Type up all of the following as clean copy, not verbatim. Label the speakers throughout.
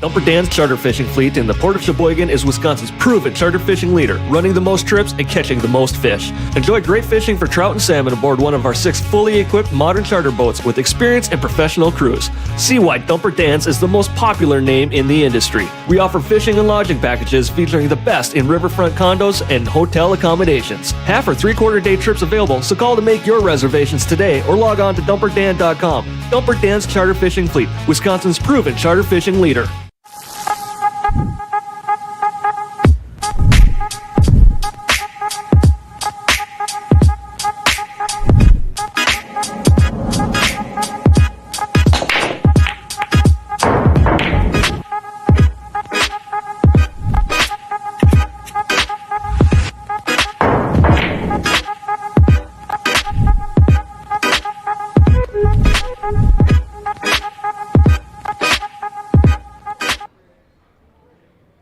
Speaker 1: Dumper Dan's charter fishing fleet in the Port of Sheboygan is Wisconsin's proven charter fishing leader, running the most trips and catching the most fish. Enjoy great fishing for trout and salmon aboard one of our 6 fully equipped modern charter boats with experience and professional crews. See why Dumper Dan's is the most popular name in the industry. We offer fishing and lodging packages featuring the best in riverfront condos and hotel accommodations. Half or 3/4 day trips available, so call to make your reservations today or log on to dumperdan.com. Dumper Dan's charter fishing fleet, Wisconsin's proven charter fishing leader.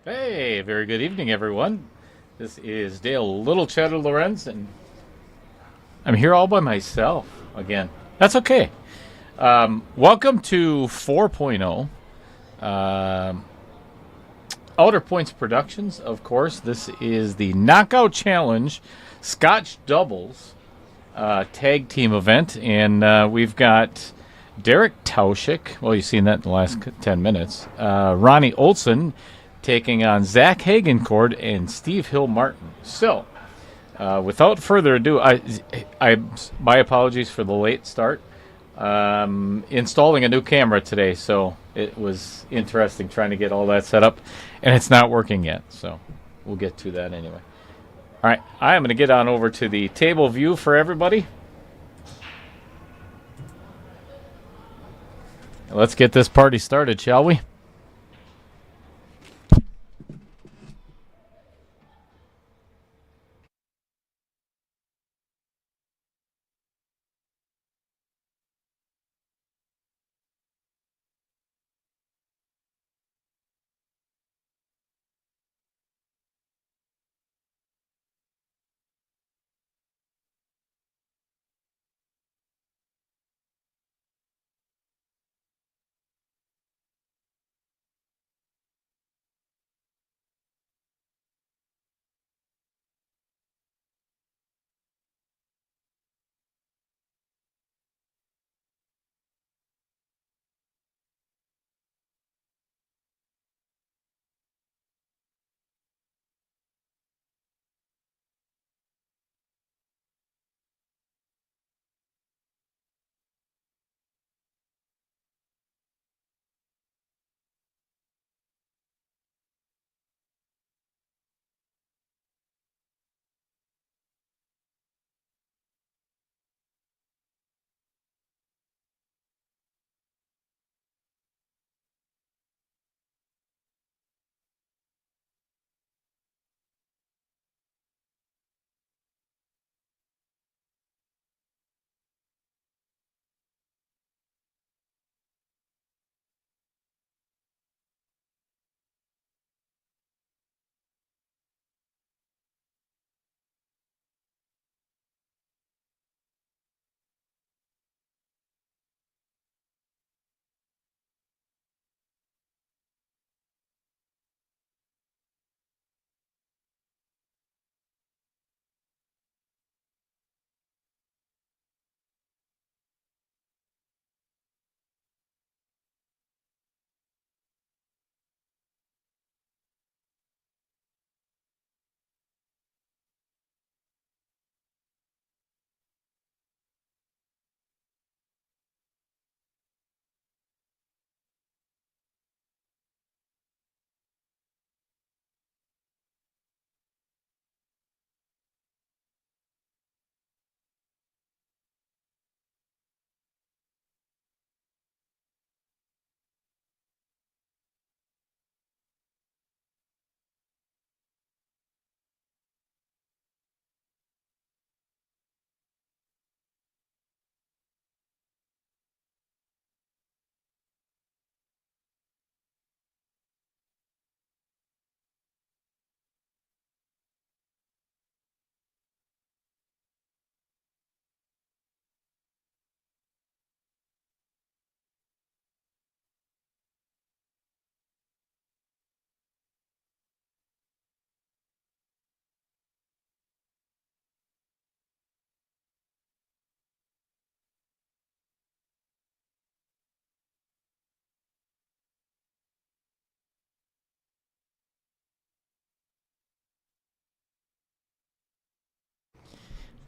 Speaker 2: Hey, very good evening, everyone. This is Dale Little Cheddar Lorenz, and I'm here all by myself again. That's okay. Welcome to 4.0. Outer Points Productions, of course. This is the Knockout Challenge Scotch Doubles tag team event, and we've got Derek Tauschek. Well, you've seen that in the last 10 minutes. Ronnie Olson taking on Zach Hagenkord and Steve Hill Martyn. So, without further ado, my apologies for the late start. Installing a new camera today, so it was interesting trying to get all that set up, and it's not working yet, so we'll get to that anyway. All right, I am going to get on over to the table view for everybody. Let's get this party started, shall we?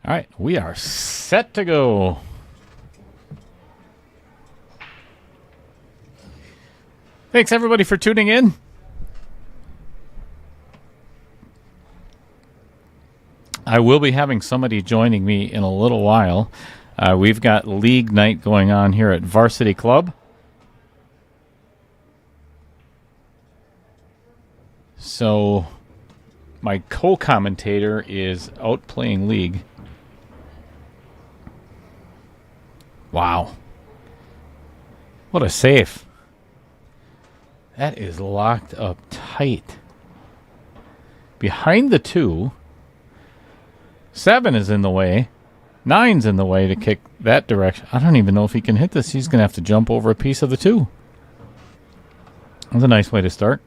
Speaker 2: All right, we are set to go. Thanks, everybody, for tuning in. I will be having somebody joining me in a little while. We've got league night going on here at Varsity Club. So my co-commentator is out playing league. Wow. What a save. That is locked up tight. Behind the 2. 7 is in the way. 9's in the way to kick that direction. I don't even know if he can hit this. He's going to have to jump over a piece of the 2. That's a nice way to start.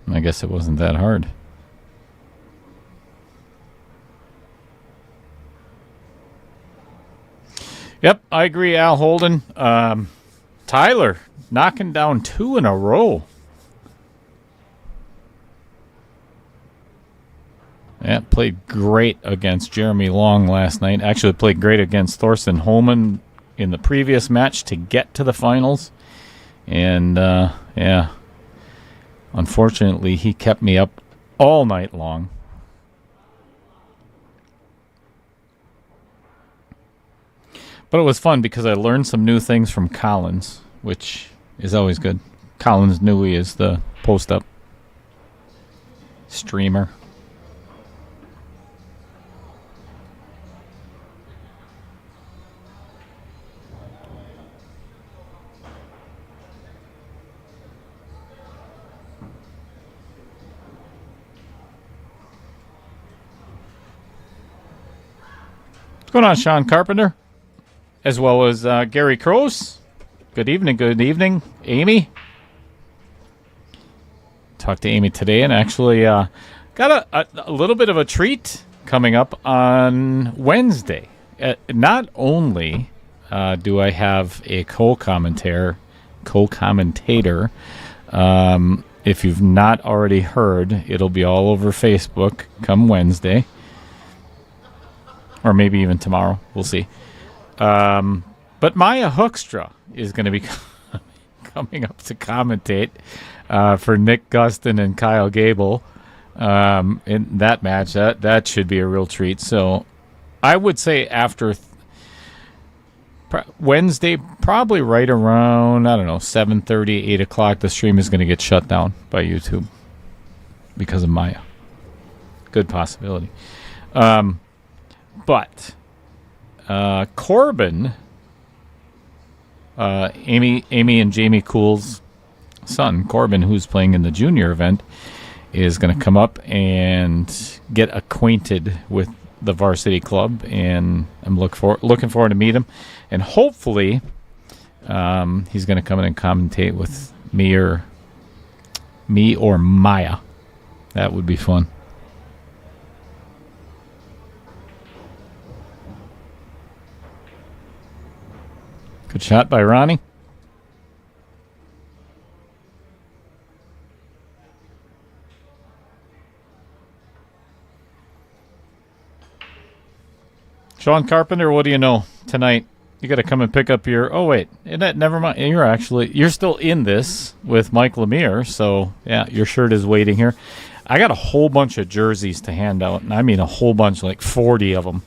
Speaker 2: I guess it wasn't that hard. Yep, I agree, Al Holden. Tyler knocking down 2 in a row. Yeah, played great against Jeremy Long last night. Actually played great against Thorsten Holman in the previous match to get to the finals. And, yeah. Unfortunately, he kept me up all night long. But it was fun because I learned some new things from Collins, which is always good. Collins Newey is the post-up streamer. What's going on, Sean Carpenter? As well as Gary Kroos. Good evening, Amy. Talked to Amy today and actually got a little bit of a treat coming up on Wednesday. Not only do I have a co-commentator, if you've not already heard, it'll be all over Facebook come Wednesday. Or maybe even tomorrow. We'll see. But Maya Hoekstra is going to be coming up to commentate for Nick Gustin and Kyle Gable in that match. That should be a real treat. So I would say after Wednesday, probably right around, 7:30, 8 o'clock, the stream is going to get shut down by YouTube because of Maya. Good possibility. But Corbin, Amy and Jamie Cool's son, Corbin, who's playing in the junior event, is going to come up and get acquainted with the varsity club, and I'm looking forward to meet him, and hopefully he's going to come in and commentate with me or Maya. That would be fun. Good shot by Ronnie. Sean Carpenter, what do you know tonight? You got to come and pick up your... Oh, wait. Never mind. You're still in this with Mike Lemire, so, yeah, your shirt is waiting here. I got a whole bunch of jerseys to hand out, and I mean a whole bunch, like 40 of them.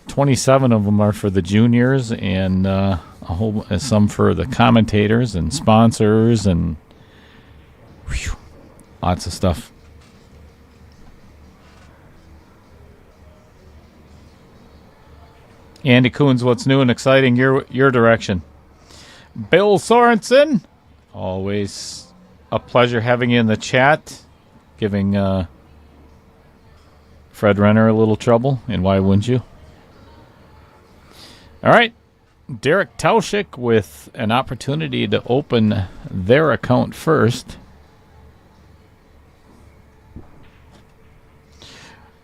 Speaker 2: 27 of them are for the juniors, and some for the commentators and sponsors, and lots of stuff. Andy Coons, what's new and exciting? Your direction. Bill Sorensen, always a pleasure having you in the chat, giving Fred Renner a little trouble, and why wouldn't you? All right, Derek Tauschek with an opportunity to open their account first.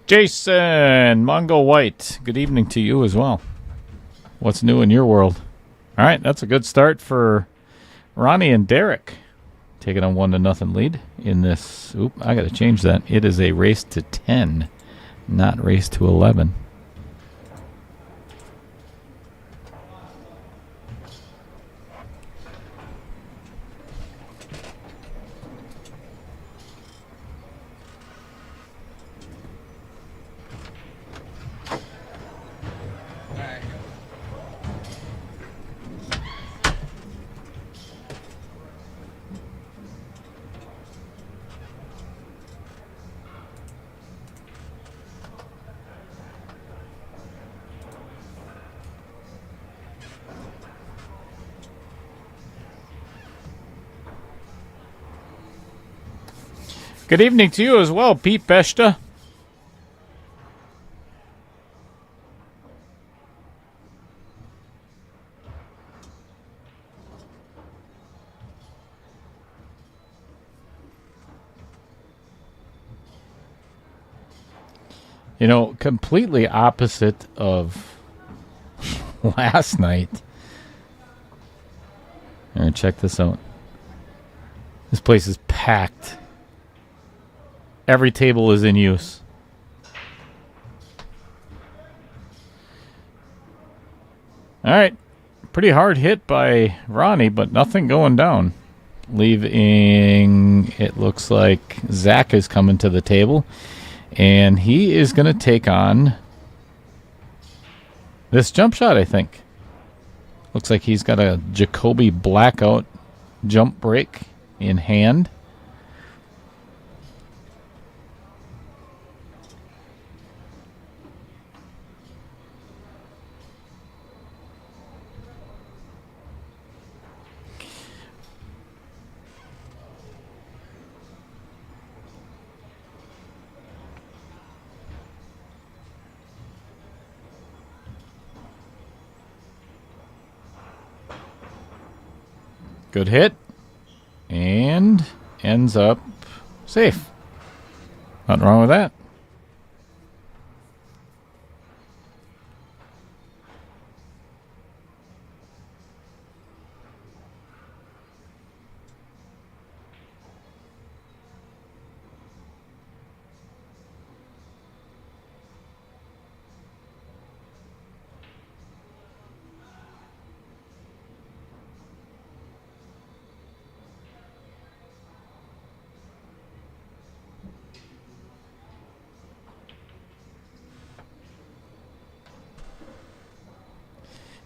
Speaker 2: Jason Mongo White, good evening to you as well. What's new in your world? All right, that's a good start for Ronnie and Derek. Taking a 1-0 lead in this. Oop, I got to change that. It is a race to 10, not race to 11. Good evening to you as well, Pete Beshta. You know, completely opposite of last night. All right, check this out. This place is packed. Every table is in use. All right. Pretty hard hit by Ronnie, but nothing going down. Leaving, it looks like Zach is coming to the table. And he is going to take on this jump shot, I think. Looks like he's got a Jacoby Blackout jump break in hand. Good hit. And ends up safe. Nothing wrong with that.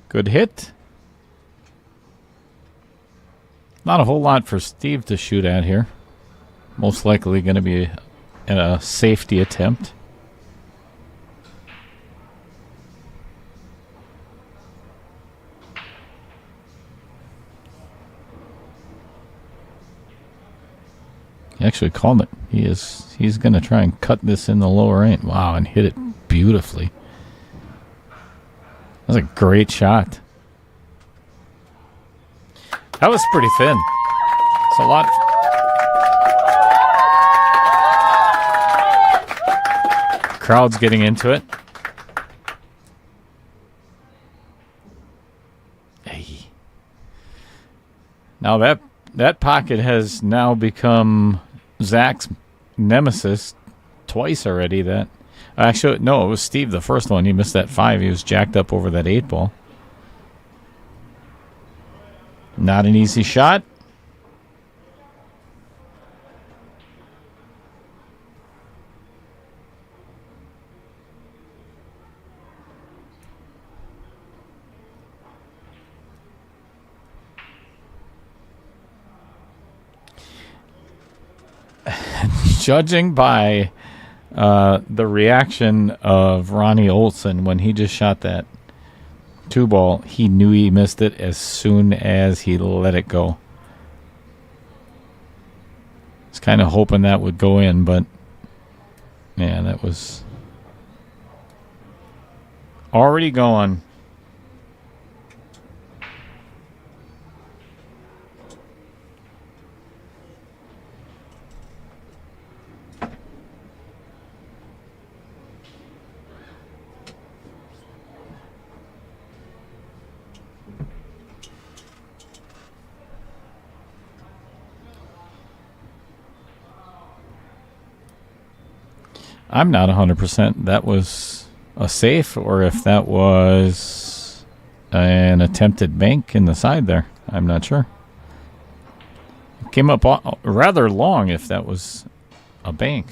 Speaker 2: Good hit. Not a whole lot for Steve to shoot at here. Most likely going to be a safety attempt. He actually called it. He's going to try and cut this in the lower end. Wow, and hit it beautifully. That was a great shot. That was pretty thin. It's a lot. Crowd's getting into it. Hey. Now that pocket has now become Zach's nemesis twice already. Actually, no, it was Steve, the first one. He missed that 5. He was jacked up over that 8 ball. Not an easy shot. Judging by the reaction of Ronnie Olson when he just shot that 2 ball, he knew he missed it as soon as he let it go. I was kind of hoping that would go in, but man, that was already going. I'm not 100% that was a safe or if that was an attempted bank in the side there. I'm not sure. It came up rather long if that was a bank.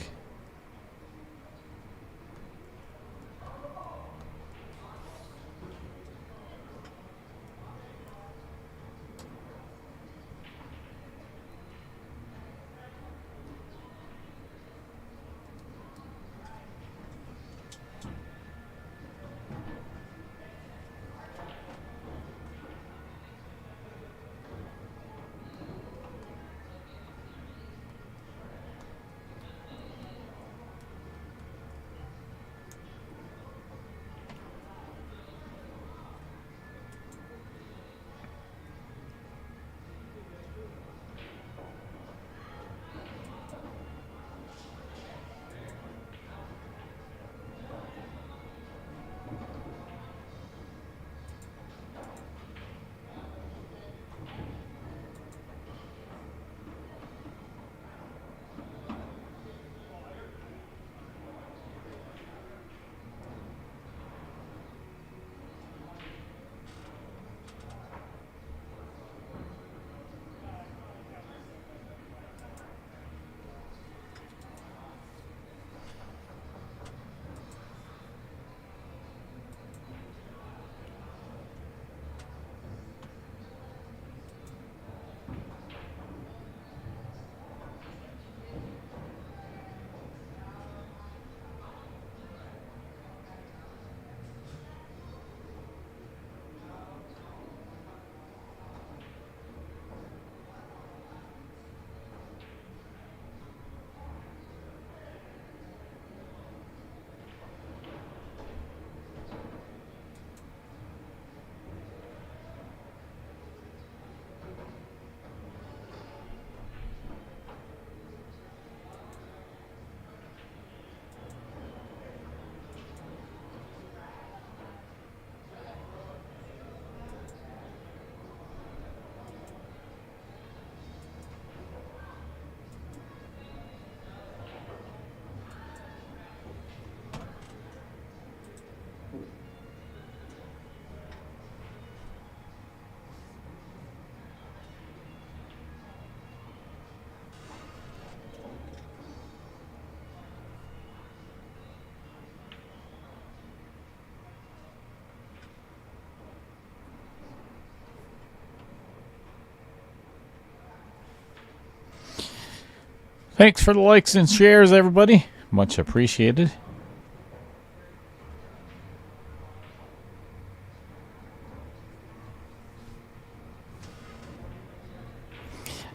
Speaker 2: Thanks for the likes and shares, everybody. Much appreciated.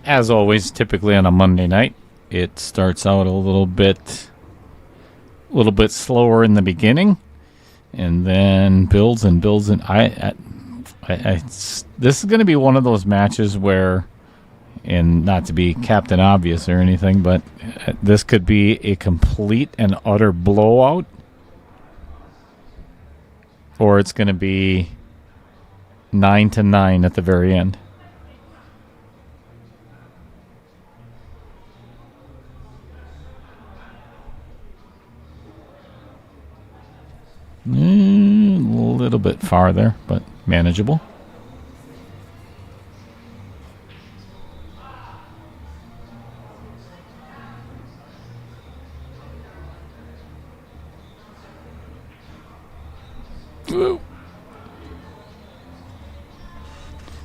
Speaker 2: As always, typically on a Monday night, it starts out a little bit slower in the beginning, and then builds and builds. And this is going to be one of those matches where, and not to be Captain Obvious or anything, but this could be a complete and utter blowout, or it's going to be 9-9 at the very end. A little bit farther, but manageable.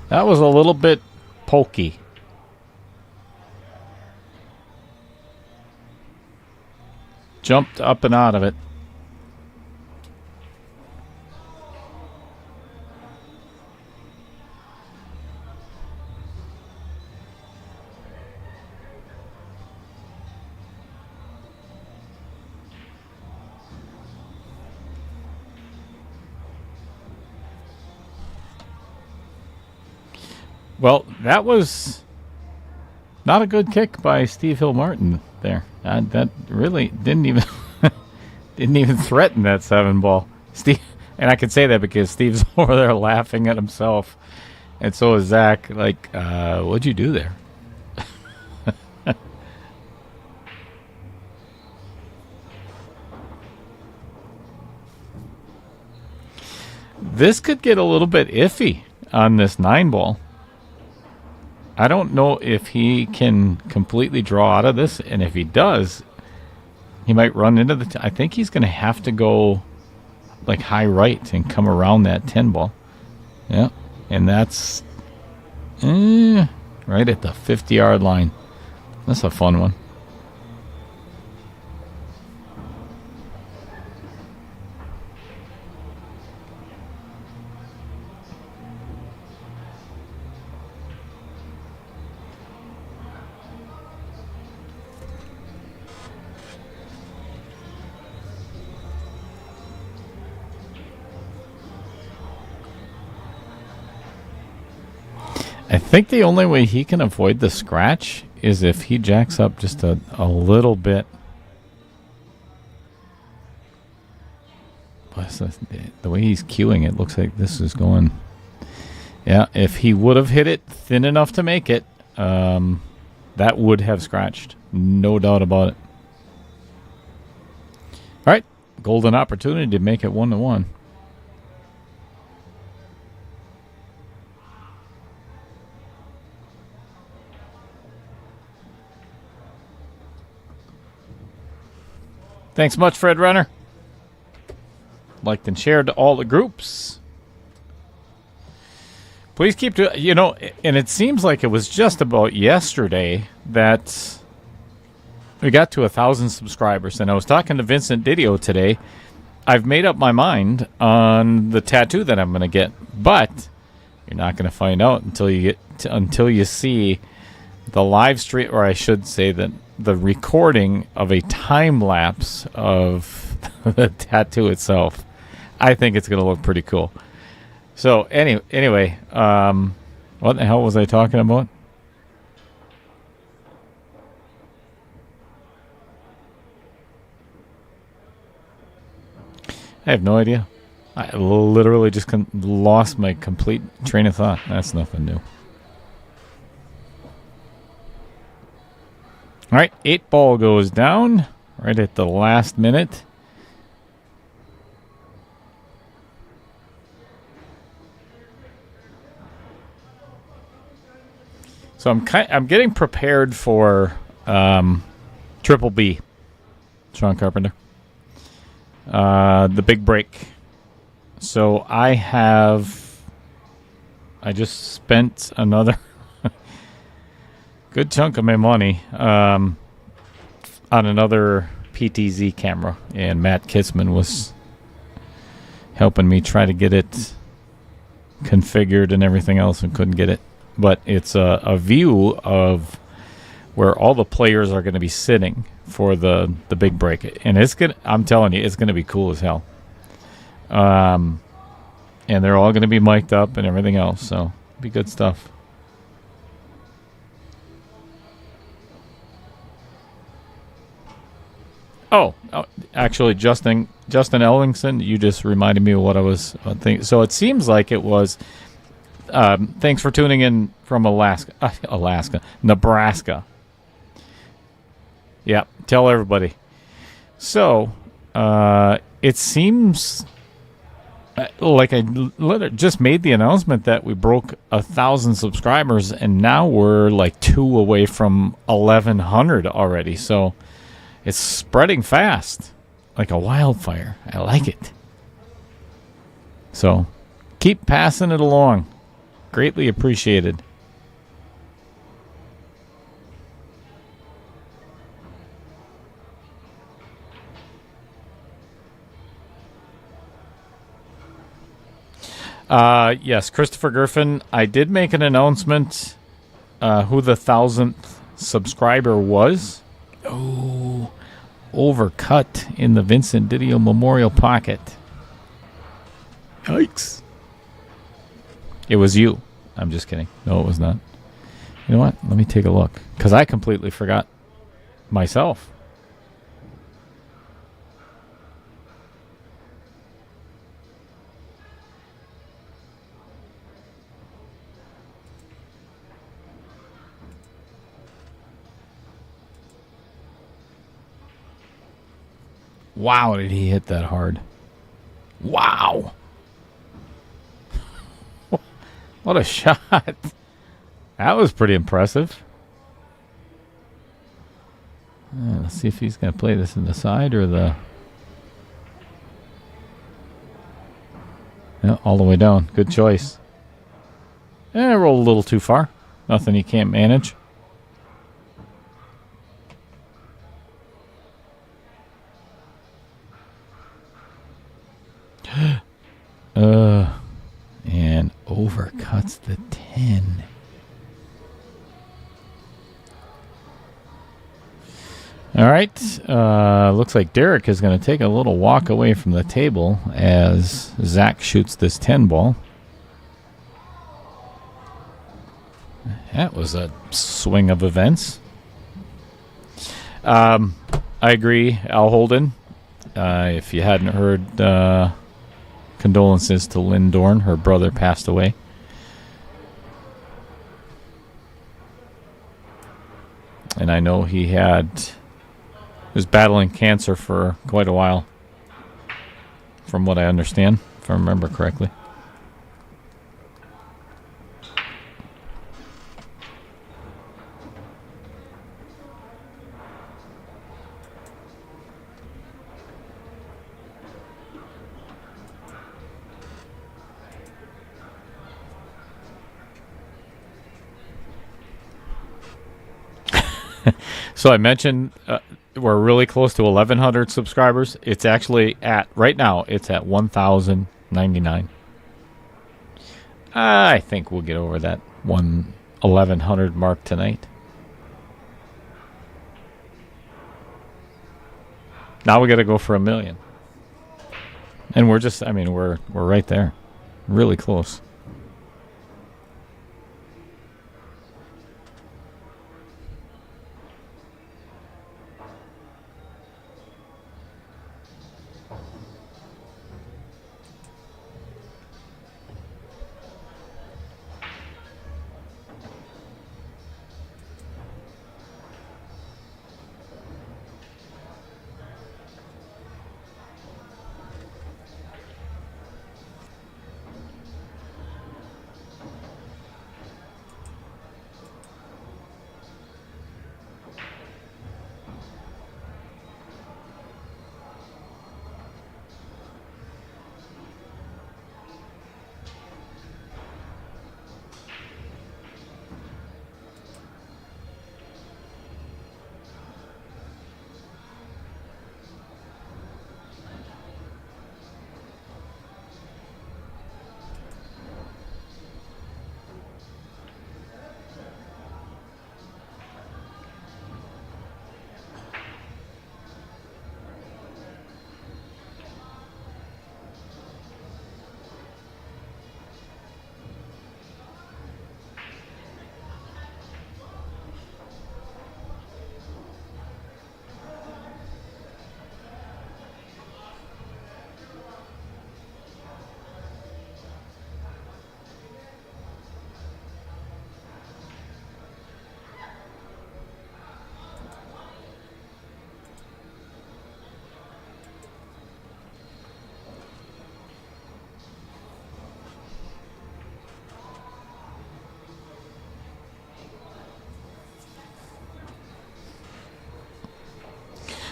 Speaker 2: That was a little bit pokey. Jumped up and out of it. Well, that was not a good kick by Steve Hill Martyn there. That really didn't even threaten that 7-ball. Steve, and I can say that because Steve's over there laughing at himself, and so is Zach. Like, what'd you do there? this could get a little bit iffy on this 9-ball. I don't know if he can completely draw out of this, and if he does, he might run into the... I think he's going to have to go like high right and come around that 10-ball. Yeah, and that's right at the 50-yard line. That's a fun one. I think the only way he can avoid the scratch is if he jacks up just a little bit. Plus, the way he's cueing it looks like this is going... Yeah, if he would have hit it thin enough to make it, that would have scratched. No doubt about it. All right, golden opportunity to make it 1-1. Thanks much, Fred Renner. Liked and shared to all the groups. Please keep to, and it seems like it was just about yesterday that we got to 1,000 subscribers. And I was talking to Vincent Didio today. I've made up my mind on the tattoo that I'm going to get, but you're not going to find out until you see the live stream, or I should say that the recording of a time lapse of the tattoo itself. I think it's going to look pretty cool. So anyway, what the hell was I talking about? I have no idea. I literally just lost my complete train of thought. That's nothing new. All right, 8-ball goes down right at the last minute. So I'm getting prepared for Triple B, Sean Carpenter, the big break. So I just spent another good chunk of my money on another PTZ camera, and Matt Kitzman was helping me try to get it configured and everything else, and couldn't get it. But it's a view of where all the players are going to be sitting for the big break, and I'm telling you, it's going to be cool as hell. And they're all going to be mic'd up and everything else, so it'll be good stuff. Oh, actually, Justin Ellingson, you just reminded me of what I was thinking. So it seems like it was, thanks for tuning in from Nebraska. Yeah, tell everybody. So it seems like I just made the announcement that we broke 1,000 subscribers, and now we're like 2 away from 1,100 already. So it's spreading fast, like a wildfire. I like it. So keep passing it along. Greatly appreciated. Yes, Christopher Griffin, I did make an announcement who the 1,000th subscriber was. Oh, overcut in the Vincent Didio Memorial Pocket. Yikes. It was you. I'm just kidding. No, it was not. You know what? Let me take a look, because I completely forgot myself. Wow, did he hit that hard. Wow. What a shot. That was pretty impressive. Let's see if he's going to play this in the side or the... Yeah, all the way down. Good choice. Rolled a little too far. Nothing he can't manage. And overcuts the 10. All right. Looks like Derek is going to take a little walk away from the table as Zach shoots this 10 ball. That was a swing of events. I agree, Al Holden. If you hadn't heard, condolences to Lynn Dorn. Her brother passed away. And I know he was battling cancer for quite a while, from what I understand, if I remember correctly. So I mentioned we're really close to 1,100 subscribers. It's actually right now, it's at 1,099. I think we'll get over that 1,100 mark tonight. Now we got to go for 1 million. And we're right there. Really close.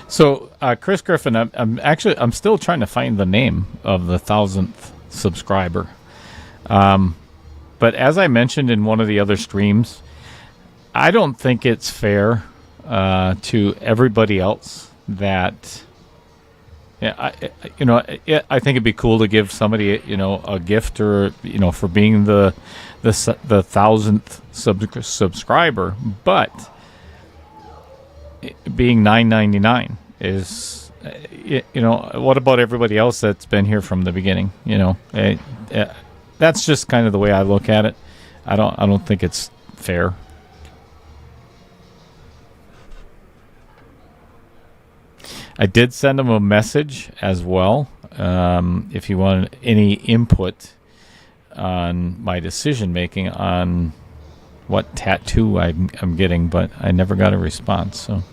Speaker 2: So, Chris Griffin, I'm still trying to find the name of the 1,000th subscriber. But as I mentioned in one of the other streams, I don't think it's fair to everybody else that, I think it'd be cool to give somebody, a gift or, for being the 1,000th subscriber, but being $9.99 is, what about everybody else that's been here from the beginning? That's just kind of the way I look at it. I don't think it's fair. I did send him a message as well. If you want any input on my decision making on what tattoo I'm getting, but I never got a response. So.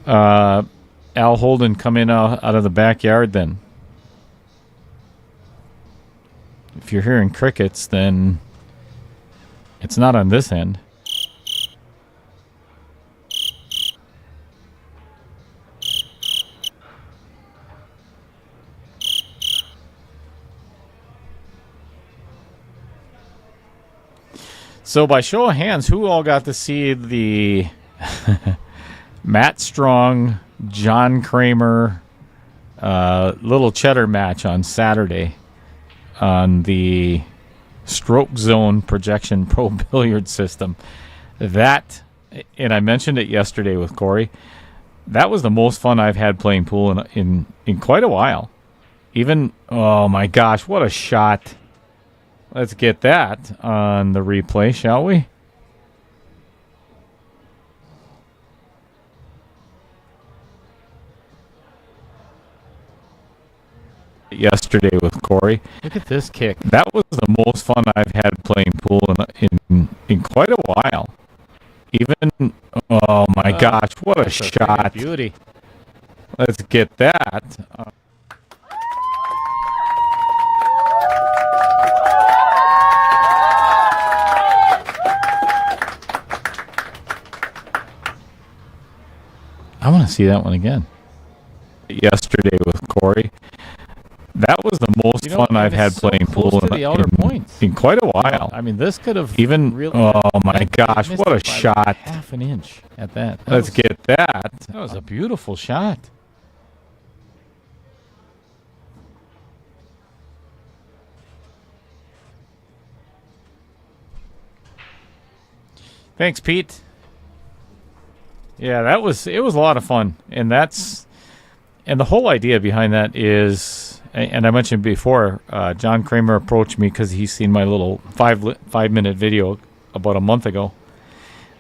Speaker 2: Al Holden come in out of the backyard then. If you're hearing crickets, then it's not on this end. So by show of hands, who all got to see the Matt Strong, John Kramer, Little Cheddar match on Saturday on the Stroke Zone Projection Pro Billiard System? That, and I mentioned it yesterday with Corey, that was the most fun I've had playing pool in quite a while. Even, oh my gosh, what a shot. Let's get that on the replay, shall we? Yesterday with Corey. Look at this kick. That was the most fun I've had playing pool in quite a while. Even, oh my gosh, what a shot. Beauty. Let's get that. I want to see that one again. Yesterday with Corey. That was the most fun I've had playing pool in quite a while. I mean, this could have even really. Oh my gosh, what a shot! Half an inch at that. Let's get that. That was a beautiful shot. Thanks, Pete. Yeah, it was a lot of fun, and the whole idea behind that is, and I mentioned before, John Kramer approached me because he's seen my little 5-minute video about a month ago,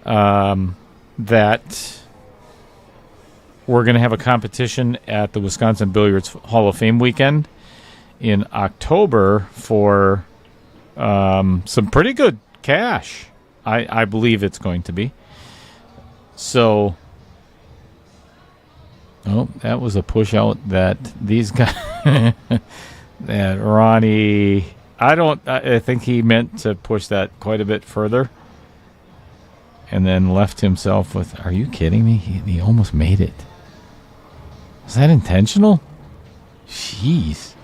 Speaker 2: that we're going to have a competition at the Wisconsin Billiards Hall of Fame weekend in October for some pretty good cash. I believe it's going to be. So, that was a push out that these guys, that Ronnie, I think he meant to push that quite a bit further and then left himself with, are you kidding me? He almost made it. Was that intentional? Jeez.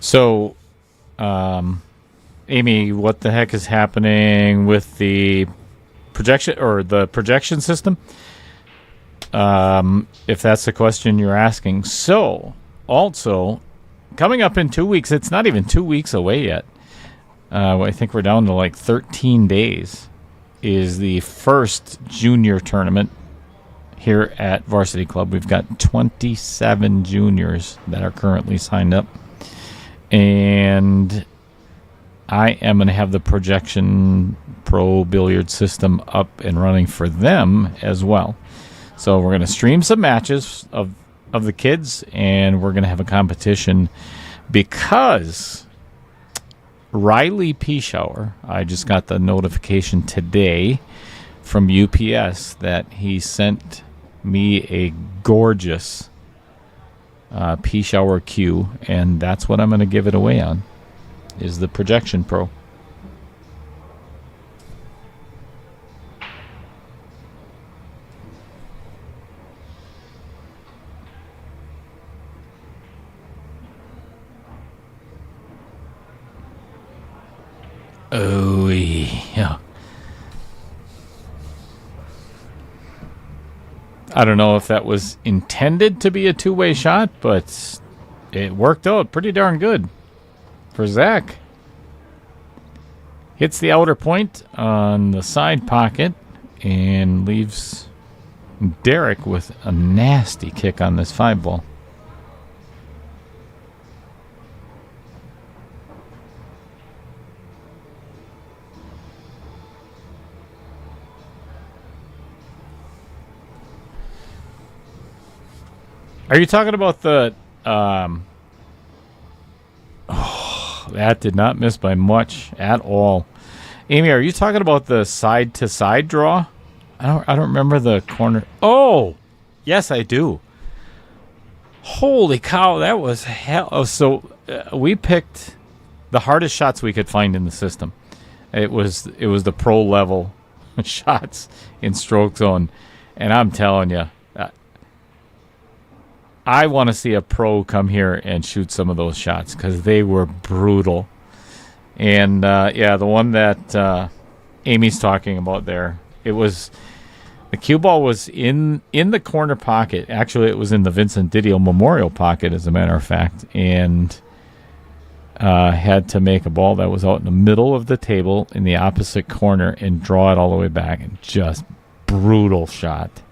Speaker 2: So, Amy, what the heck is happening with the projection system? If that's the question you're asking. So, also, coming up in 2 weeks, it's not even 2 weeks away yet. I think we're down to like 13 days, is the first junior tournament here at Varsity Club. We've got 27 juniors that are currently signed up. And I am going to have the Projection Pro Billiard system up and running for them as well. So we're going to stream some matches of the kids, and we're going to have a competition because Riley Pischauer, I just got the notification today from UPS that he sent me a gorgeous Pischauer Q, and that's what I'm going to give it away on, is the Projection Pro. Oh, yeah. I don't know if that was intended to be a two-way shot, but it worked out pretty darn good for Zach. Hits the outer point on the side pocket and leaves Derek with a nasty kick on this 5-ball. Are you talking about the... that did not miss by much at all. Amy, are you talking about the side-to-side draw? I don't remember the corner. Oh! Yes, I do. Holy cow, that was hell. Oh, so we picked the hardest shots we could find in the system. It was the pro-level shots in stroke zone. And I'm telling you, I want to see a pro come here and shoot some of those shots because they were brutal. And, the one that Amy's talking about there, it was... The cue ball was in the corner pocket. Actually, it was in the Vincent Didio Memorial pocket, as a matter of fact, and had to make a ball that was out in the middle of the table in the opposite corner and draw it all the way back. And just brutal shot.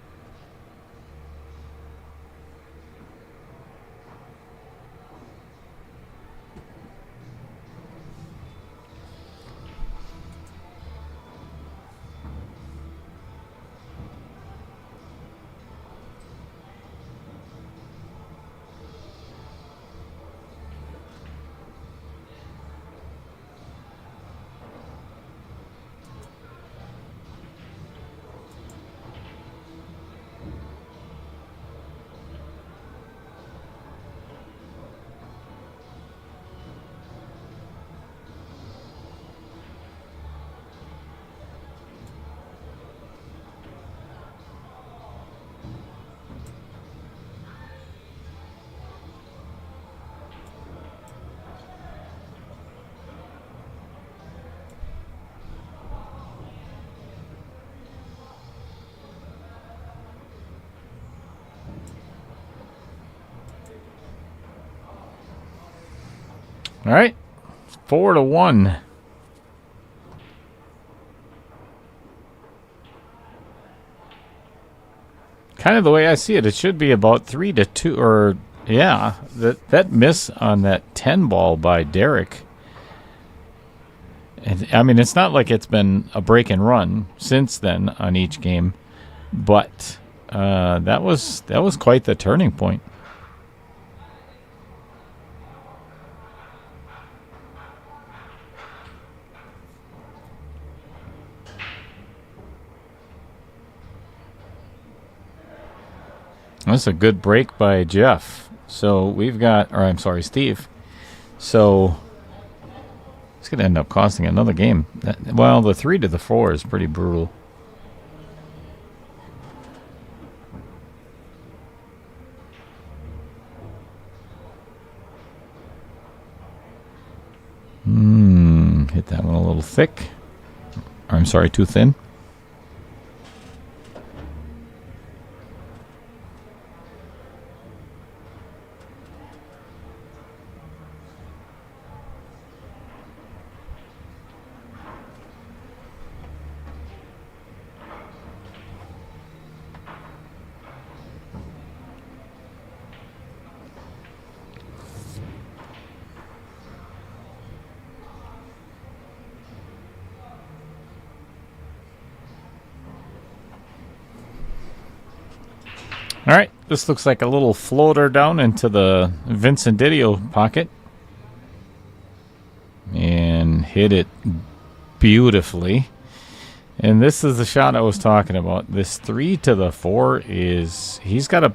Speaker 2: All right, 4-1. Kind of the way I see it, it should be about 3-2, or yeah, that miss on that 10 ball by Derek. And, I mean, it's not like it's been a break and run since then on each game, but that was quite the turning point. That's a good break by Jeff. So we've got, or I'm sorry, Steve. So it's going to end up costing another game. Well, the 3-4 is pretty brutal. Hit that one a little thick. Or I'm sorry, too thin. All right, this looks like a little floater down into the Vincent Didio pocket. And hit it beautifully. And this is the shot I was talking about. This 3-4 is, he's got to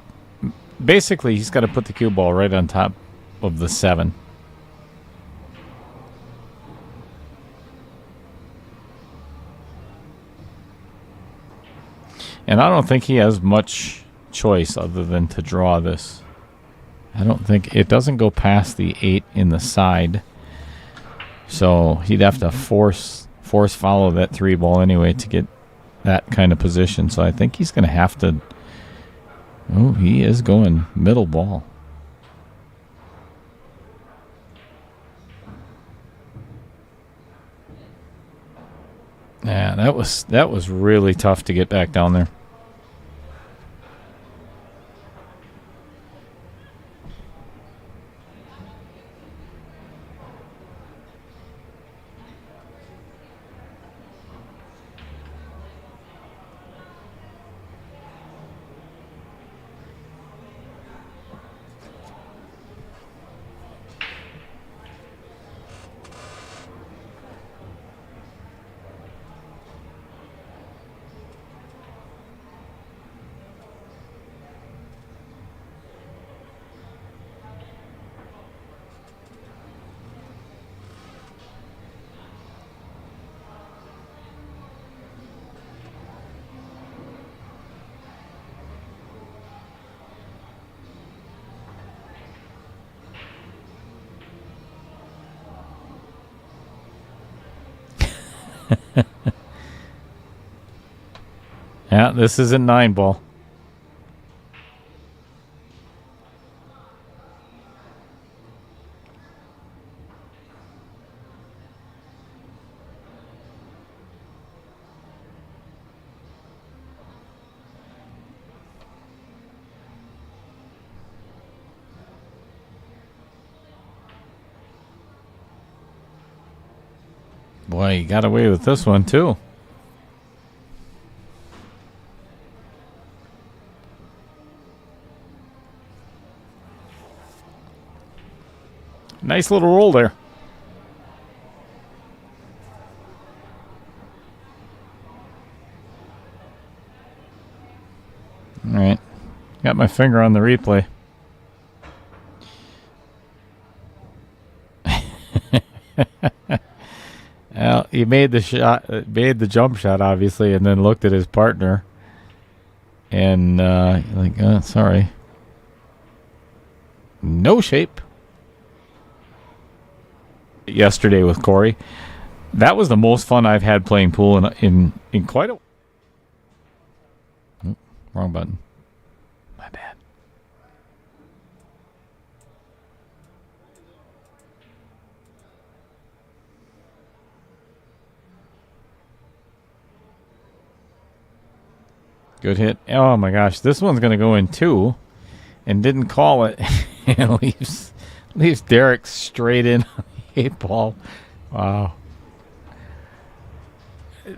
Speaker 2: put the cue ball right on top of the 7. And I don't think he has much choice other than to draw this. I don't think it doesn't go past the 8 in the side, so he'd have to force follow that 3 ball anyway to get that kind of position. So I think he's going to have to Oh, he is going middle ball. Yeah, that was really tough to get back down there. Yeah, this isn't 9 ball. Boy, he got away with this one, too. Nice little roll there. All right. Got my finger on the replay. Well, he made the shot, made the jump shot, obviously, and then looked at his partner. And, sorry. No shape. Yesterday with Corey. That was the most fun I've had playing pool in quite a... Oh, wrong button. My bad. Good hit. Oh my gosh, this one's going to go in 2 and didn't call it and leaves Derek straight in on the 8 ball. Wow.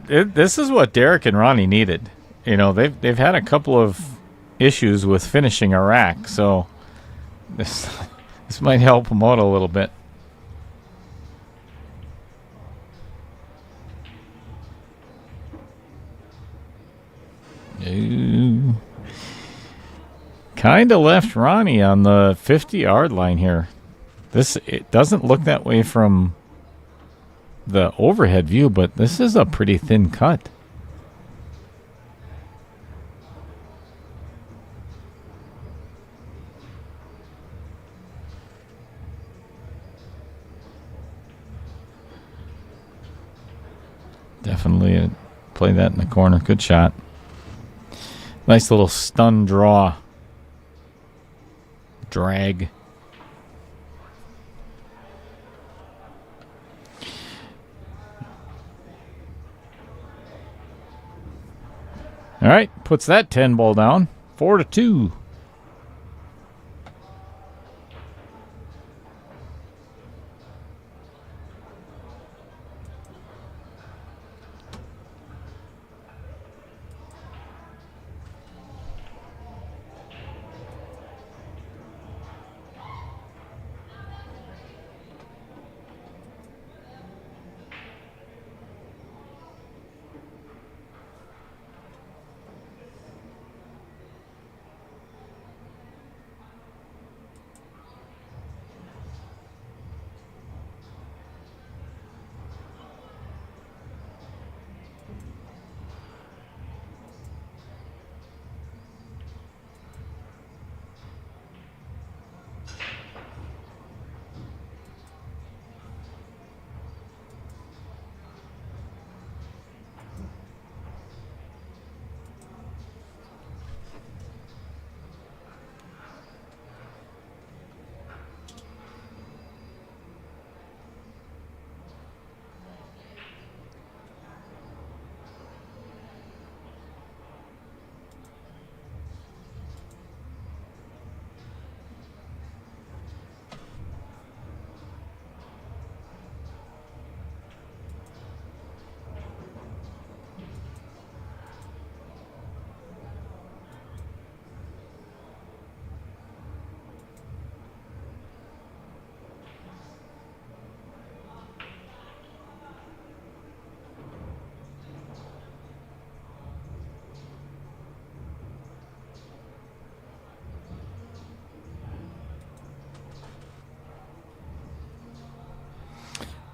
Speaker 2: This is what Derek and Ronnie needed. You know, they've had a couple of issues with finishing a rack, so this might help them out a little bit. Kind of left Ronnie on the 50-yard line here. It doesn't look that way from the overhead view, but this is a pretty thin cut. Definitely play that in the corner. Good shot. Nice little stun draw. Drag. All right, puts that 10 ball down. 4-2.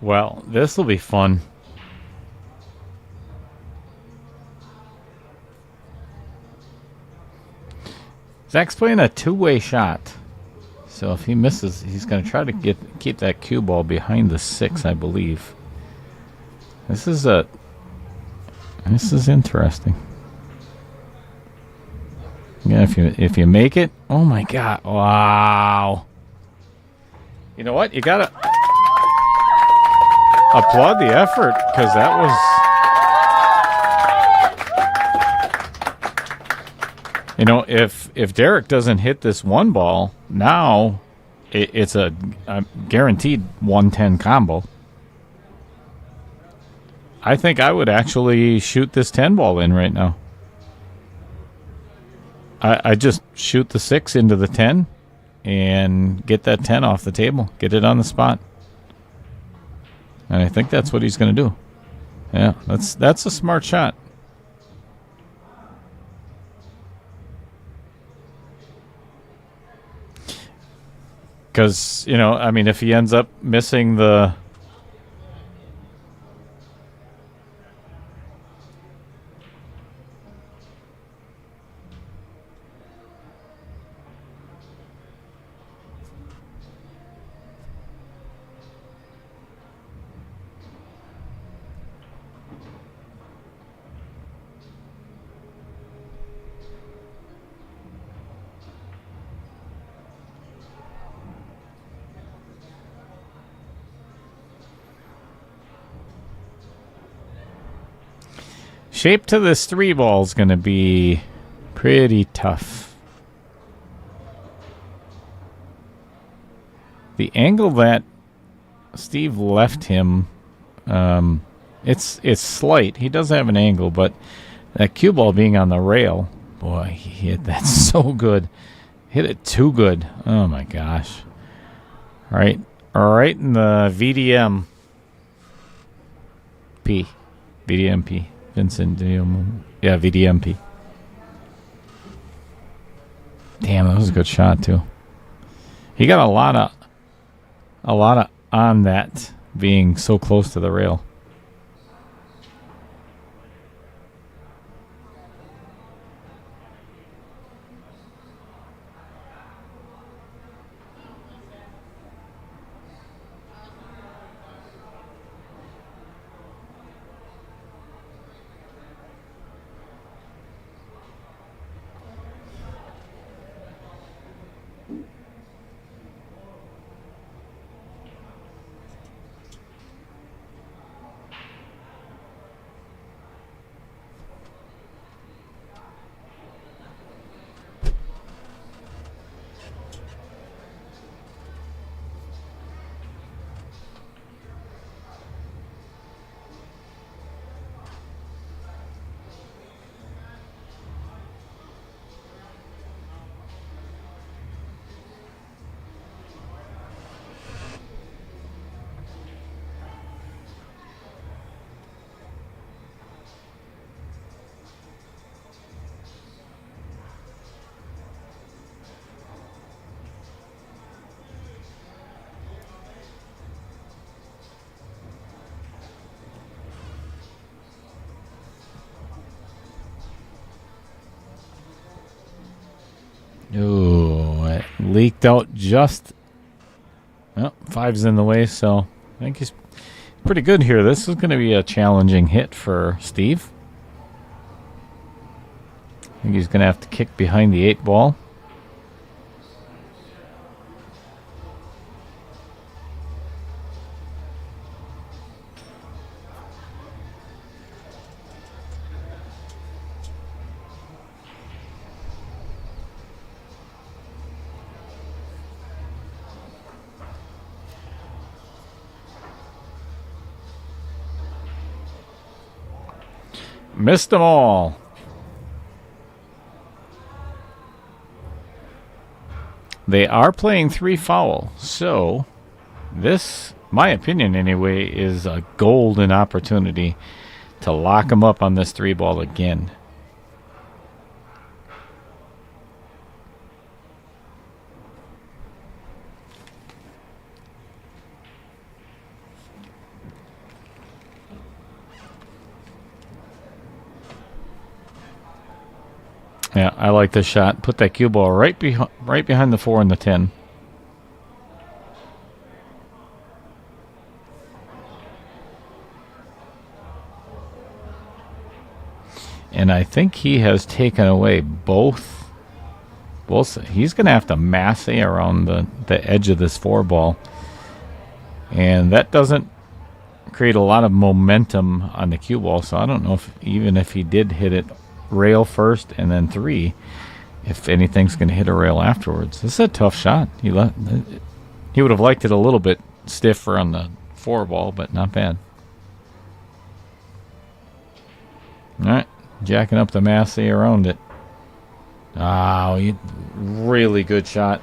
Speaker 2: Well, this will be fun. Zach's playing a two-way shot. So if he misses, he's going to try to keep that cue ball behind the 6, I believe. This is interesting. Yeah, if you make it, oh my God, wow! You know what? You gotta applaud the effort, because that was, if Derek doesn't hit this one ball now, it's a guaranteed 110 combo. I think I would actually shoot this 10 ball in right now. I just shoot the 6 into the 10 and get that 10 off the table. Get it on the spot. And I think that's what he's going to do. Yeah, that's a smart shot. Because, if he ends up missing the... Shape to this 3 ball is going to be pretty tough. The angle that Steve left him, it's slight. He does have an angle, but that cue ball being on the rail, boy, he hit that so good. Hit it too good. Oh my gosh. All right in the VDMP. VDMP. Vincent, yeah, VDMP. Damn, that was a good shot too. He got a lot of on that being so close to the rail. Ooh, it leaked out just... Well, 5's in the way, so I think he's pretty good here. This is going to be a challenging hit for Steve. I think he's going to have to kick behind the 8 ball. Missed them all. They are playing 3 foul, so this, my opinion anyway, is a golden opportunity to lock them up on this 3 ball again. Yeah, I like this shot. Put that cue ball right behind the 4 and the 10. And I think he has taken away both. He's going to have to masse around the edge of this 4 ball. And that doesn't create a lot of momentum on the cue ball. So I don't know even if he did hit it rail first and then 3, if anything's going to hit a rail afterwards. This is a tough shot. He would have liked it a little bit stiffer on the 4 ball, but not bad. All right. Jacking up the masse around it. Oh, really good shot.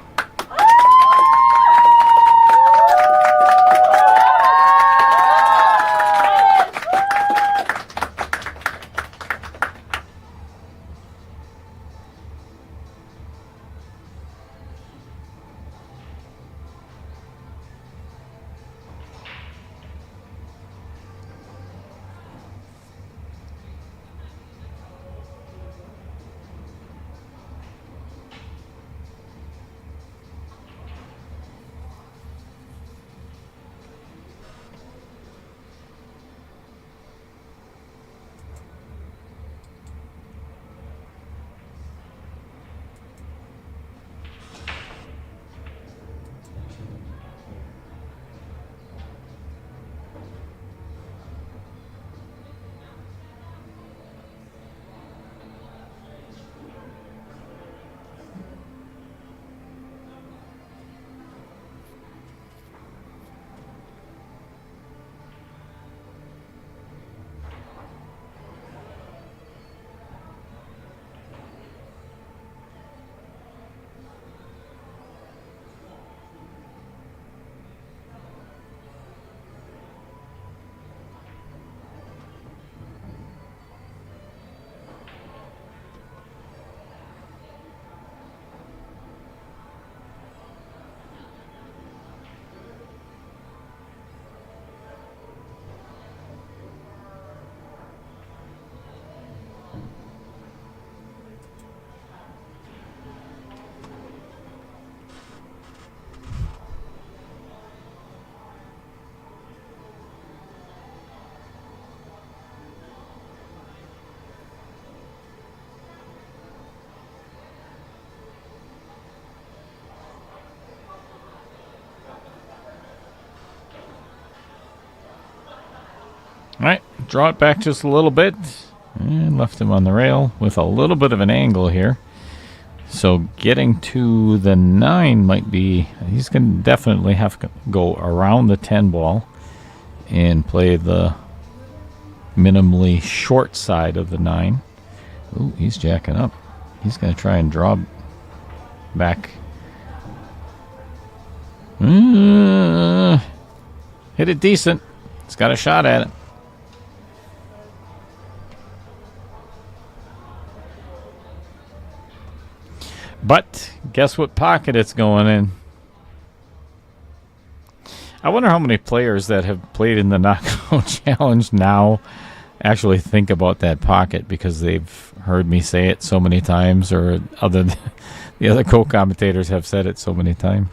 Speaker 2: All right, draw it back just a little bit. And left him on the rail with a little bit of an angle here. So getting to the 9 might be... He's going to definitely have to go around the 10 ball and play the minimally short side of the 9. Ooh, he's jacking up. He's going to try and draw back. Hit it decent. He's got a shot at it. But guess what pocket it's going in? I wonder how many players that have played in the Knockout Challenge now actually think about that pocket because they've heard me say it so many times, or the other co-commentators have said it so many times.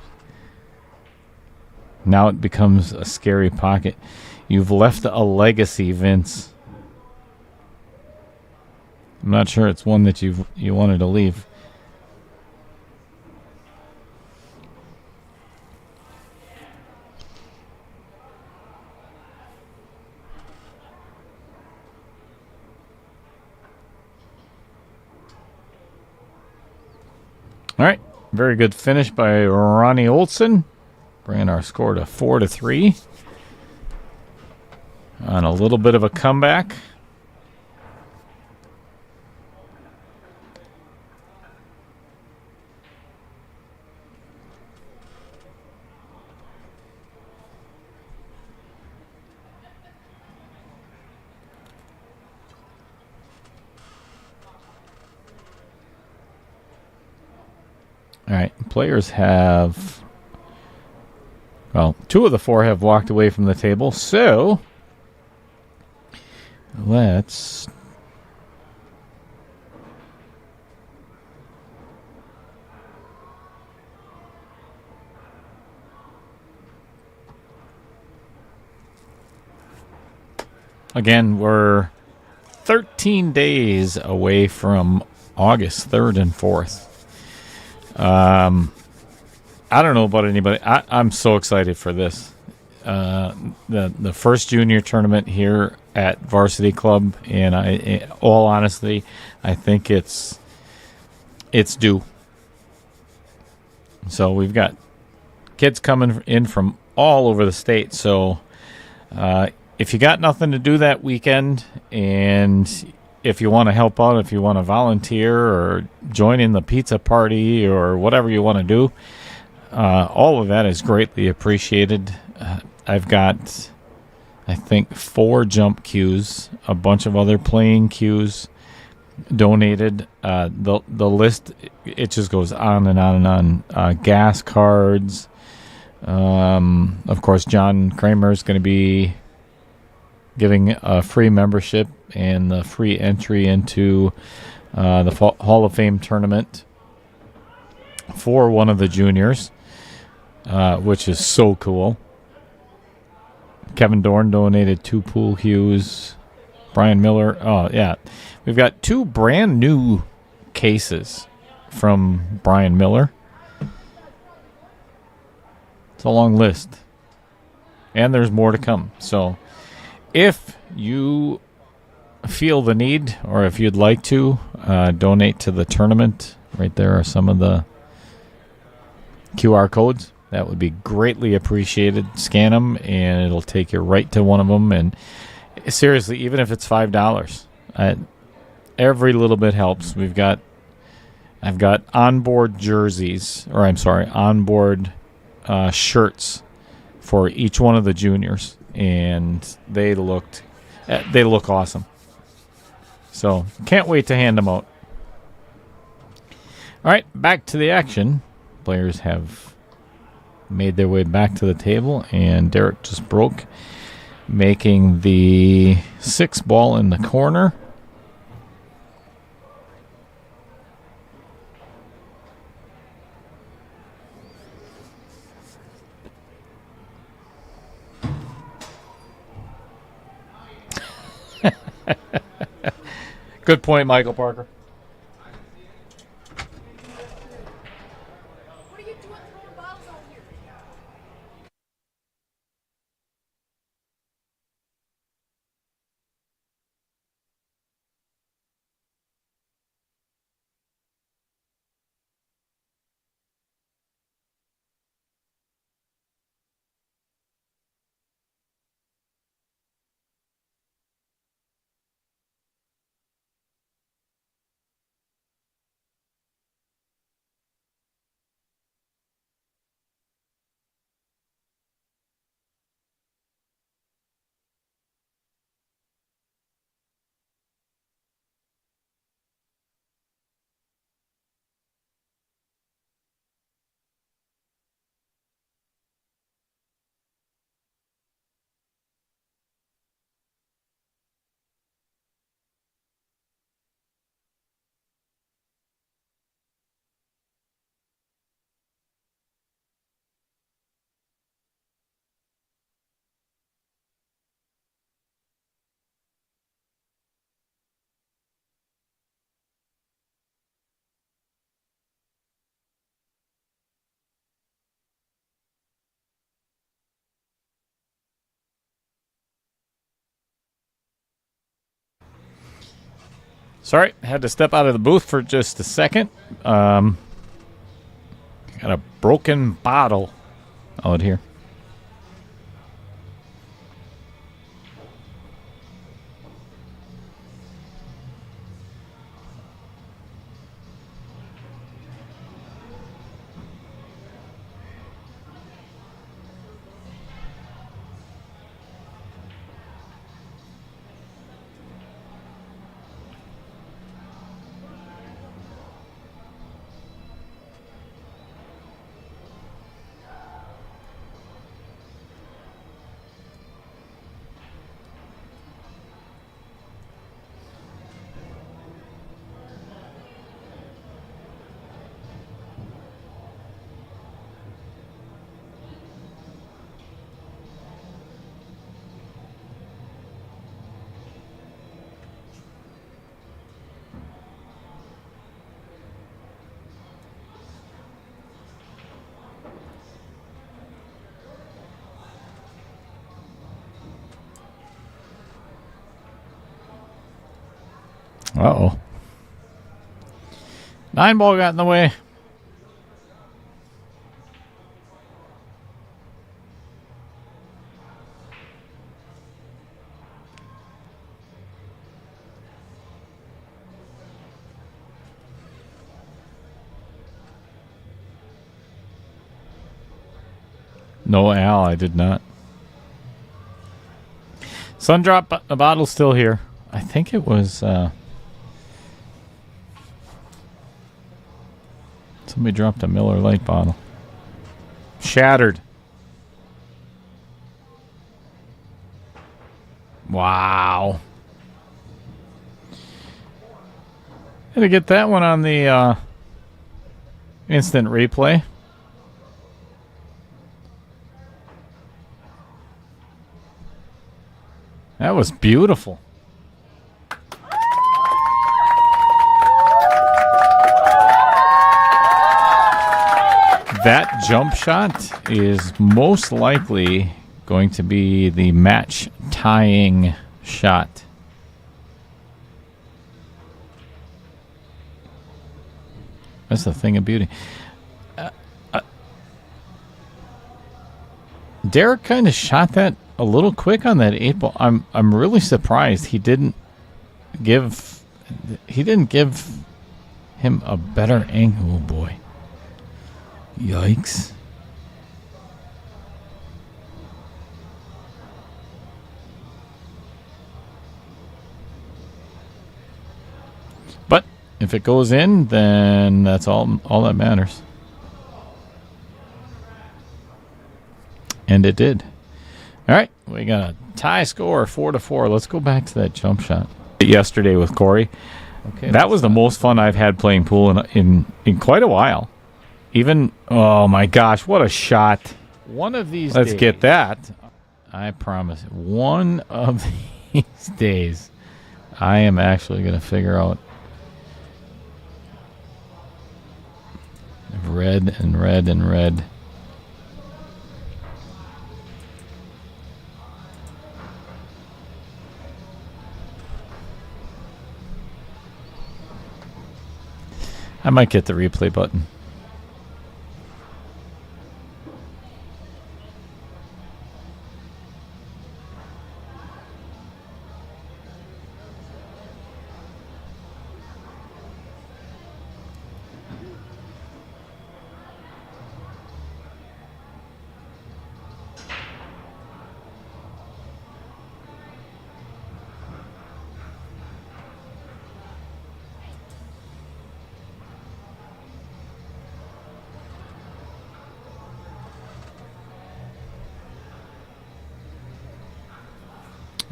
Speaker 2: Now it becomes a scary pocket. You've left a legacy, Vince. I'm not sure it's one that you wanted to leave. All right, very good finish by Ronnie Olson, bringing our score to 4-3 on a little bit of a comeback. All right, players have, well, 2 of the 4 have walked away from the table, so let's again, we're 13 days away from August 3rd and 4th. I don't know about anybody. I'm so excited for this. The first junior tournament here at Varsity Club, and in all honesty, I think it's due. So we've got kids coming in from all over the state. So if you got nothing to do that weekend, and if you want to help out, if you want to volunteer or join in the pizza party or whatever you want to do, all of that is greatly appreciated. I've got, I think, 4 jump cues, a bunch of other playing cues donated. The list, it just goes on and on and on. Gas cards. Of course, John Kramer is going to be giving a free membership and the free entry into the Hall of Fame tournament for one of the juniors, which is so cool. Kevin Dorn donated 2 pool cues. Brian Miller. Oh, yeah. We've got 2 brand new cases from Brian Miller. It's a long list. And there's more to come. So if you feel the need, or if you'd like to donate to the tournament, right there are some of the QR codes. That would be greatly appreciated. Scan them, and it'll take you right to one of them. And seriously, even if it's $5, every little bit helps. I've got onboard jerseys, or I'm sorry, onboard shirts for each one of the juniors, and they look awesome. So can't wait to hand them out. All right, back to the action. Players have made their way back to the table, and Derek just broke, making the 6 ball in the corner. Good point, Michael Parker. Sorry, had to step out of the booth for just a second. Got a broken bottle out here. Uh-oh. 9 ball got in the way. No, Al, I did not. Sun drop bottle still here. I think it was somebody dropped a Miller Lite bottle. Shattered. Wow. Had to get that one on the instant replay. That was beautiful. That jump shot is most likely going to be the match tying shot. That's the thing of beauty. Derek kind of shot that a little quick on that 8 ball. I'm really surprised he didn't give him a better angle. Oh boy. Yikes. But if it goes in, then that's all that matters. And it did. All right, we got a tie score, 4-4. Let's go back to that jump shot yesterday with Corey. Okay, that was the most fun I've had playing pool in quite a while. Even, oh my gosh, what a shot. One of these days. Let's get that. I promise. One of these days, I am actually going to figure out red and red and red. I might get the replay button.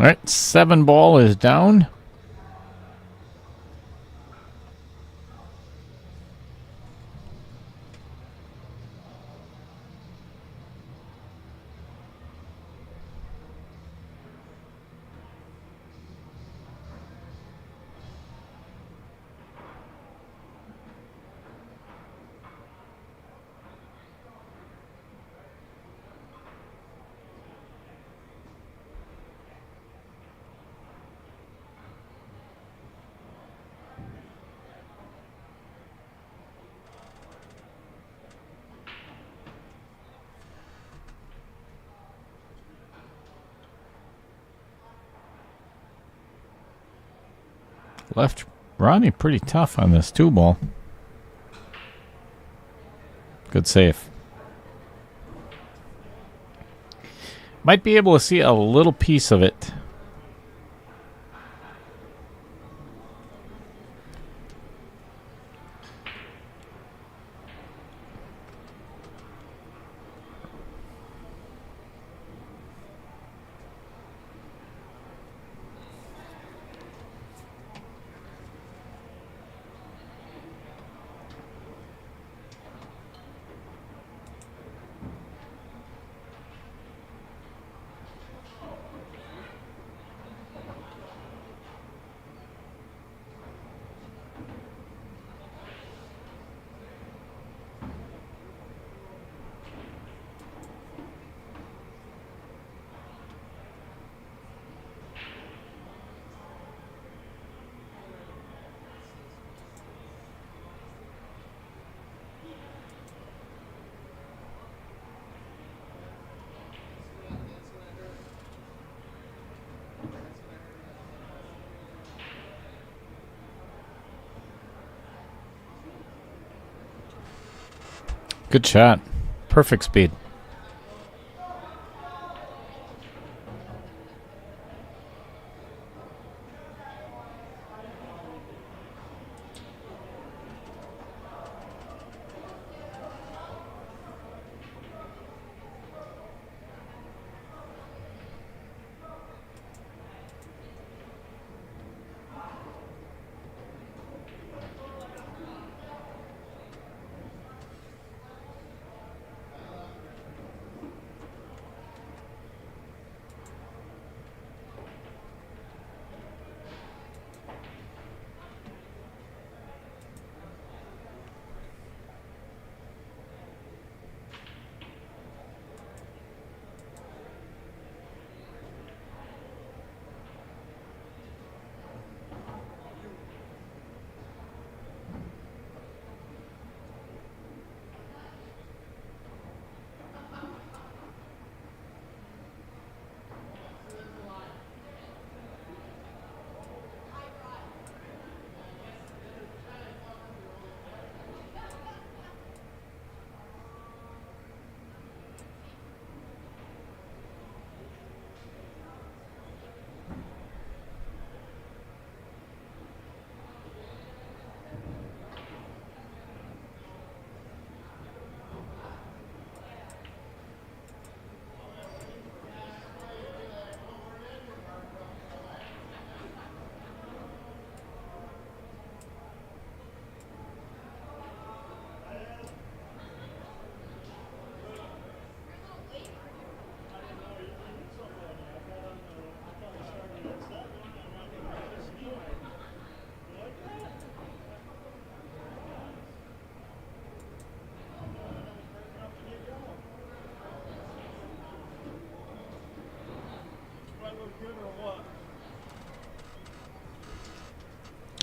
Speaker 2: All right, 7 ball is down. Left Ronnie pretty tough on this 2 ball. Good save. Might be able to see a little piece of it. Good shot. Perfect speed.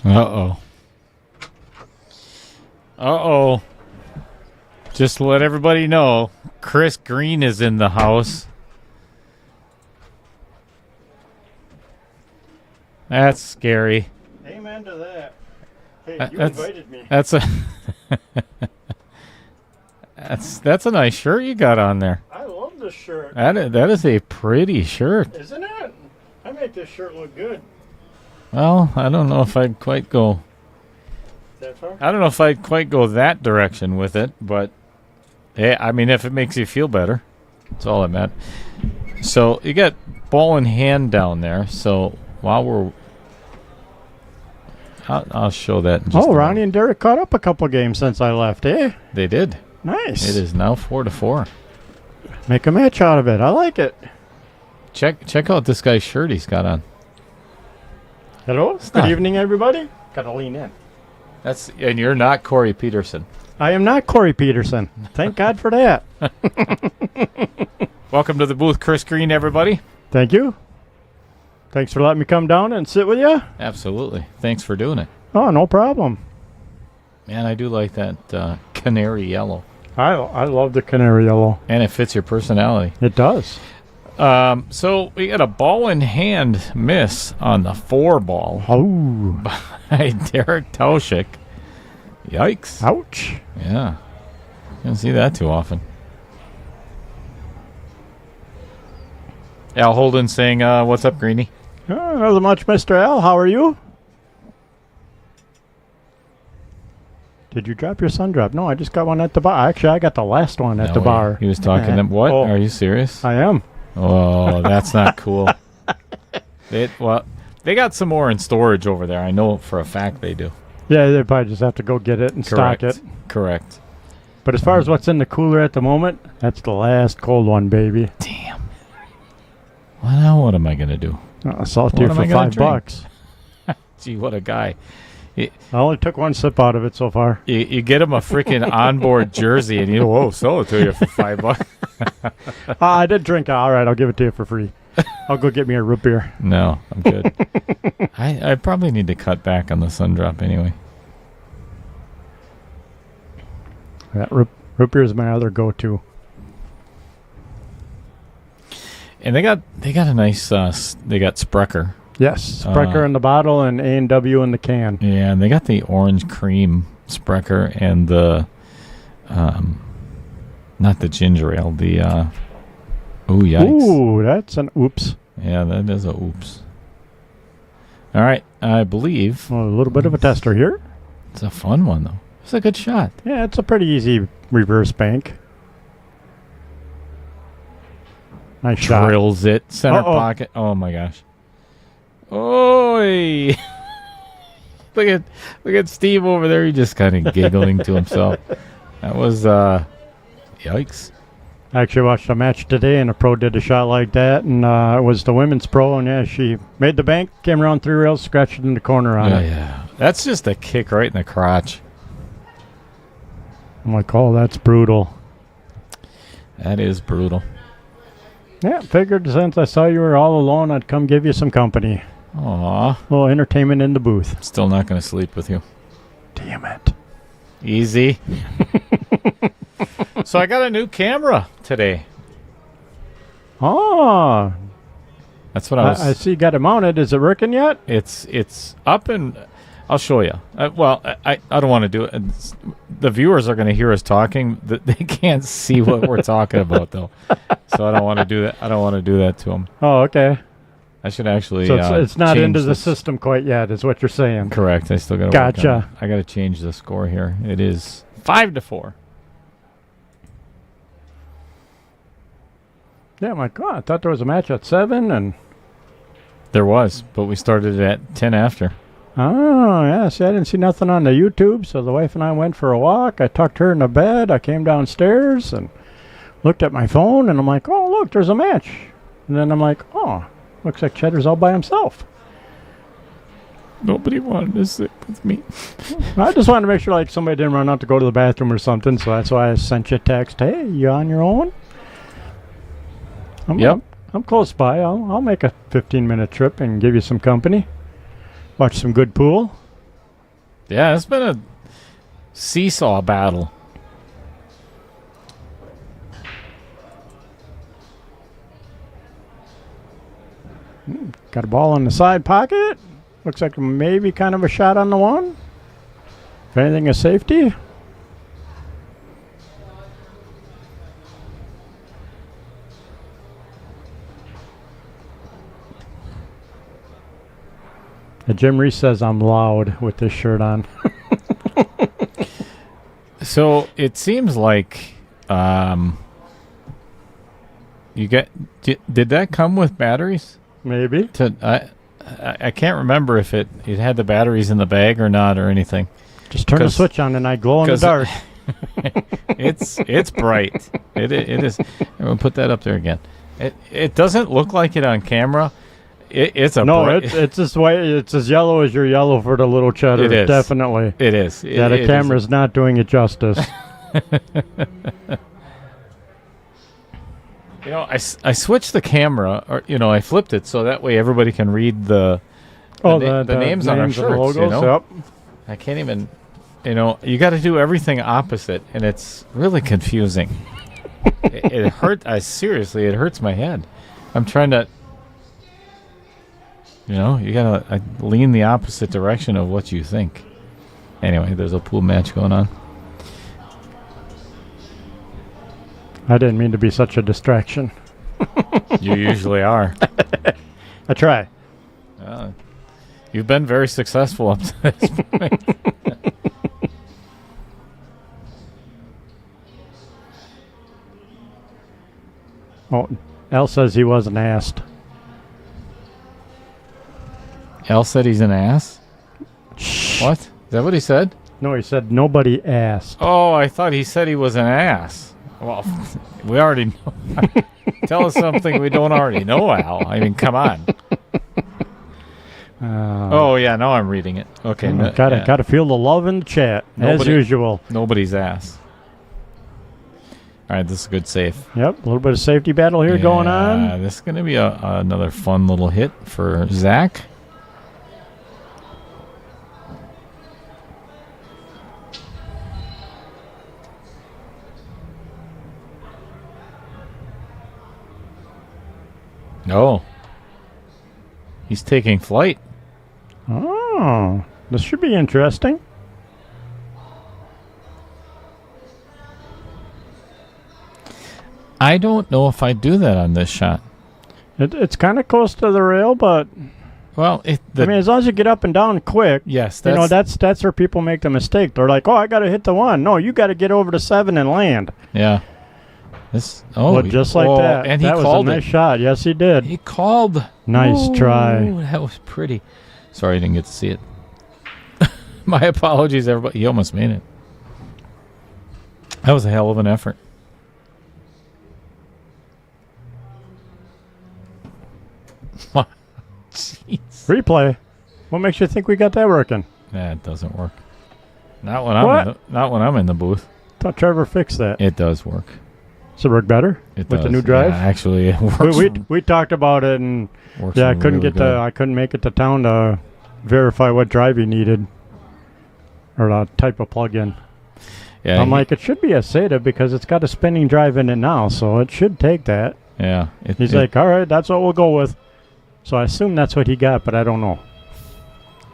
Speaker 2: Uh-oh. Uh-oh. Just to let everybody know, Chris Green is in the house. That's scary.
Speaker 3: Amen to that. Hey, you
Speaker 2: That's-
Speaker 3: invited me.
Speaker 2: That's a that's a nice shirt you got on there.
Speaker 3: I love this shirt.
Speaker 2: That is a pretty shirt.
Speaker 3: Isn't it? I make this shirt look good.
Speaker 2: Well, I don't know if I'd quite go.
Speaker 3: Is that far?
Speaker 2: I don't know if I'd quite go that direction with it, but yeah, I mean, if it makes you feel better, that's all that matters. So you got ball in hand down there. So while we're, I'll show that. In just a
Speaker 3: Ronnie
Speaker 2: moment.
Speaker 3: and Derek caught up a couple games since I left, eh?
Speaker 2: They did.
Speaker 3: Nice.
Speaker 2: It is now 4-4.
Speaker 3: Make a match out of it. I like it.
Speaker 2: Check out this guy's shirt he's got on.
Speaker 3: Hello? Good
Speaker 2: not-
Speaker 3: evening, everybody. Gotta lean in.
Speaker 2: And you're not Corey Peterson.
Speaker 3: I am not Corey Peterson. Thank God for that.
Speaker 2: Welcome to the booth, Chris Green, everybody.
Speaker 3: Thank you. Thanks for letting me come down and sit with you.
Speaker 2: Absolutely. Thanks for doing it.
Speaker 3: Oh, no problem.
Speaker 2: Man, I do like that canary yellow.
Speaker 3: I love the canary yellow.
Speaker 2: And it fits your personality.
Speaker 3: It does.
Speaker 2: So we got a ball in hand miss on the 4 ball
Speaker 3: Oh,
Speaker 2: by Derek Tauschek. Yikes.
Speaker 3: ouch.
Speaker 2: Yeah. You don't see that too often. Al Holden saying, what's up, Greenie?
Speaker 3: Not much, Mr. L. How are you? Did you drop your sun drop? No, I just got one at the bar. Actually, I got the last one at the bar.
Speaker 2: He was talking to what?
Speaker 3: Oh.
Speaker 2: Are you serious?
Speaker 3: I am.
Speaker 2: Oh, that's not cool. They got some more in storage over there. I know for a fact they do.
Speaker 3: Yeah, they probably just have to go get it and stock it.
Speaker 2: Correct.
Speaker 3: But as far as what's in the cooler at the moment, that's the last cold one, baby.
Speaker 2: Damn. Well, now what am I going to do?
Speaker 3: I'll sell it to you
Speaker 2: What am
Speaker 3: for
Speaker 2: I gonna
Speaker 3: $5.
Speaker 2: Gee, what a guy.
Speaker 3: I only took one sip out of it so far.
Speaker 2: You get him a freaking onboard jersey and whoa, sell it to you for $5.
Speaker 3: I did drink it. All right, I'll give it to you for free. I'll go get me a root beer.
Speaker 2: No, I'm good. I probably need to cut back on the sun drop anyway.
Speaker 3: That root beer is my other go-to.
Speaker 2: And they got a nice they got Sprecher.
Speaker 3: Yes, Sprecher in the bottle and A&W in the can.
Speaker 2: Yeah, and they got the orange cream Sprecher and the Not the ginger ale. The ooh, yikes!
Speaker 3: Ooh, that's an oops.
Speaker 2: Yeah, that is a oops. All right, I believe
Speaker 3: Well, a little bit of a tester here.
Speaker 2: it's a fun one though. It's a good shot.
Speaker 3: Yeah, it's a pretty easy reverse bank. Nice shot.
Speaker 2: Drills it center
Speaker 3: Uh-oh.
Speaker 2: pocket. Oh my gosh! Oi! look at Steve over there. He's just kind of giggling to himself. That was yikes.
Speaker 3: I actually watched a match today, and a pro did a shot like that, and it was the women's pro, and yeah, she made the bank, came around 3 rails, scratched it in the corner on it.
Speaker 2: Yeah. That's just a kick right in the crotch.
Speaker 3: I'm like, oh, that's brutal.
Speaker 2: That is brutal.
Speaker 3: Yeah, figured since I saw you were all alone, I'd come give you some company.
Speaker 2: Aw.
Speaker 3: A little entertainment in the booth.
Speaker 2: Still not going to sleep with you.
Speaker 3: Damn it.
Speaker 2: Easy. So I got a new camera today.
Speaker 3: Oh,
Speaker 2: That's what I was.
Speaker 3: I see you got it mounted. Is it working yet?
Speaker 2: It's up and I'll show you. I don't want to do it. The viewers are going to hear us talking. They can't see what we're talking about though. So I don't want to do that. I don't want to do that to them.
Speaker 3: Oh, okay.
Speaker 2: I should actually.
Speaker 3: So it's not
Speaker 2: change
Speaker 3: into the
Speaker 2: this.
Speaker 3: system quite yet, is what you're saying.
Speaker 2: Correct. I still got to.
Speaker 3: Gotcha.
Speaker 2: I got to change the score here. It is 5-4.
Speaker 3: Yeah, I'm like, oh, I thought there was a match at 7, and
Speaker 2: There was, but we started at 10 after.
Speaker 3: oh, yeah, see, I didn't see nothing on the YouTube, so the wife and I went for a walk. I tucked her in the bed. I came downstairs and looked at my phone, and I'm like, oh, look, there's a match. And then I'm like, oh, looks like Cheddar's all by himself.
Speaker 2: Nobody wanted to sit with me.
Speaker 3: I just wanted to make sure, like, somebody didn't run out to go to the bathroom or something, so that's why I sent you a text. Hey, you on your own?
Speaker 2: Yep.
Speaker 3: I'm close by. I'll make a 15-minute trip and give you some company. Watch some good pool.
Speaker 2: Yeah, it's been a seesaw battle.
Speaker 3: Got a ball in the side pocket. Looks like maybe kind of a shot on the one. If anything, a safety. Jim Reese says I'm loud with this shirt on.
Speaker 2: So it seems like you get. Did that come with batteries?
Speaker 3: Maybe.
Speaker 2: I can't remember if it had the batteries in the bag or not or anything.
Speaker 3: Just turn the switch on and I glow in the dark.
Speaker 2: It's bright. It is. I'm gonna put that up there again. It doesn't look like it on camera. It's a
Speaker 3: no.
Speaker 2: bright,
Speaker 3: It's as white. It's as yellow as your yellow for the little cheddar.
Speaker 2: It is.
Speaker 3: Definitely.
Speaker 2: It is.
Speaker 3: Yeah, the camera's not doing it justice.
Speaker 2: You know, I switched the camera, or I flipped it so that way everybody can read the names on our
Speaker 3: and
Speaker 2: shirts.
Speaker 3: the logos.
Speaker 2: You know?
Speaker 3: Yep.
Speaker 2: I can't even. You got to do everything opposite, and it's really confusing. it hurt. Seriously, it hurts my head. I'm trying to. You gotta lean the opposite direction of what you think. Anyway, there's a pool match going on.
Speaker 3: I didn't mean to be such a distraction.
Speaker 2: You usually are.
Speaker 3: I try.
Speaker 2: You've been very successful up to this point.
Speaker 3: Oh, Al says he wasn't asked.
Speaker 2: Al said he's an ass? What? Is that what he said?
Speaker 3: No, he said nobody asked.
Speaker 2: Oh, I thought he said he was an ass. Well, we already know. Tell us something we don't already know, Al. I mean, come on. Oh, yeah, now I'm reading it. Okay.
Speaker 3: Gotta feel the love in the chat, as usual.
Speaker 2: Nobody's ass. All right, this is a good save.
Speaker 3: Yep, a little bit of safety battle here going on.
Speaker 2: This is going to be another fun little hit for Zach. Oh. He's taking flight.
Speaker 3: Oh, this should be interesting.
Speaker 2: I don't know if I do that on this shot.
Speaker 3: It's kind of close to the rail, but
Speaker 2: Well,
Speaker 3: I mean, as long as you get up and down quick.
Speaker 2: yes,
Speaker 3: That's where people make the mistake. They're like, "Oh, I got to hit the 1." No, you got to get over to 7 and land.
Speaker 2: yeah.
Speaker 3: Well, just like that.
Speaker 2: And he
Speaker 3: that was
Speaker 2: called
Speaker 3: a nice
Speaker 2: it.
Speaker 3: shot. Yes, he did.
Speaker 2: He called.
Speaker 3: Nice try.
Speaker 2: That was pretty. Sorry, I didn't get to see it. My apologies, everybody. He almost made it. That was a hell of an effort. Jeez.
Speaker 3: Replay. What makes you think we got that working?
Speaker 2: Nah, it doesn't work. Not when I'm in the booth.
Speaker 3: Thought Trevor fixed that.
Speaker 2: It does work.
Speaker 3: Does it work better
Speaker 2: It
Speaker 3: with
Speaker 2: does.
Speaker 3: the new drive?
Speaker 2: Yeah, actually, it works.
Speaker 3: We talked about it, and
Speaker 2: works
Speaker 3: I couldn't
Speaker 2: really
Speaker 3: get
Speaker 2: good.
Speaker 3: I couldn't make it to town to verify what drive he needed or the type of plug-in.
Speaker 2: Yeah,
Speaker 3: I'm like, it should be a SATA because it's got a spinning drive in it now, so it should take that.
Speaker 2: yeah.
Speaker 3: He's like, all right, that's what we'll go with. So I assume that's what he got, but I don't know.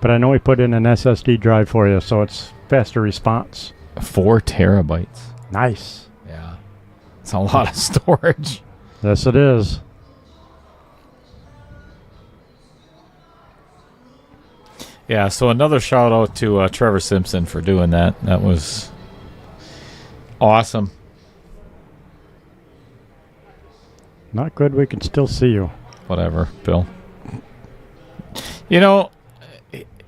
Speaker 3: But I know he put in an SSD drive for you, so it's faster response.
Speaker 2: 4 terabytes.
Speaker 3: Nice.
Speaker 2: Yeah, it's a lot of storage.
Speaker 3: Yes, it is.
Speaker 2: Yeah, so another shout out to Trevor Simpson for doing that. That was awesome.
Speaker 3: Not good. We can still see you.
Speaker 2: Whatever, Bill. You know,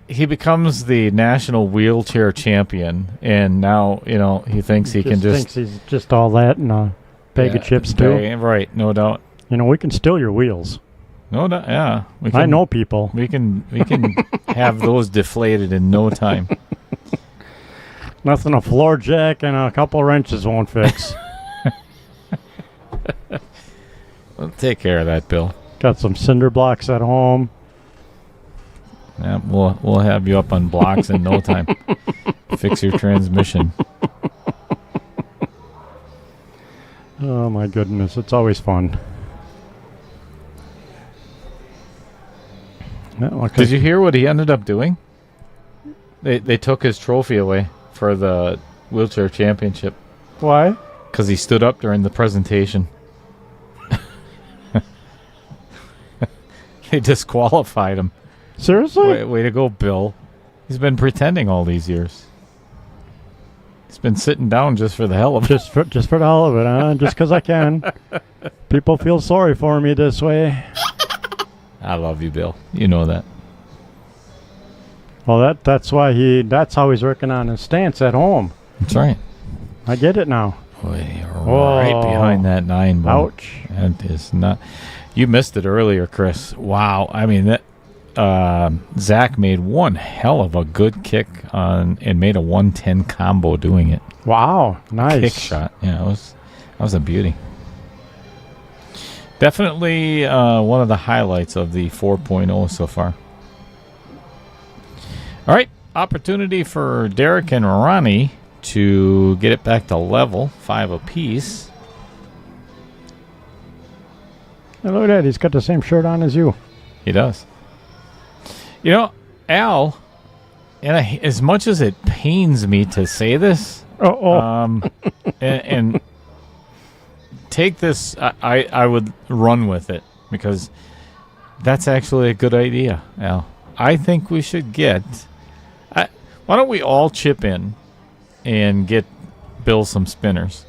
Speaker 2: he becomes the national wheelchair champion, and now, he thinks he can just...
Speaker 3: thinks he's just all that and a bag of chips, too.
Speaker 2: Right, no doubt.
Speaker 3: We can steal your wheels.
Speaker 2: No doubt, yeah.
Speaker 3: I know people.
Speaker 2: We can have those deflated in no time.
Speaker 3: Nothing a floor jack and a couple wrenches won't fix.
Speaker 2: Well, take care of that, Bill.
Speaker 3: Got some cinder blocks at home.
Speaker 2: Yeah, we'll have you up on blocks in no time. Fix your transmission.
Speaker 3: Oh my goodness, it's always fun.
Speaker 2: Did you hear what he ended up doing? They took his trophy away for the wheelchair championship
Speaker 3: Why?
Speaker 2: because he stood up during the presentation. They disqualified him.
Speaker 3: Seriously?
Speaker 2: Way to go, Bill. He's been pretending all these years. He's been sitting down just for the hell of it.
Speaker 3: Just for the hell of it, huh? Just because I can. People feel sorry for me this way.
Speaker 2: I love you, Bill. You know that.
Speaker 3: Well, that's how he's working on his stance at home.
Speaker 2: That's right.
Speaker 3: I get it now.
Speaker 2: Boy, you're right behind that 9 ball.
Speaker 3: Ouch.
Speaker 2: That is not... You missed it earlier, Chris. Wow. I mean, that Zach made one hell of a good kick and made a 110 combo doing it.
Speaker 3: Wow. Nice.
Speaker 2: Kick shot. Yeah, that was a beauty. Definitely one of the highlights of the 4.0 so far. All right. Opportunity for Derek and Ronnie to get it back to level, 5 apiece.
Speaker 3: Hey, look at that. He's got the same shirt on as you.
Speaker 2: He does. Al, and as much as it pains me to say this, and take this, I would run with it because that's actually a good idea, Al. I think we should get... why don't we all chip in and get Bill some spinners?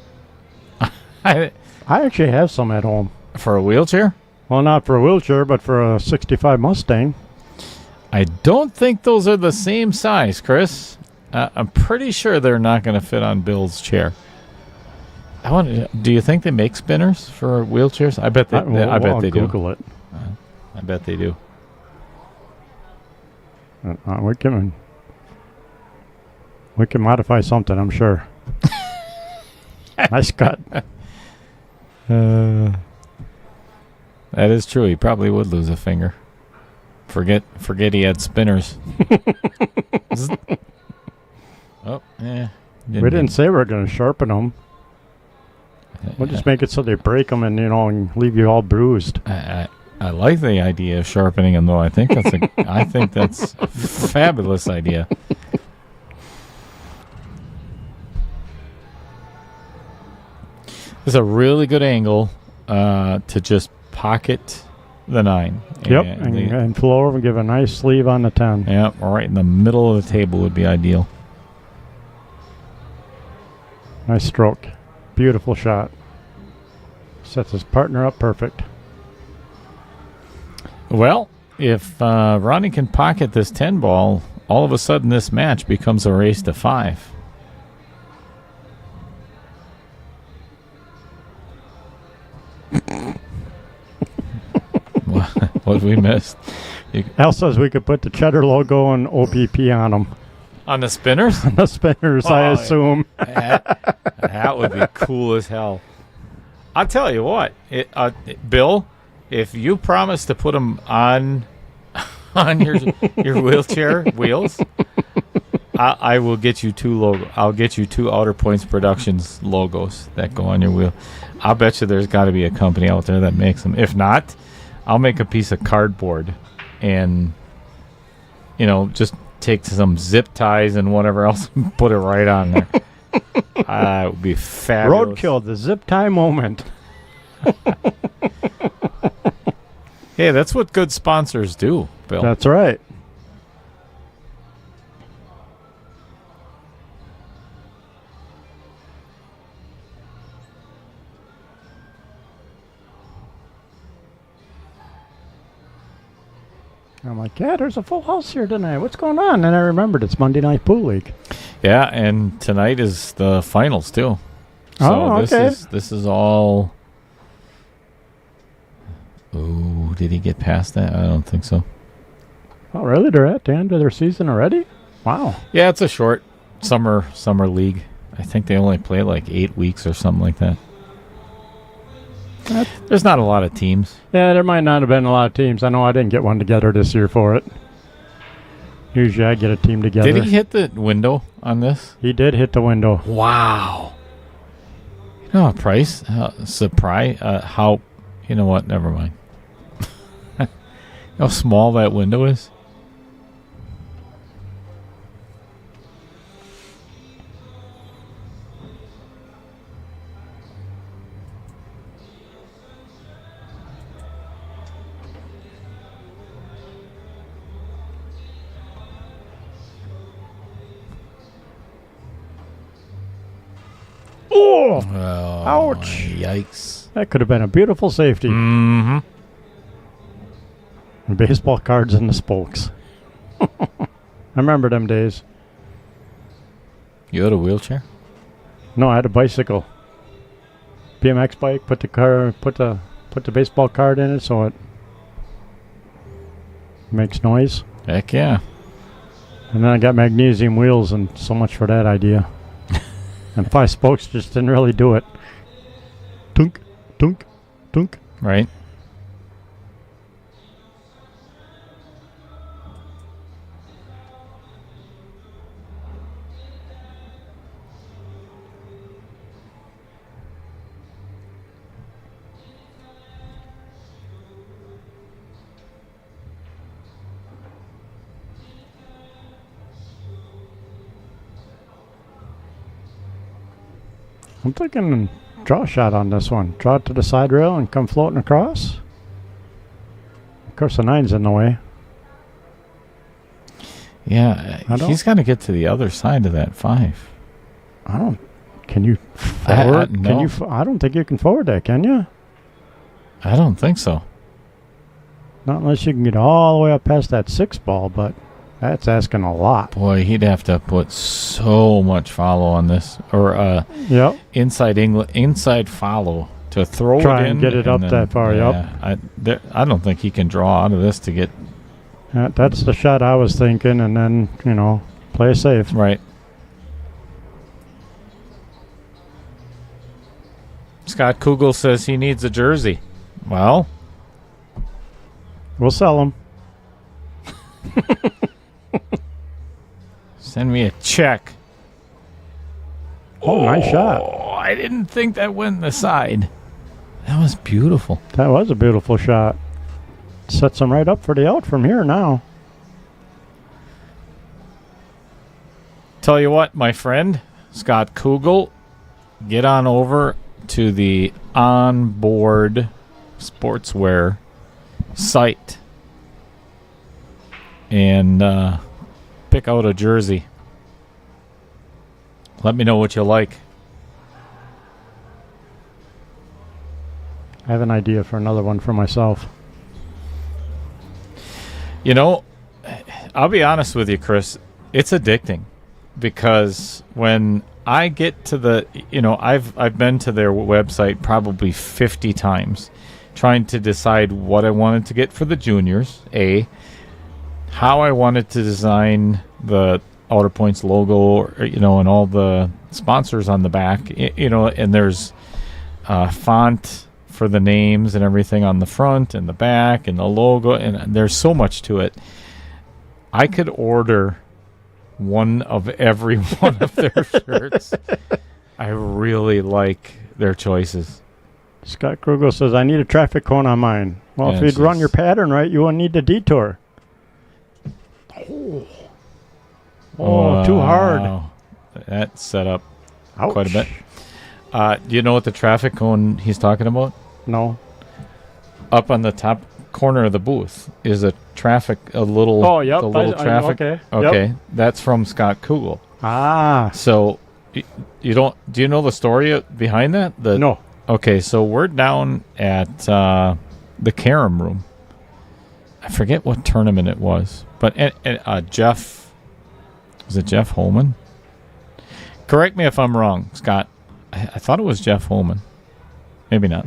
Speaker 3: I actually have some at home.
Speaker 2: For a wheelchair?
Speaker 3: Well, not for a wheelchair, but for a 65 Mustang.
Speaker 2: I don't think those are the same size, Chris. I'm pretty sure they're not going to fit on Bill's chair. Do you think they make spinners for wheelchairs? I bet they do.
Speaker 3: I'll Google it.
Speaker 2: I bet they do.
Speaker 3: We can modify something, I'm sure. Nice cut.
Speaker 2: That is true. He probably would lose a finger. Forget he had spinners. Oh, yeah.
Speaker 3: We didn't say we were going to sharpen them. We'll just make it so they break them and and leave you all bruised.
Speaker 2: I like the idea of sharpening them, though. I think that's a fabulous idea. This is a really good angle to just pocket the 9.
Speaker 3: Yep, and flow over and give a nice sleeve on the 10.
Speaker 2: Yep, right in the middle of the table would be ideal.
Speaker 3: Nice stroke. Beautiful shot. Sets his partner up perfect.
Speaker 2: Well, if Ronnie can pocket this 10 ball, all of a sudden this match becomes a race to 5. What we missed?
Speaker 3: Al says we could put the Cheddar logo and OPP on them.
Speaker 2: On the spinners?
Speaker 3: On the spinners, I assume.
Speaker 2: That would be cool as hell. I'll tell you what, Bill, if you promise to put them on your wheelchair wheels, I will get you 2 logo. I'll get you 2 Outer Points Productions logos that go on your wheel. I'll bet you there's got to be a company out there that makes them. If not, I'll make a piece of cardboard and, just take some zip ties and whatever else and put it right on there. It would be fabulous.
Speaker 3: Roadkill, the zip tie moment.
Speaker 2: Hey, that's what good sponsors do, Bill.
Speaker 3: That's right. I'm like, yeah, there's a full house here tonight. What's going on? And I remembered it's Monday Night Pool League.
Speaker 2: Yeah, and tonight is the finals too. So
Speaker 3: okay.
Speaker 2: This is all. Oh, did he get past that? I don't think so.
Speaker 3: Oh, really? They're at the end of their season already? Wow.
Speaker 2: Yeah, it's a short summer league. I think they only play like 8 weeks or something like that. There's not a lot of teams.
Speaker 3: Yeah, there might not have been a lot of teams. I know I didn't get one together this year for it. Usually I get a team together.
Speaker 2: Did he hit the window on this?
Speaker 3: He did hit the window.
Speaker 2: Wow. You know what, Price? Surprise. How... You know what? Never mind. How small that window is?
Speaker 3: Oh! Ouch!
Speaker 2: Yikes.
Speaker 3: That could have been a beautiful safety.
Speaker 2: Mm-hmm.
Speaker 3: And baseball cards in the spokes. I remember them days.
Speaker 2: You had a wheelchair?
Speaker 3: No, I had a bicycle. BMX bike, put the baseball card in it so it makes noise.
Speaker 2: Heck yeah.
Speaker 3: And then I got magnesium wheels, and so much for that idea. And 5 spokes just didn't really do it. Tunk, tunk, tunk.
Speaker 2: Right.
Speaker 3: I'm thinking draw shot on this one. Draw it to the side rail and come floating across. Of course, the 9's in the way.
Speaker 2: Yeah, he's got to get to the other side of that 5.
Speaker 3: I don't. Can you forward?
Speaker 2: No.
Speaker 3: Can you? I don't think you can forward that. Can you?
Speaker 2: I don't think so.
Speaker 3: Not unless you can get all the way up past that 6 ball, but that's asking a lot.
Speaker 2: Boy, he'd have to put so much follow on this, or
Speaker 3: Yep.
Speaker 2: inside follow to throw
Speaker 3: Try
Speaker 2: it in
Speaker 3: and get it up that far.
Speaker 2: Yeah, I don't think he can draw out of this to get
Speaker 3: That's the shot I was thinking, and then play it safe.
Speaker 2: right. Scott Kugel says he needs a jersey. Well,
Speaker 3: We'll sell them.
Speaker 2: send me a check.
Speaker 3: Oh, nice shot.
Speaker 2: I didn't think that went in the side. That was beautiful.
Speaker 3: That was a beautiful shot. Sets them right up for the out from here now.
Speaker 2: Tell you what, my friend, Scott Kugel, get on over to the onboard sportswear site and pick out a jersey. Let me know what you like.
Speaker 3: I have an idea for another one for myself.
Speaker 2: You know, I'll be honest with you, Chris. It's addicting because when I get to the, I've been to their website probably 50 times trying to decide what I wanted to get for the juniors, how I wanted to design the Outer Points logo, and all the sponsors on the back, and there's font for the names and everything on the front and the back and the logo, and there's so much to it. I could order one of every one of their shirts. I really like their choices.
Speaker 3: Scott Krugel says, I need a traffic cone on mine. Well, if you'd run your pattern right, you wouldn't need the detour. Oh, too hard.
Speaker 2: That set up
Speaker 3: Ouch.
Speaker 2: quite a bit. Do you know what the traffic cone he's talking about?
Speaker 3: No.
Speaker 2: Up on the top corner of the booth is a little.
Speaker 3: Oh, yep.
Speaker 2: The little traffic.
Speaker 3: Okay. Yep.
Speaker 2: That's from Scott Kugel.
Speaker 3: Ah.
Speaker 2: So, do you know the story behind that?
Speaker 3: No.
Speaker 2: Okay, so we're down at the Carom Room. I forget what tournament it was, but Jeff, was it Jeff Holman? Correct me if I'm wrong, Scott. I thought it was Jeff Holman. Maybe not.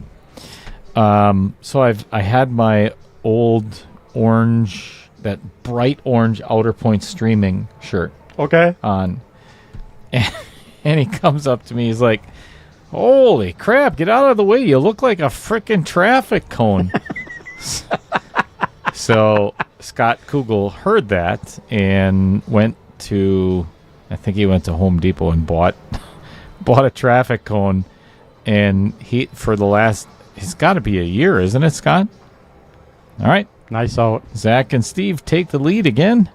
Speaker 2: So I had my old orange, that bright orange Outer Point streaming shirt on. And he comes up to me, he's like, holy crap, get out of the way. You look like a frickin' traffic cone. So Scott Kugel heard that and went to, I think he went to Home Depot and bought a traffic cone. And it's got to be a year, isn't it, Scott? All right.
Speaker 3: Nice out.
Speaker 2: Zach and Steve take the lead again.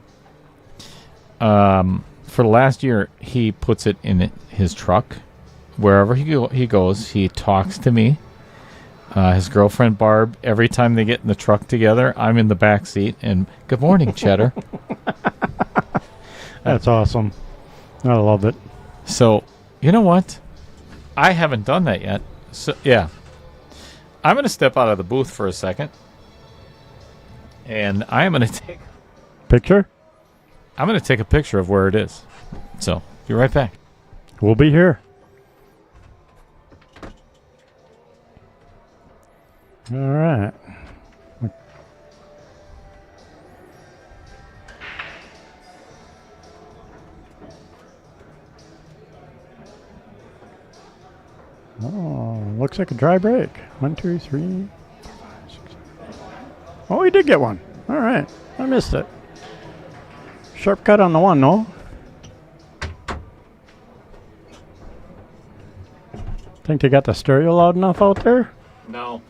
Speaker 2: For the last year, he puts it in his truck. Wherever he goes, he talks to me. His girlfriend, Barb, every time they get in the truck together, I'm in the back seat. And good morning, Cheddar.
Speaker 3: That's awesome. I love it.
Speaker 2: So, you know what? I haven't done that yet. So, yeah. I'm going to step out of the booth for a second. And I am going to take...
Speaker 3: Picture?
Speaker 2: I'm going to take a picture of where it is. So, be right back.
Speaker 3: We'll be here. All right. Oh, looks like a dry break. 1, 2, 3, 4, 5, 6, 7, 8. Oh, he did get one. All right. I missed it. Sharp cut on the one, no? Think they got the stereo loud enough out there?
Speaker 2: No.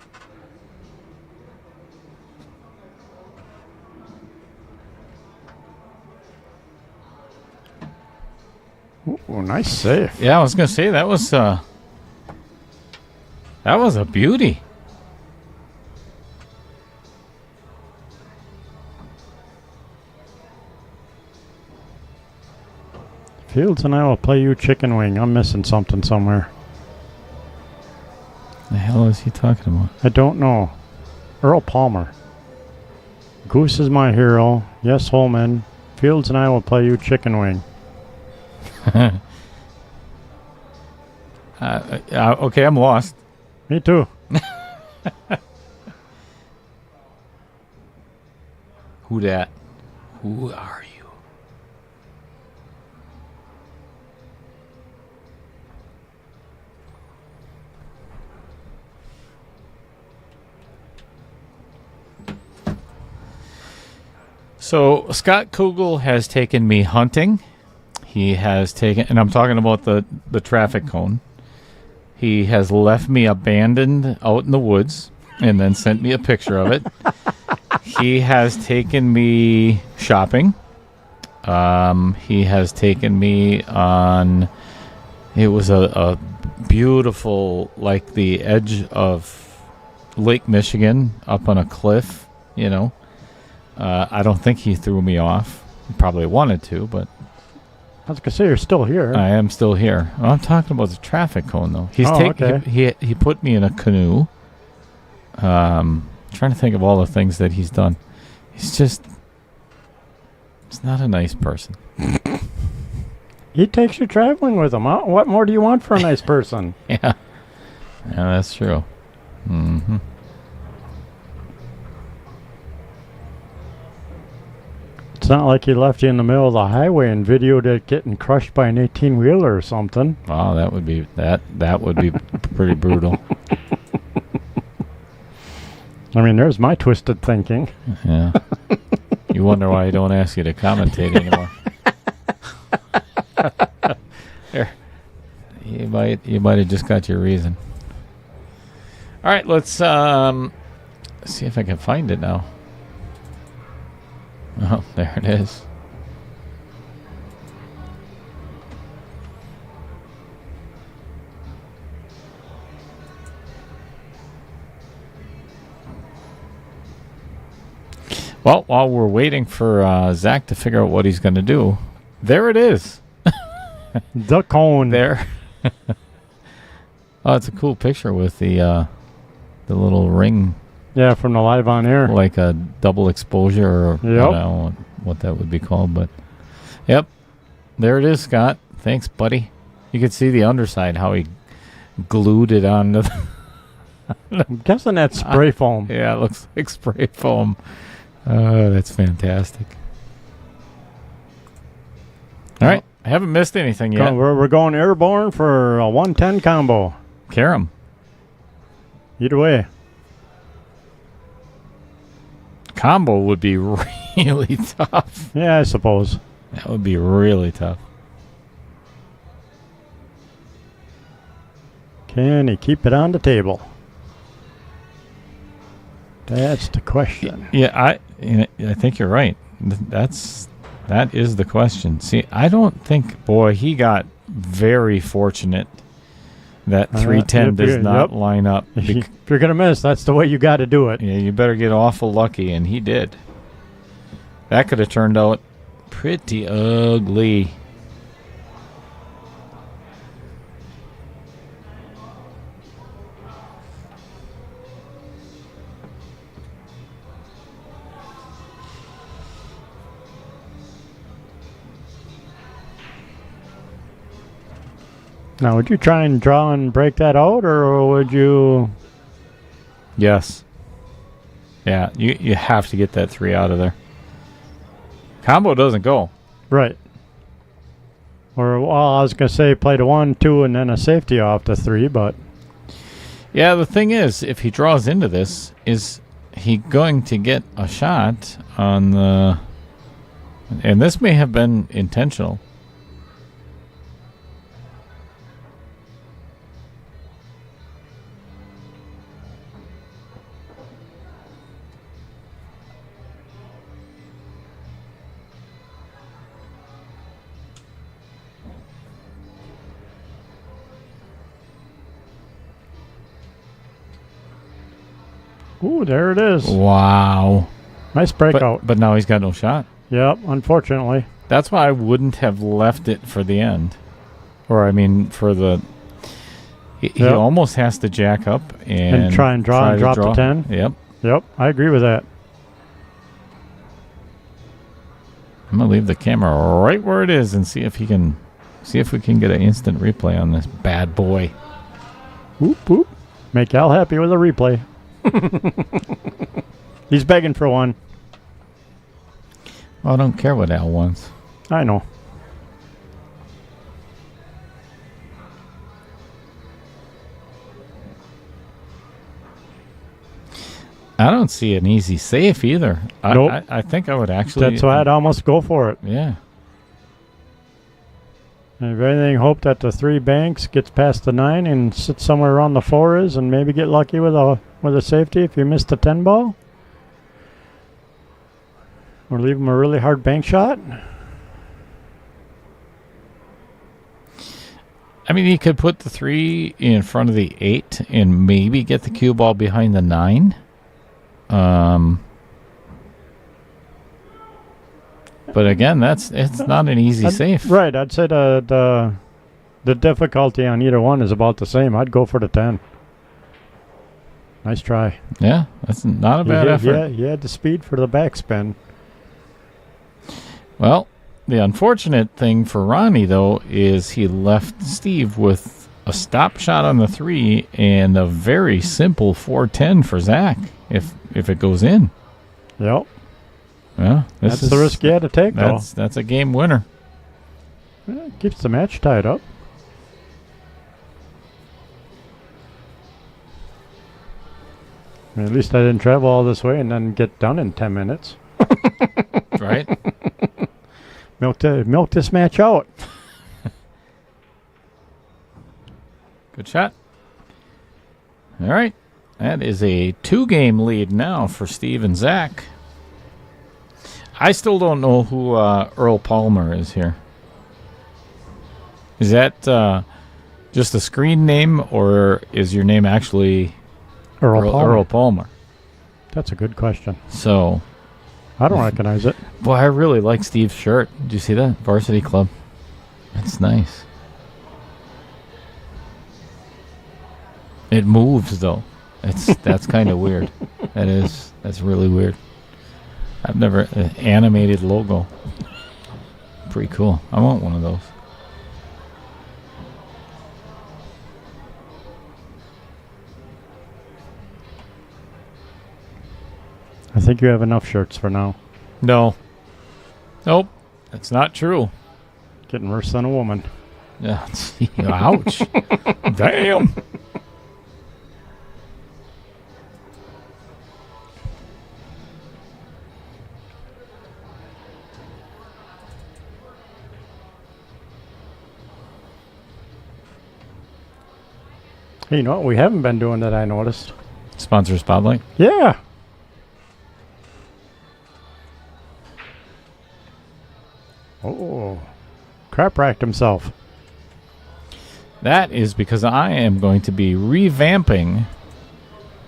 Speaker 3: Ooh, nice save.
Speaker 2: Yeah, I was going to say that was a beauty.
Speaker 3: Fields and I will play you chicken wing. I'm missing something somewhere.
Speaker 2: The hell is he talking about?
Speaker 3: I don't know. Earl Palmer. Goose is my hero. Yes, Holman. Fields and I will play you chicken wing.
Speaker 2: Okay, I'm lost.
Speaker 3: Me too.
Speaker 2: Who dat? Who are you? So Scott Kugel has taken me hunting. He has taken, and I'm talking about the traffic cone. He has left me abandoned out in the woods and then sent me a picture of it. He has taken me shopping. He has taken me on, it was a beautiful, like the edge of Lake Michigan up on a cliff, you know. I don't think he threw me off. He probably wanted to, but
Speaker 3: I was going to say you're still here.
Speaker 2: I am still here. Well, I'm talking about the traffic cone, though.
Speaker 3: Okay.
Speaker 2: He put me in a canoe. Trying to think of all the things that he's done. He's not a nice person.
Speaker 3: He takes you traveling with him. Huh? What more do you want for a nice person?
Speaker 2: Yeah, that's true. Mm-hmm.
Speaker 3: It's not like he left you in the middle of the highway and videoed it getting crushed by an 18-wheeler or something.
Speaker 2: Wow, that would be pretty brutal.
Speaker 3: I mean, there's my twisted thinking.
Speaker 2: Yeah. You wonder why I don't ask you to commentate anymore. There. You might have just got your reason. All right, let's see if I can find it now. Oh, there it is. Well, while we're waiting for Zach to figure out what he's going to do, there it is.
Speaker 3: The cone.
Speaker 2: There. Oh, it's a cool picture with the little ring.
Speaker 3: Yeah, from the live on air.
Speaker 2: Like a double exposure, or I don't know what that would be called, but yep, there it is, Scott. Thanks, buddy. You can see the underside, how he glued it onto
Speaker 3: I'm guessing that's spray foam.
Speaker 2: Yeah, it looks like spray foam. Oh, that's fantastic. All right, I haven't missed anything yet.
Speaker 3: We're going airborne for a 110 combo.
Speaker 2: Karam.
Speaker 3: Either way.
Speaker 2: Combo would be really tough.
Speaker 3: Yeah, I suppose.
Speaker 2: That would be really tough.
Speaker 3: Can he keep it on the table? That's the question.
Speaker 2: Yeah, I think you're right. That is the question. See, I don't think, boy, he got very fortunate that 310 does not line up.
Speaker 3: If you're going to miss, that's the way you got to do it.
Speaker 2: Yeah, you better get awful lucky, and he did. That could have turned out pretty ugly.
Speaker 3: Now, would you try and draw and break that out, or would you...
Speaker 2: Yes. Yeah, you have to get that 3 out of there. Combo doesn't go.
Speaker 3: Right. Or, well, I was going to say play to 1, 2, and then a safety off to 3, but...
Speaker 2: Yeah, the thing is, if he draws into this, is he going to get a shot on the... And this may have been intentional.
Speaker 3: Ooh, there it is.
Speaker 2: Wow.
Speaker 3: Nice breakout.
Speaker 2: But now he's got no shot.
Speaker 3: Yep, unfortunately.
Speaker 2: That's why I wouldn't have left it for the end. Or, I mean, for the... He almost has to jack up and
Speaker 3: try and draw and drop to 10.
Speaker 2: Yep.
Speaker 3: Yep, I agree with that.
Speaker 2: I'm going to leave the camera right where it is and see if we can get an instant replay on this bad boy.
Speaker 3: Whoop, whoop. Make Al happy with a replay. He's begging for one.
Speaker 2: Well, I don't care what Al wants.
Speaker 3: I know.
Speaker 2: I don't see an easy safe either.
Speaker 3: Nope.
Speaker 2: I think I would actually...
Speaker 3: That's why I'd almost go for it.
Speaker 2: Yeah.
Speaker 3: And if anything, hope that the 3 banks gets past the 9 and sits somewhere around the 4 is, and maybe get lucky with a safety if you miss the 10 ball. Or leave him a really hard bank shot.
Speaker 2: I mean, he could put the 3 in front of the 8 and maybe get the cue ball behind the 9. But again, it's not an easy safe.
Speaker 3: Right. I'd say the difficulty on either one is about the same. I'd go for the 10. Nice try.
Speaker 2: Yeah, that's not a bad effort.
Speaker 3: Yeah, you had the speed for the backspin.
Speaker 2: Well, the unfortunate thing for Ronnie, though, is he left Steve with a stop shot on the 3 and a very simple 410 for Zach if it goes in.
Speaker 3: Yep.
Speaker 2: Well,
Speaker 3: that's the risk you had to take, though.
Speaker 2: That's a game winner.
Speaker 3: Well, it keeps the match tied up. I mean, at least I didn't travel all this way and then get done in 10 minutes.
Speaker 2: Right?
Speaker 3: Milk this match out.
Speaker 2: Good shot. All right. That is a 2-game lead now for Steve and Zach. I still don't know who Earl Palmer is here. Is that just a screen name, or is your name actually Earl Palmer?
Speaker 3: That's a good question.
Speaker 2: So,
Speaker 3: I don't recognize it.
Speaker 2: Boy, I really like Steve's shirt. Did you see that? Varsity Club. That's nice. It moves, though. That's kind of weird. That's really weird. I've never animated logo. Pretty cool. I want one of those.
Speaker 3: I think you have enough shirts for now.
Speaker 2: No. Nope. That's not true.
Speaker 3: Getting worse than a woman.
Speaker 2: Yeah. Ouch. Damn.
Speaker 3: Hey, you know what we haven't been doing that I noticed?
Speaker 2: Sponsor Spotlight?
Speaker 3: Yeah. Oh. Crap racked himself.
Speaker 2: That is because I am going to be revamping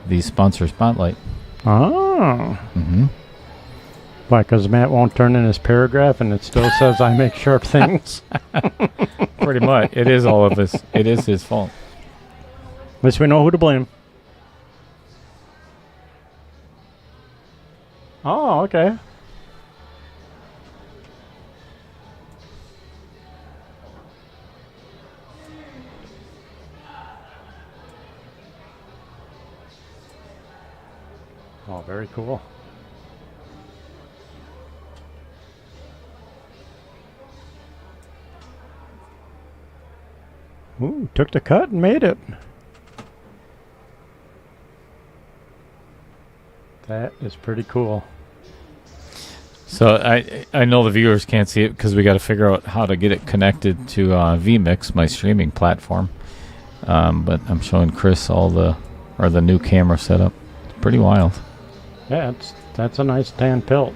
Speaker 2: the Sponsor Spotlight.
Speaker 3: Oh.
Speaker 2: Mm-hmm.
Speaker 3: Why, because Matt won't turn in his paragraph and it still says I make sharp things?
Speaker 2: Pretty much. It is all of his. It is his fault.
Speaker 3: At least we know who to blame. Oh, okay. Oh, very cool. Ooh, took the cut and made it. That is pretty cool.
Speaker 2: So I know the viewers can't see it because we got to figure out how to get it connected to vMix, my streaming platform. But I'm showing Chris all the new camera setup. It's pretty wild.
Speaker 3: Yeah, that's a nice tan pelt.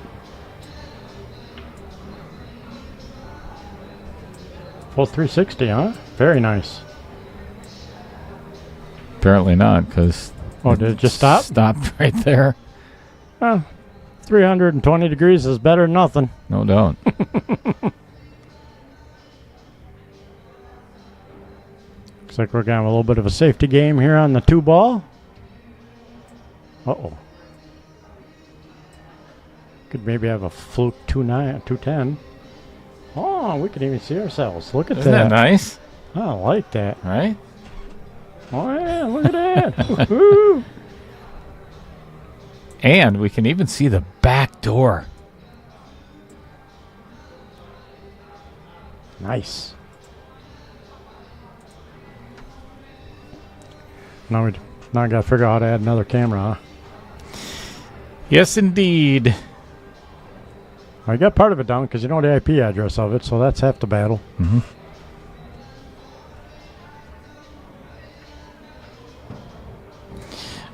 Speaker 3: Full 360, huh? Very nice.
Speaker 2: Apparently not, because...
Speaker 3: Oh, did it just stop?
Speaker 2: Stopped right there.
Speaker 3: 320 degrees is better than nothing.
Speaker 2: No doubt.
Speaker 3: Looks like we're going to have a little bit of a safety game here on the 2-ball. Uh-oh. Could maybe have a fluke 210. Oh, we can even see ourselves. Look at
Speaker 2: Isn't that nice?
Speaker 3: I like that.
Speaker 2: Right?
Speaker 3: Oh, yeah, look at that. Woo.
Speaker 2: And we can even see the back door.
Speaker 3: Nice. Now I got to figure out how to add another camera, huh?
Speaker 2: Yes, indeed.
Speaker 3: I got part of it down because you know the IP address of it, so that's half the battle.
Speaker 2: Mm-hmm.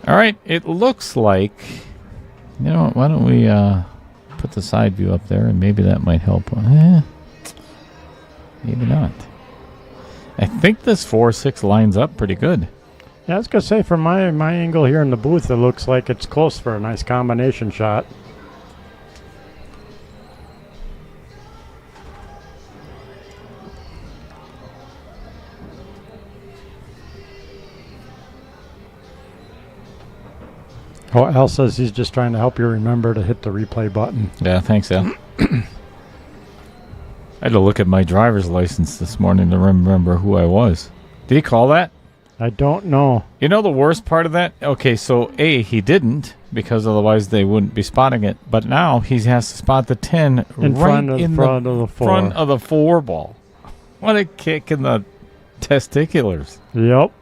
Speaker 2: All right, it looks like, you know, why don't we put the side view up there, and maybe that might help. Maybe not. I think this 4-6 lines up pretty good.
Speaker 3: Yeah, I was going to say, from my angle here in the booth, it looks like it's close for a nice combination shot. Oh, Al says he's just trying to help you remember to hit the replay button.
Speaker 2: Yeah, thanks, Al. I had to look at my driver's license this morning to remember who I was. Did he call that?
Speaker 3: I don't know.
Speaker 2: You know the worst part of that? Okay, so A, he didn't, because otherwise they wouldn't be spotting it. But now he has to spot the 10
Speaker 3: In
Speaker 2: right
Speaker 3: front of
Speaker 2: in
Speaker 3: the front of the 4.
Speaker 2: front of the 4 ball. What a kick in the testiculars.
Speaker 3: Yep.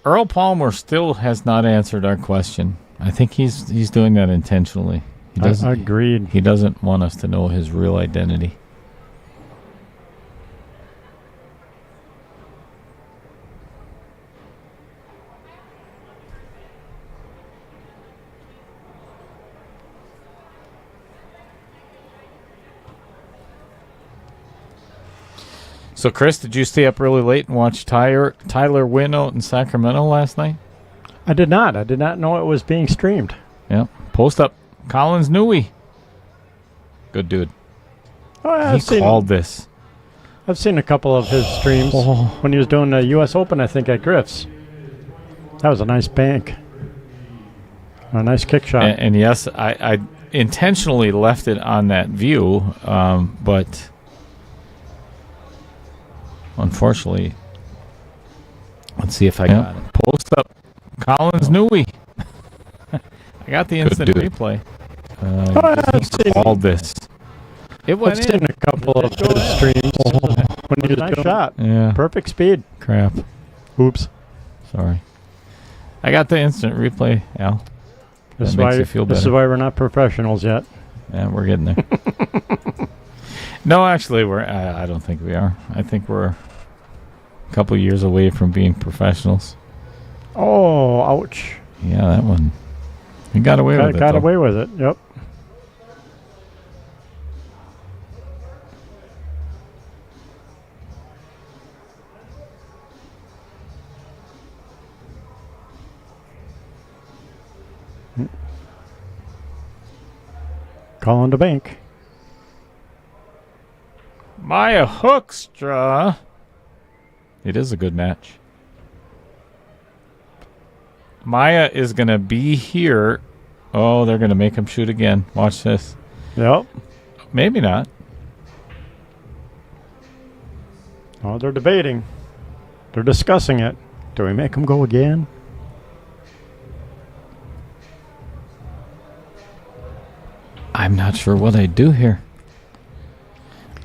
Speaker 2: Earl Palmer still has not answered our question. I think he's doing that intentionally. He doesn't,
Speaker 3: Agreed.
Speaker 2: He doesn't want us to know his real identity. So, Chris, did you stay up really late and watch Tyler win out in Sacramento last night?
Speaker 3: I did not. I did not know it was being streamed.
Speaker 2: Yeah. Post up. Collins Newey. Good dude.
Speaker 3: Oh,
Speaker 2: He called this.
Speaker 3: I've seen a couple of his streams when he was doing the U.S. Open, I think, at Griff's. That was a nice bank. A nice kick shot.
Speaker 2: And yes, I intentionally left it on that view, but unfortunately, let's see if I got it. Post up. Collins Newey. I got the instant replay. He called this. It went
Speaker 3: I've seen a couple of his streams when he was nice shot.
Speaker 2: Yeah.
Speaker 3: Perfect speed.
Speaker 2: Crap.
Speaker 3: Oops.
Speaker 2: Sorry. I got the instant replay, Al.
Speaker 3: This
Speaker 2: That makes you feel better.
Speaker 3: This is why we're not professionals yet.
Speaker 2: Yeah, we're getting there. No, actually, I don't think we are. I think we're a couple years away from being professionals.
Speaker 3: Oh, ouch.
Speaker 2: Yeah, that one. We got away with it.
Speaker 3: Got away with it, yep. Calling the bank.
Speaker 2: Maya Hoekstra. It is a good match. Maya is going to be here. Oh, they're going to make him shoot again. Watch this.
Speaker 3: Yep.
Speaker 2: Maybe not.
Speaker 3: Oh, they're debating. They're discussing it. Do we make him go again?
Speaker 2: I'm not sure what I'd do here.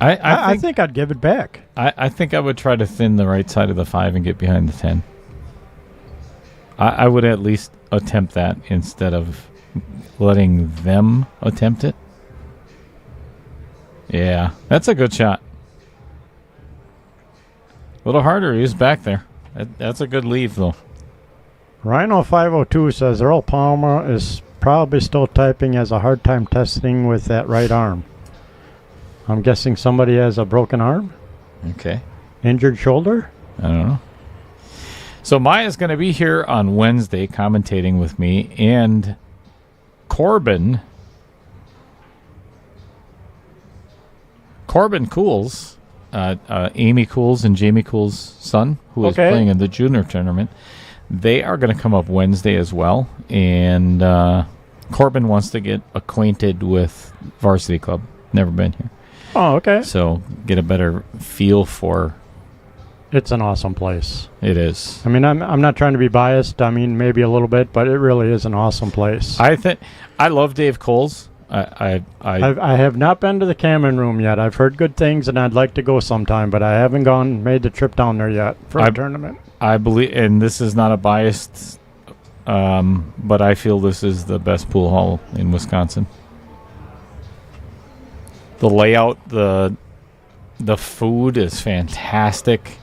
Speaker 3: I think I'd give it back.
Speaker 2: I think I would try to thin the right side of the 5 and get behind the 10. I would at least attempt that instead of letting them attempt it. Yeah, that's a good shot. A little harder. He's back there. That's a good leave, though.
Speaker 3: Rhino502 says Earl Palmer is probably still typing, has a hard time testing with that right arm. I'm guessing somebody has a broken arm?
Speaker 2: Okay.
Speaker 3: Injured shoulder?
Speaker 2: I don't know. So Maya's going to be here on Wednesday commentating with me, and Corbin Cools, Amy Cools and Jamie Cools' son, who is playing in the junior tournament, they are going to come up Wednesday as well, and Corbin wants to get acquainted with Varsity Club. Never been here.
Speaker 3: Oh, okay.
Speaker 2: So get a better feel for.
Speaker 3: It's an awesome place.
Speaker 2: It is.
Speaker 3: I mean, I'm not trying to be biased. I mean, maybe a little bit, but it really is an awesome place.
Speaker 2: I love Dave Coles. I
Speaker 3: have not been to the Cameron Room yet. I've heard good things, and I'd like to go sometime, but I haven't made the trip down there yet for a tournament.
Speaker 2: I believe, and this is not a biased, but I feel this is the best pool hall in Wisconsin. The layout, the food is fantastic.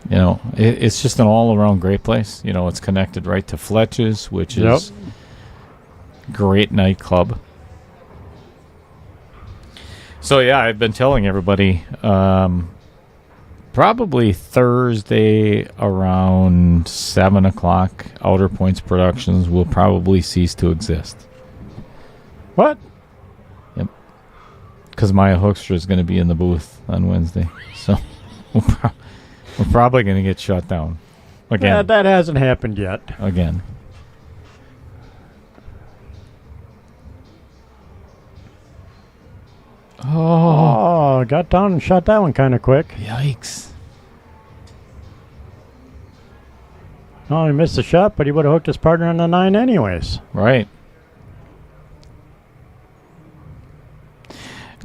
Speaker 2: It's just an all-around great place. It's connected right to Fletch's, which is Great nightclub. So yeah, I've been telling everybody probably Thursday around 7 o'clock, Outer Points Productions will probably cease to exist.
Speaker 3: What?
Speaker 2: Yep. Because Maya Hoekstra is going to be in the booth on Wednesday. So we're probably going to get shut down. Again.
Speaker 3: That hasn't happened yet.
Speaker 2: Again.
Speaker 3: Oh, got down and shot that one kind of quick.
Speaker 2: Yikes.
Speaker 3: Oh, he missed the shot, but he would have hooked his partner on the 9 anyways.
Speaker 2: Right.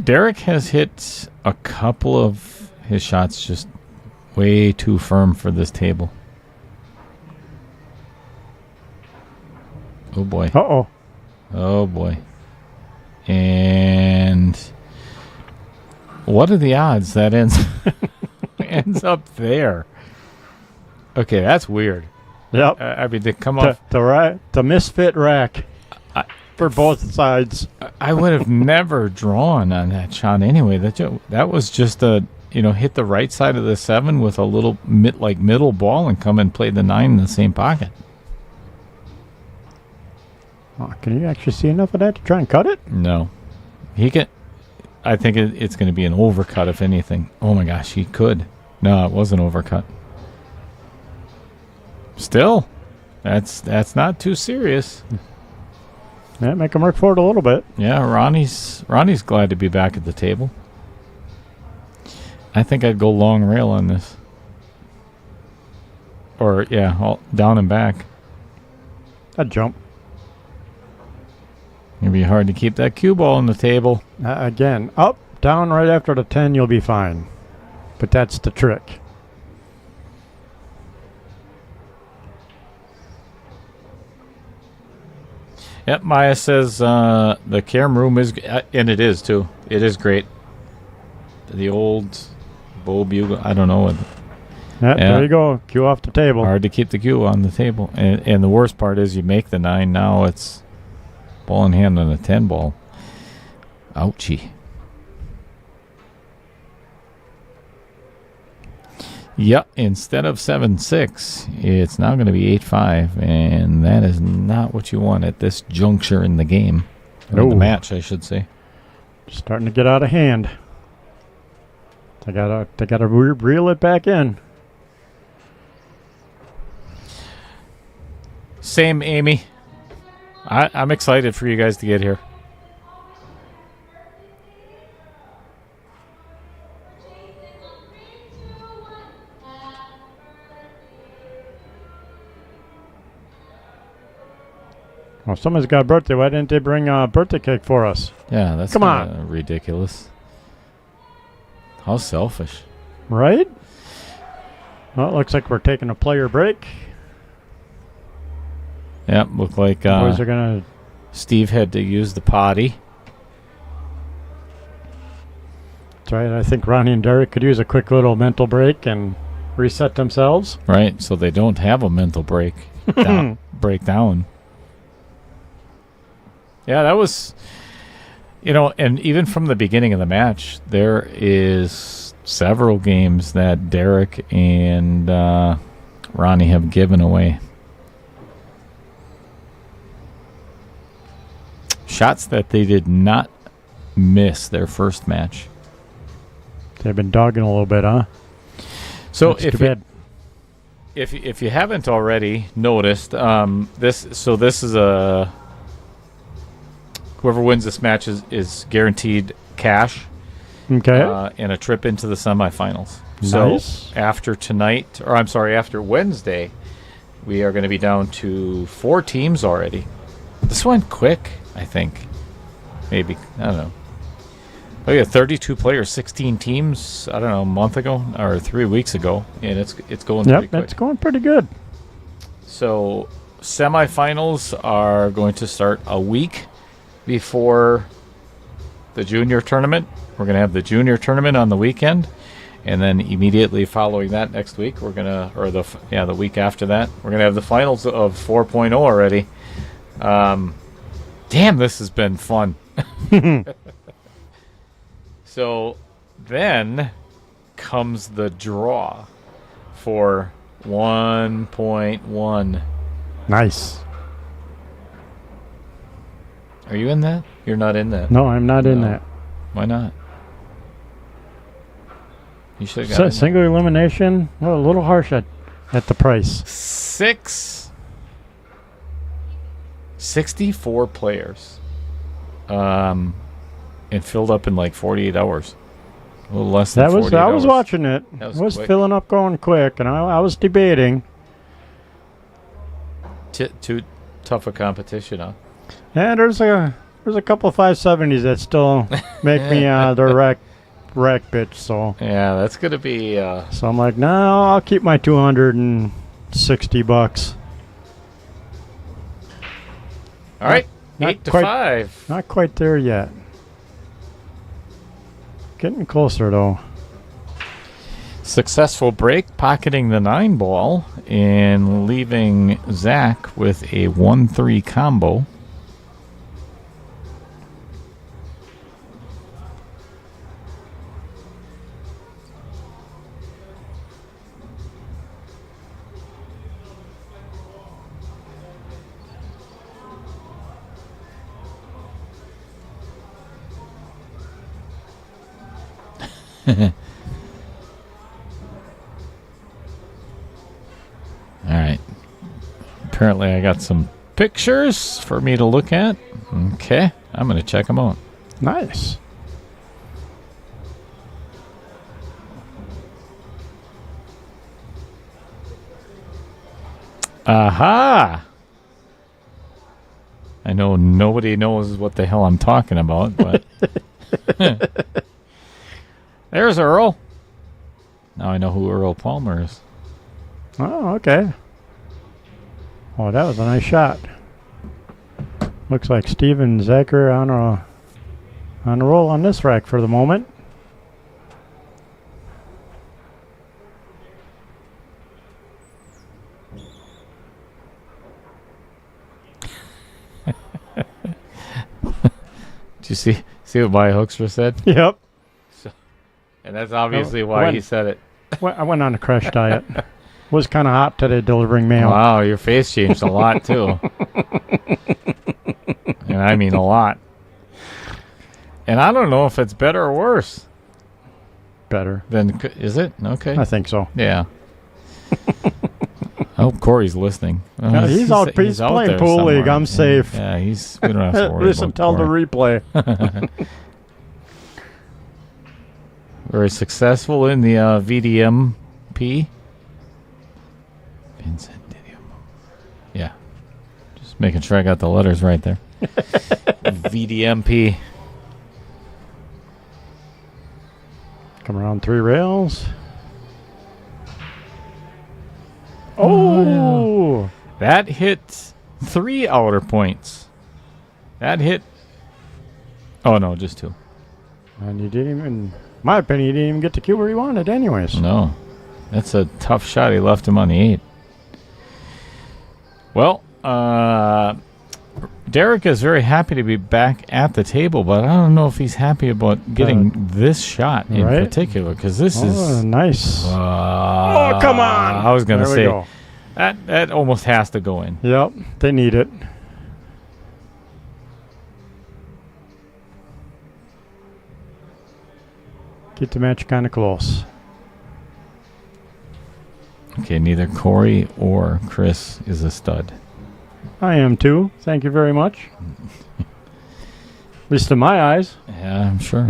Speaker 2: Derek has hit a couple of his shots just way too firm for this table. Oh, boy.
Speaker 3: Uh-oh.
Speaker 2: Oh, boy. And what are the odds that ends up there? Okay, that's weird.
Speaker 3: Yep.
Speaker 2: I mean, they come off.
Speaker 3: The misfit rack for both sides.
Speaker 2: I would have never drawn on that shot anyway. That was just hit the right side of the 7 with a little middle ball and come and play the 9 in the same pocket.
Speaker 3: Oh, can you actually see enough of that to try and cut it?
Speaker 2: No. He can. I think it's going to be an overcut, if anything. Oh my gosh, he could. No, it was an overcut. Still, that's not too serious.
Speaker 3: Yeah, make him work for it a little bit.
Speaker 2: Yeah, Ronnie's glad to be back at the table. I think I'd go long rail on this. Or, yeah, all down and back.
Speaker 3: I'd jump.
Speaker 2: It'd be hard to keep that cue ball on the table.
Speaker 3: Again, up, down, right after the 10, you'll be fine. But that's the trick.
Speaker 2: Yep, Maya says the cam room is, and it is too. It is great. The old Bo Bugle, I don't know.
Speaker 3: Yeah, there you go. Cue off the table.
Speaker 2: Hard to keep the cue on the table. And the worst part is you make the 9, now it's ball in hand on a 10 ball. Ouchie. Yep, instead of 7-6, it's now going to be 8-5, and that is not what you want at this juncture in the game. Or the match, I should say.
Speaker 3: Starting to get out of hand. They gotta reel it back in.
Speaker 2: Same, Amy. I'm excited for you guys to get here.
Speaker 3: Well, someone's got a birthday. Why didn't they bring a birthday cake for us?
Speaker 2: Yeah, that's
Speaker 3: Come on.
Speaker 2: Ridiculous. How selfish.
Speaker 3: Right? Well, it looks like we're taking a player break.
Speaker 2: Yep, look like
Speaker 3: Boys are gonna.
Speaker 2: Steve had to use the potty.
Speaker 3: That's right. I think Ronnie and Derek could use a quick little mental break and reset themselves.
Speaker 2: Right, so they don't have a mental break. Breakdown. Yeah, that was, and even from the beginning of the match, there is several games that Derek and Ronnie have given away. Shots that they did not miss their first match.
Speaker 3: They've been dogging a little bit, huh?
Speaker 2: So if you haven't already noticed, this is a whoever wins this match is guaranteed cash.
Speaker 3: Okay.
Speaker 2: And a trip into the semifinals.
Speaker 3: Nice.
Speaker 2: So after Wednesday, we are going to be down to 4 teams already. This went quick, I think. Maybe. I don't know. Oh yeah, 32 players, 16 teams, I don't know, a month ago or 3 weeks ago. And it's going pretty quick.
Speaker 3: Yep, it's going pretty good.
Speaker 2: So semifinals are going to start a week before the junior tournament. We're going to have the junior tournament on the weekend, and then immediately following that next week, the week after that, we're going to have the finals of 4.0 already. Damn, this has been fun. So then comes the draw for 1.1.
Speaker 3: Nice.
Speaker 2: Are you in that? You're not in that.
Speaker 3: No, I'm not in
Speaker 2: No.
Speaker 3: that.
Speaker 2: Why not? You should have got in
Speaker 3: Single elimination. Well, a little harsh at the price.
Speaker 2: 64 players. And filled up in like 48 hours. A little less than 48
Speaker 3: I
Speaker 2: hours.
Speaker 3: was watching it.
Speaker 2: That
Speaker 3: It
Speaker 2: was
Speaker 3: was
Speaker 2: quick.
Speaker 3: filling up going quick, and I was debating.
Speaker 2: Too tough a competition, huh?
Speaker 3: Yeah, there's a couple of 570s that still make me the rack bitch. So
Speaker 2: Yeah, that's going to be...
Speaker 3: I'm like, no, I'll keep my $260.
Speaker 2: all right,
Speaker 3: Not
Speaker 2: 8 to
Speaker 3: quite-
Speaker 2: 5.
Speaker 3: Not quite there yet. Getting closer though.
Speaker 2: Successful break, pocketing the 9 ball and leaving Zach with a 1-3 combo. All right. Apparently, I got some pictures for me to look at. Okay, I'm going to check them out.
Speaker 3: Nice.
Speaker 2: Aha! I know nobody knows what the hell I'm talking about, but there's Earl. Now I know who Earl Palmer is.
Speaker 3: Oh, okay. Oh, that was a nice shot. Looks like Steven Zacher on a roll on this rack for the moment.
Speaker 2: Did you see what my hookster said?
Speaker 3: Yep.
Speaker 2: And that's obviously
Speaker 3: Oh,
Speaker 2: why
Speaker 3: when?
Speaker 2: he said it.
Speaker 3: I went on a crash diet. Was kind of hot today delivering mail.
Speaker 2: Wow, your face changed a lot too. And I mean a lot. And I don't know if it's better or worse
Speaker 3: Better.
Speaker 2: than is it? Okay.
Speaker 3: I think so.
Speaker 2: Yeah. I hope Corey's listening.
Speaker 3: Yeah, he's out playing
Speaker 2: there
Speaker 3: pool league.
Speaker 2: somewhere.
Speaker 3: I'm safe.
Speaker 2: Yeah, we don't have to worry
Speaker 3: Listen,
Speaker 2: about
Speaker 3: tell the
Speaker 2: Corey.
Speaker 3: replay.
Speaker 2: Very successful in the VDMP. Vincent Yeah. Just making sure I got the letters right there. VDMP.
Speaker 3: Come around 3 rails. Oh!
Speaker 2: That hit 3 outer points. That hit... Oh, no, just 2.
Speaker 3: And you didn't even, in my opinion, you didn't even get the cue where you wanted anyways.
Speaker 2: No. That's a tough shot. He left him on the 8. Well, Derek is very happy to be back at the table, but I don't know if he's happy about getting this shot in
Speaker 3: right?
Speaker 2: particular, because this
Speaker 3: Oh,
Speaker 2: is...
Speaker 3: nice.
Speaker 2: oh,
Speaker 3: come on!
Speaker 2: I was going to
Speaker 3: There we
Speaker 2: say,
Speaker 3: go.
Speaker 2: that almost has to go in.
Speaker 3: Yep, they need it. Keep the match kind of close.
Speaker 2: Okay, neither Corey or Chris is a stud.
Speaker 3: I am too. Thank you very much. At least in my eyes.
Speaker 2: Yeah, I'm sure.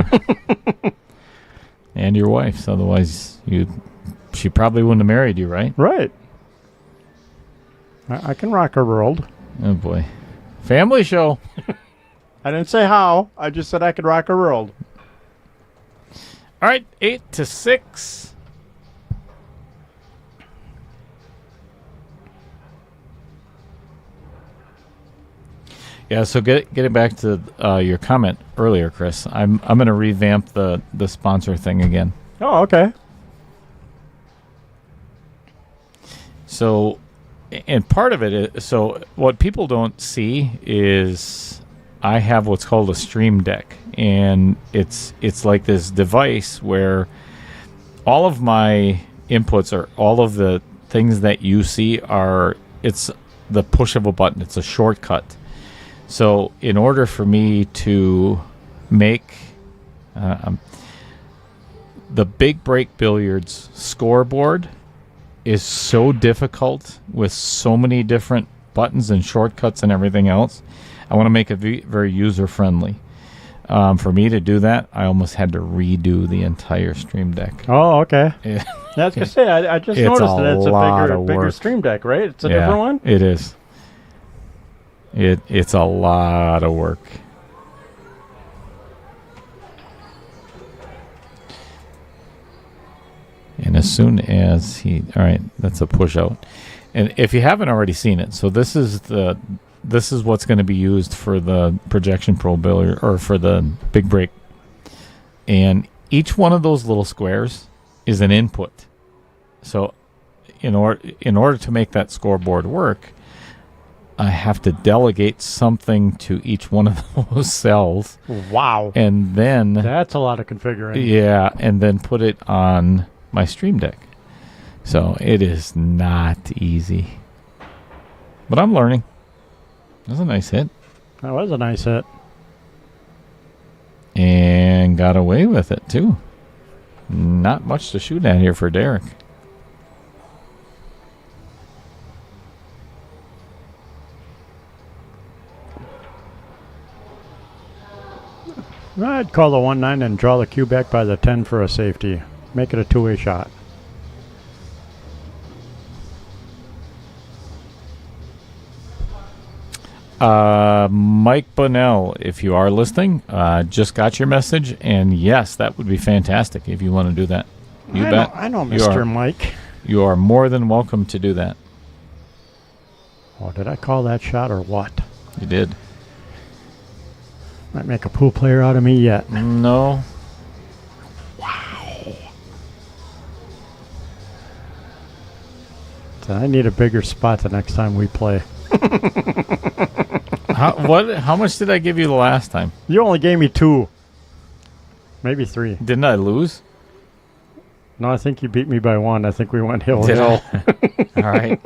Speaker 2: And your wife's, otherwise she probably wouldn't have married you, right?
Speaker 3: Right. I can rock a world.
Speaker 2: Oh boy. Family show.
Speaker 3: I didn't say how. I just said I could rock a world.
Speaker 2: All right, 8 to 6. Yeah, so getting back to your comment earlier, Chris, I'm going to revamp the sponsor thing again.
Speaker 3: Oh, okay.
Speaker 2: So, and part of it is, so what people don't see is I have what's called a Stream Deck, and it's like this device where all of my inputs are all of the things that you see are it's the push of a button. It's a shortcut. So in order for me to make the Big Break Billiards scoreboard is so difficult with so many different buttons and shortcuts and everything else. I want to make it very user-friendly. For me to do that, I almost had to redo the entire Stream Deck.
Speaker 3: Oh, okay. Yeah, I was going to say, I just noticed that it's a bigger Stream Deck, right? It's a different one?
Speaker 2: It is. It's a lot of work. And as soon as all right, that's a push out. And if you haven't already seen it, so this is what's going to be used for the Projection Pro billiard, or for the Big Break. And each one of those little squares is an input. So in order to make that scoreboard work, I have to delegate something to each one of those cells.
Speaker 3: Wow.
Speaker 2: And then
Speaker 3: that's a lot of configuring.
Speaker 2: Yeah, and then put it on my Stream Deck. So it is not easy. But I'm learning. That's a nice hit.
Speaker 3: That was a nice hit.
Speaker 2: And got away with it, too. Not much to shoot at here for Derek.
Speaker 3: I'd call the 1-9 and draw the cue back by the 10 for a safety. Make it a two-way shot.
Speaker 2: Mike Bunnell, if you are listening, just got your message, and yes, that would be fantastic if you want to do that. You bet.
Speaker 3: I know Mr. Mike.
Speaker 2: You are more than welcome to do that.
Speaker 3: Oh, did I call that shot or what?
Speaker 2: You did.
Speaker 3: Might make a pool player out of me yet.
Speaker 2: No.
Speaker 3: Wow. So I need a bigger spot the next time we play.
Speaker 2: How much did I give you the last time?
Speaker 3: You only gave me 2. Maybe 3.
Speaker 2: Didn't I lose?
Speaker 3: No, I think you beat me by 1. I think we went hill.
Speaker 2: All right.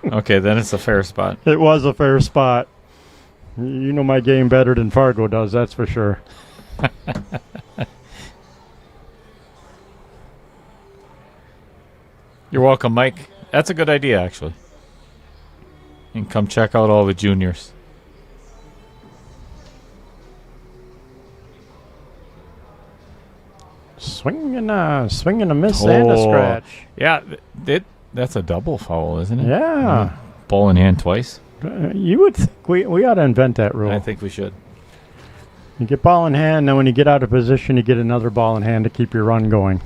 Speaker 2: Okay, then it's a fair spot.
Speaker 3: It was a fair spot. You know my game better than Fargo does, that's for sure.
Speaker 2: You're welcome, Mike. That's a good idea, actually. And come check out all the juniors.
Speaker 3: Swing and a miss and a scratch.
Speaker 2: Yeah, that's a double foul, isn't it?
Speaker 3: Yeah.
Speaker 2: Ball in hand twice.
Speaker 3: You would think we ought to invent that rule.
Speaker 2: I think we should.
Speaker 3: You get ball in hand, then when you get out of position, you get another ball in hand to keep your run going.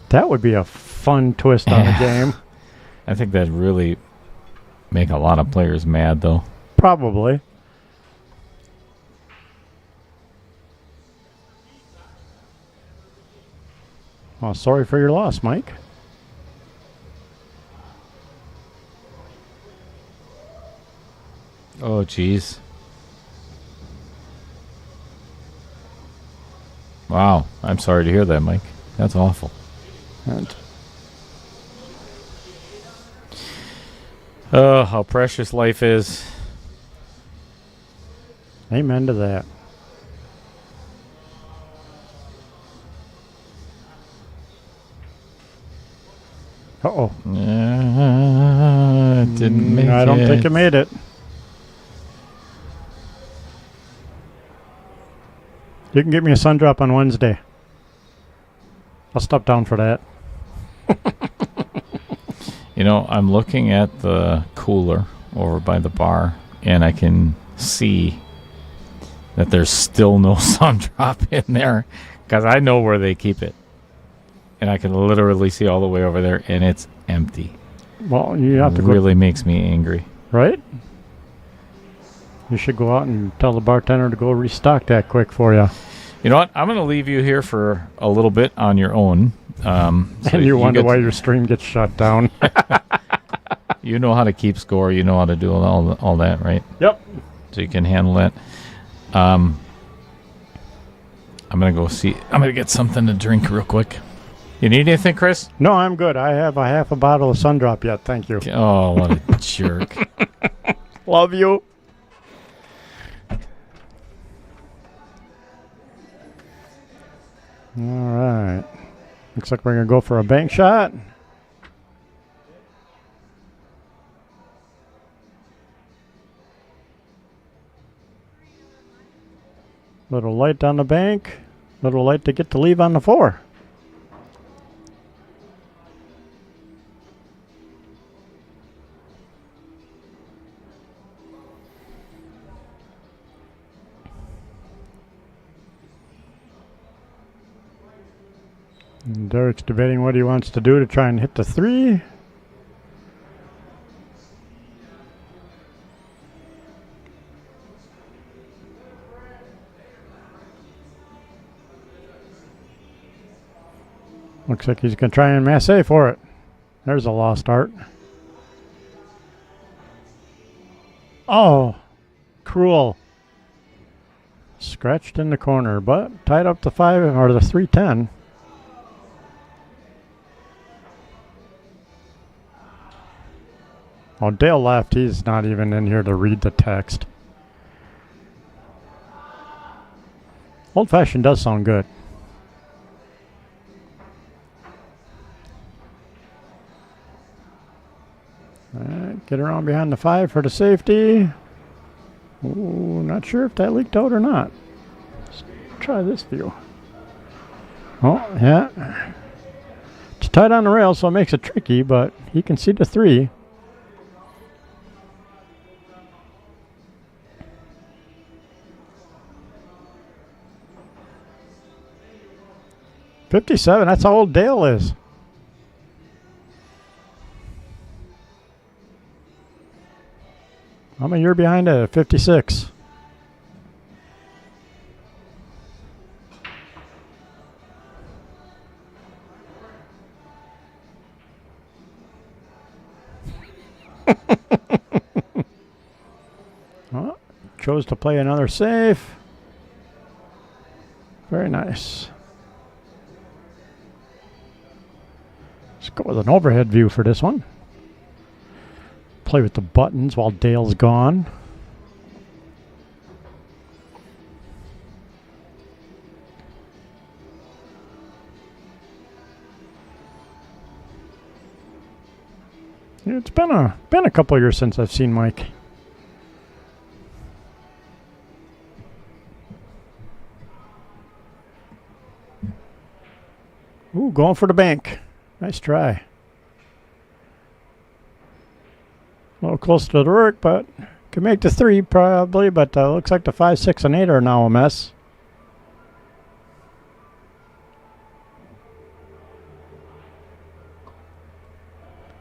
Speaker 3: That would be a fun twist on the game.
Speaker 2: I think that'd really make a lot of players mad, though.
Speaker 3: Probably. Oh, sorry for your loss, Mike.
Speaker 2: Oh, jeez. Wow. I'm sorry to hear that, Mike. That's awful. Oh, how precious life is.
Speaker 3: Amen to that. Uh-oh.
Speaker 2: It didn't make it.
Speaker 3: I don't think it made it. You can get me a sun drop on Wednesday. I'll stop down for that.
Speaker 2: You know, I'm looking at the cooler over by the bar, and I can see that there's still no sun drop in there, because I know where they keep it. And I can literally see all the way over there, and it's empty.
Speaker 3: Well, you have to
Speaker 2: go. It really makes me angry.
Speaker 3: Right? You should go out and tell the bartender to go restock that quick for you.
Speaker 2: You know what? I'm going to leave you here for a little bit on your own. So
Speaker 3: and you wonder why your stream gets shut down.
Speaker 2: You know how to keep score. You know how to do all that, right?
Speaker 3: Yep.
Speaker 2: so you can handle that. I'm gonna go see. I'm gonna get something to drink real quick. You need anything, Chris?
Speaker 3: No, I'm good. I have a half a bottle of Sundrop yet. Thank you.
Speaker 2: Oh, what a jerk!
Speaker 3: Love you. All right. Looks like we're going to go for a bank shot. Little light on the bank. Little light to get to leave on the 4. And Derek's debating what he wants to do to try and hit the 3. Looks like he's going to try and masse for it. There's a lost art. Oh, cruel. Scratched in the corner, but tied up the 5 or the 310. Oh, Dale left. He's not even in here to read the text. Old Fashioned does sound good. Alright, get around behind the 5 for the safety. Ooh, not sure if that leaked out or not. Let's try this view. Oh, yeah. It's tight on the rail, so it makes it tricky, but he can see the 3. $57, that's how old Dale is. I'm a year behind at 56. Oh, chose to play another safe. Very nice. Let's go with an overhead view for this one. Play with the buttons while Dale's gone. Yeah, it's been a couple of years since I've seen Mike. Ooh, going for the bank. Nice try. A little close to the work, but can make the 3 probably, but looks like the 5, 6, and 8 are now a mess.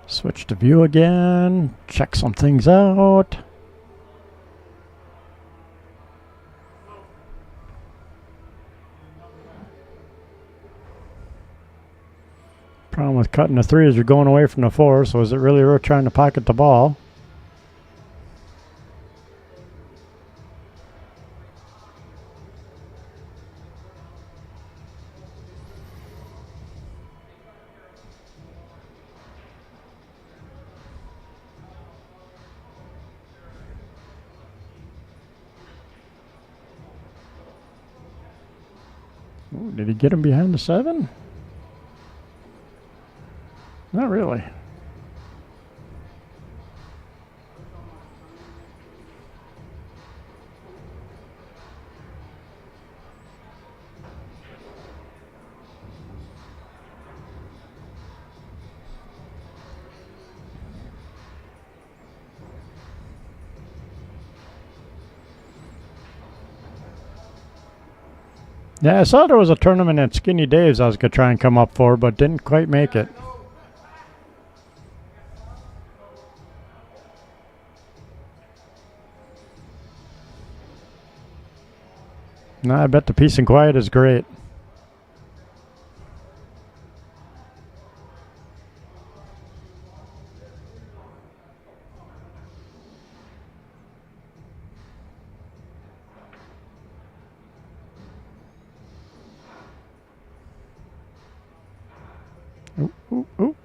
Speaker 3: Switch to view again, check some things out. Problem with cutting the 3 is you're going away from the 4, so is it really worth trying to pocket the ball? Ooh, did he get him behind the 7? Not really. Yeah, I saw there was a tournament at Skinny Dave's I was going to try and come up for, but didn't quite make it. No, I bet the peace and quiet is great. Ooh, ooh, ooh.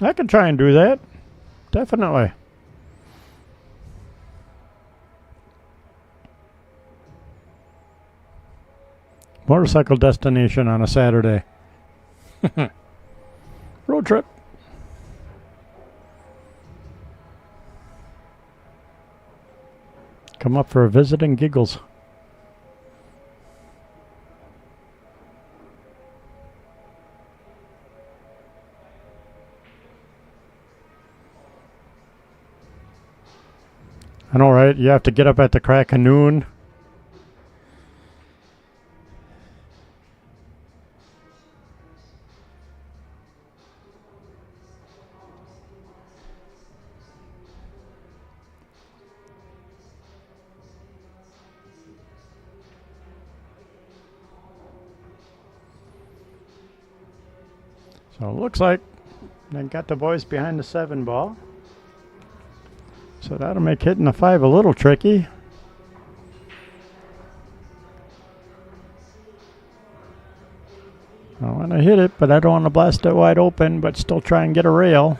Speaker 3: I could try and do that. Definitely. Motorcycle destination on a Saturday. Road trip. Come up for a visit and giggles. I know, right? You have to get up at the crack of noon. So it looks like they got the boys behind the 7 ball. So that'll make hitting the 5 a little tricky. I want to hit it, but I don't want to blast it wide open, but still try and get a rail.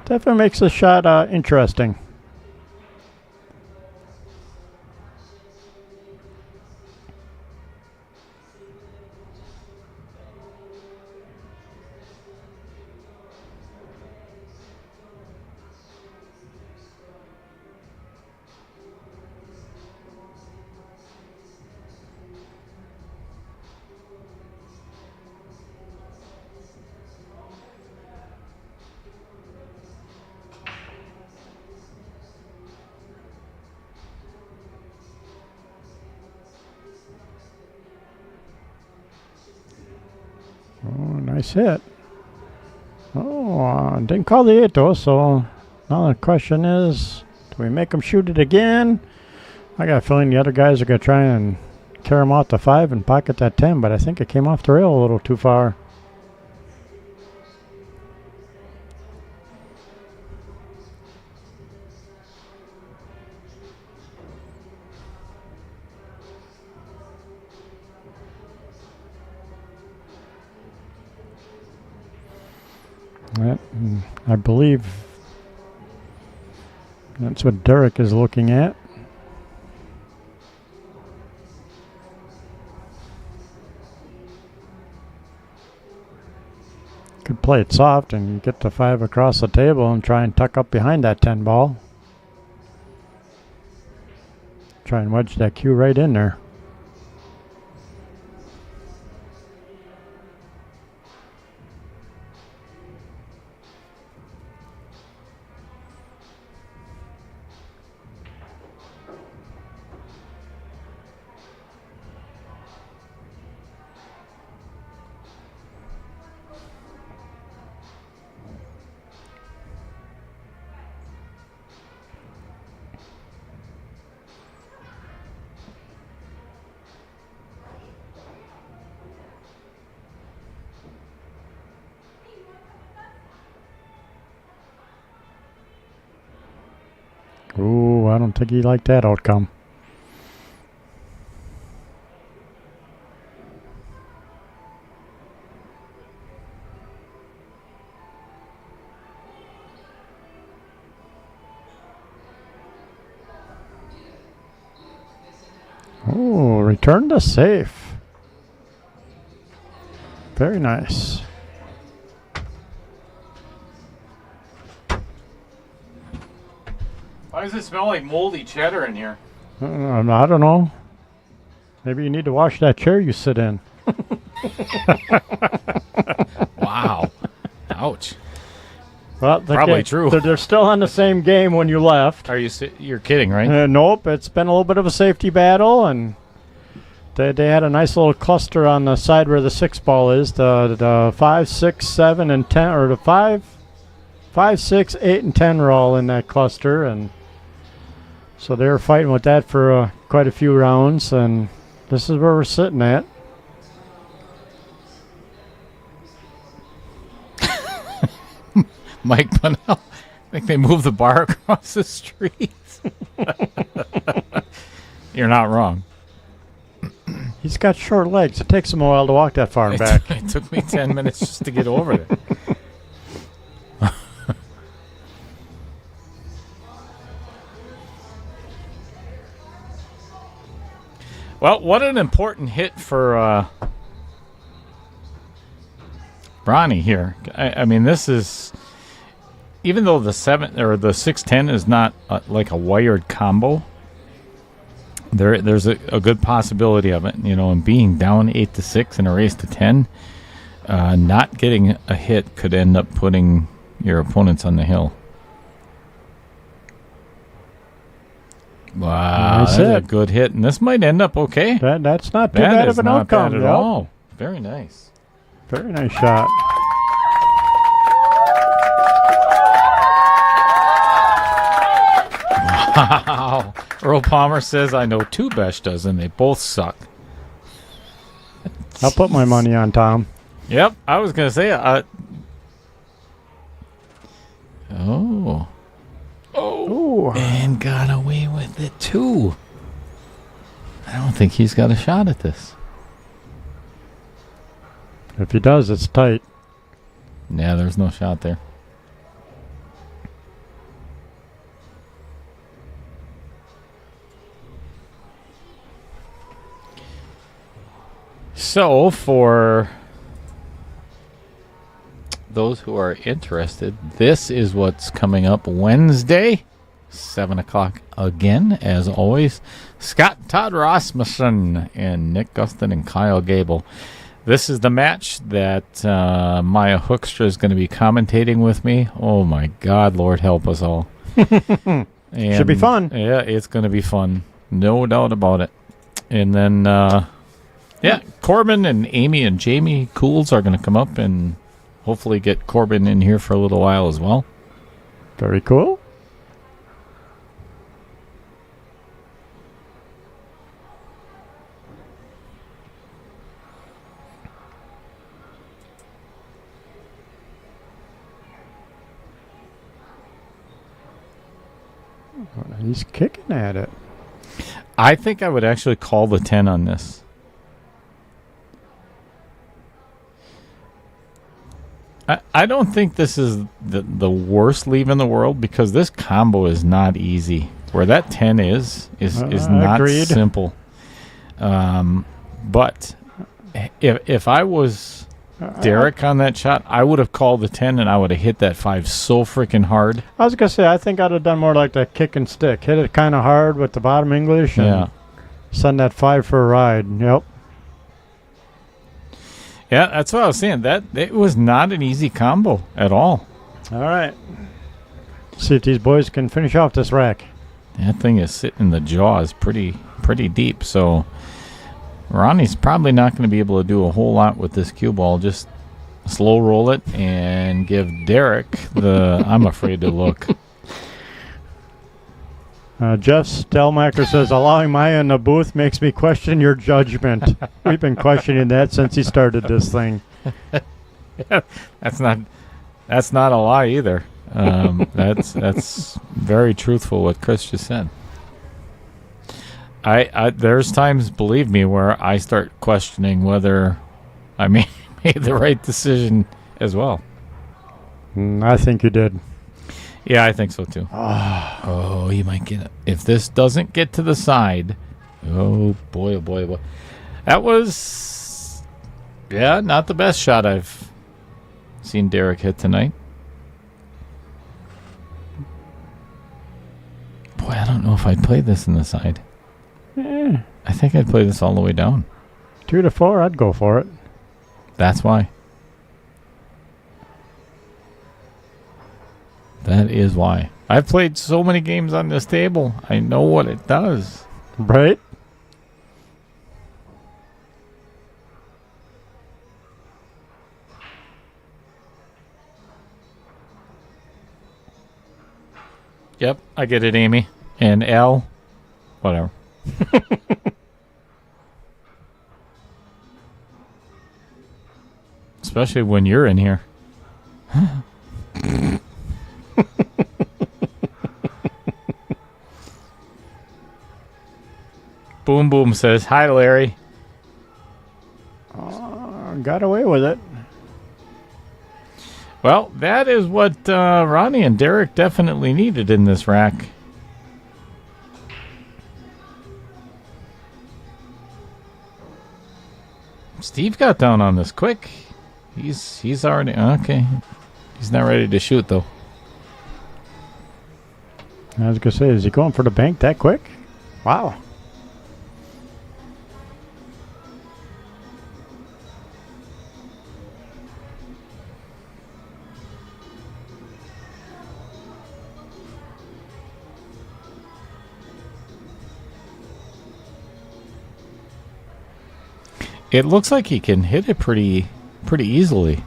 Speaker 3: Definitely makes the shot interesting. Oh, nice hit. Oh, didn't call the 8 though, so now the question is, do we make them shoot it again? I got a feeling the other guys are going to try and carry them off the 5 and pocket that 10, but I think it came off the rail a little too far. That, I believe that's what Derek is looking at. Could play it soft and get the 5 across the table and try and tuck up behind that 10 ball. Try and wedge that cue right in there. Ooh, I don't think he liked that outcome. Ooh, return to safe. Very nice.
Speaker 2: Why does it smell like moldy cheddar in here?
Speaker 3: I don't know. Maybe you need to wash that chair you sit in.
Speaker 2: Wow. Ouch.
Speaker 3: Well,
Speaker 2: Probably true.
Speaker 3: They're still on the same game when you left.
Speaker 2: You're kidding, right?
Speaker 3: Nope, it's been a little bit of a safety battle, and they had a nice little cluster on the side where the 6 ball is. The 5, 6, 7, and 10, or the 5, 6, 8, and 10 were all in that cluster, and So they were fighting with that for quite a few rounds, and this is where we're sitting at.
Speaker 2: Mike Bunnell, I think they moved the bar across the street. You're not wrong.
Speaker 3: He's got short legs. It takes him a while to walk that far and back.
Speaker 2: It took me 10 minutes just to get over there. Well, what an important hit for Ronnie here. I mean, this is, even though the 610 is not like a wired combo, there's a good possibility of it. You know, and being down 8-6 in a race to 10, not getting a hit could end up putting your opponents on the hill. Wow, that's a good hit, and this might end up okay.
Speaker 3: That's not too bad of an outcome.
Speaker 2: Bad at all. Very nice.
Speaker 3: Very nice shot.
Speaker 2: Wow. Earl Palmer says, I know two Beshtas, and they both suck.
Speaker 3: I'll put my money on Tom.
Speaker 2: Yep, I was going to say, Oh, and got away with it, too. I don't think he's got a shot at this.
Speaker 3: If he does, it's tight.
Speaker 2: Yeah, there's no shot there. So, for those who are interested, this is what's coming up Wednesday, 7 o'clock again, as always. Scott Todd Rasmussen and Nick Gustin and Kyle Gable. This is the match that Maya Hoekstra is going to be commentating with me. Oh, my God, Lord help us all.
Speaker 3: Should be fun.
Speaker 2: Yeah, it's going to be fun. No doubt about it. And then, Corbin and Amy and Jamie Cools are going to come up and hopefully get Corbin in here for a little while as well.
Speaker 3: Very cool. He's kicking at it.
Speaker 2: I think I would actually call the 10 on this. I don't think this is the worst leave in the world, because this combo is not easy. Where that 10 is not
Speaker 3: agreed.
Speaker 2: Simple. But if I was Derek on that shot, I would have called the 10 and I would have hit that 5 so freaking hard.
Speaker 3: I was going to say, I think I'd have done more like the kick and stick. Hit it kind of hard with the bottom English and send that 5 for a ride. Yep.
Speaker 2: Yeah, that's what I was saying. That it was not an easy combo at all.
Speaker 3: All right. See if these boys can finish off this rack.
Speaker 2: That thing is sitting in the jaws pretty deep, so Ronnie's probably not going to be able to do a whole lot with this cue ball. Just slow roll it and give Derek the I'm afraid to look.
Speaker 3: Jeff Stelmacher says, allowing Maya in the booth makes me question your judgment. We've been questioning that since he started this thing.
Speaker 2: Yeah, that's not a lie either. That's very truthful what Chris just said. I there's times, believe me, where I start questioning whether I made the right decision as well.
Speaker 3: I think you did.
Speaker 2: Yeah, I think so too. Oh, he might get it. If this doesn't get to the side, oh boy, oh boy, oh boy. That was, not the best shot I've seen Derek hit tonight. Boy, I don't know if I'd play this in the side. I think I'd play this all the way down.
Speaker 3: 2 to 4, I'd go for it.
Speaker 2: That's why. That is why. I've played so many games on this table. I know what it does.
Speaker 3: Right?
Speaker 2: Yep, I get it, Amy. And Al, Whatever. Especially when you're in here. Boom Boom says, hi, Larry.
Speaker 3: Got away with it.
Speaker 2: Well, that is what Ronnie and Derek definitely needed in this rack. Steve got down on this quick. He's already okay. He's not ready to shoot though.
Speaker 3: I was gonna say, is he going for the bank that quick? Wow.
Speaker 2: It looks like he can hit it pretty easily.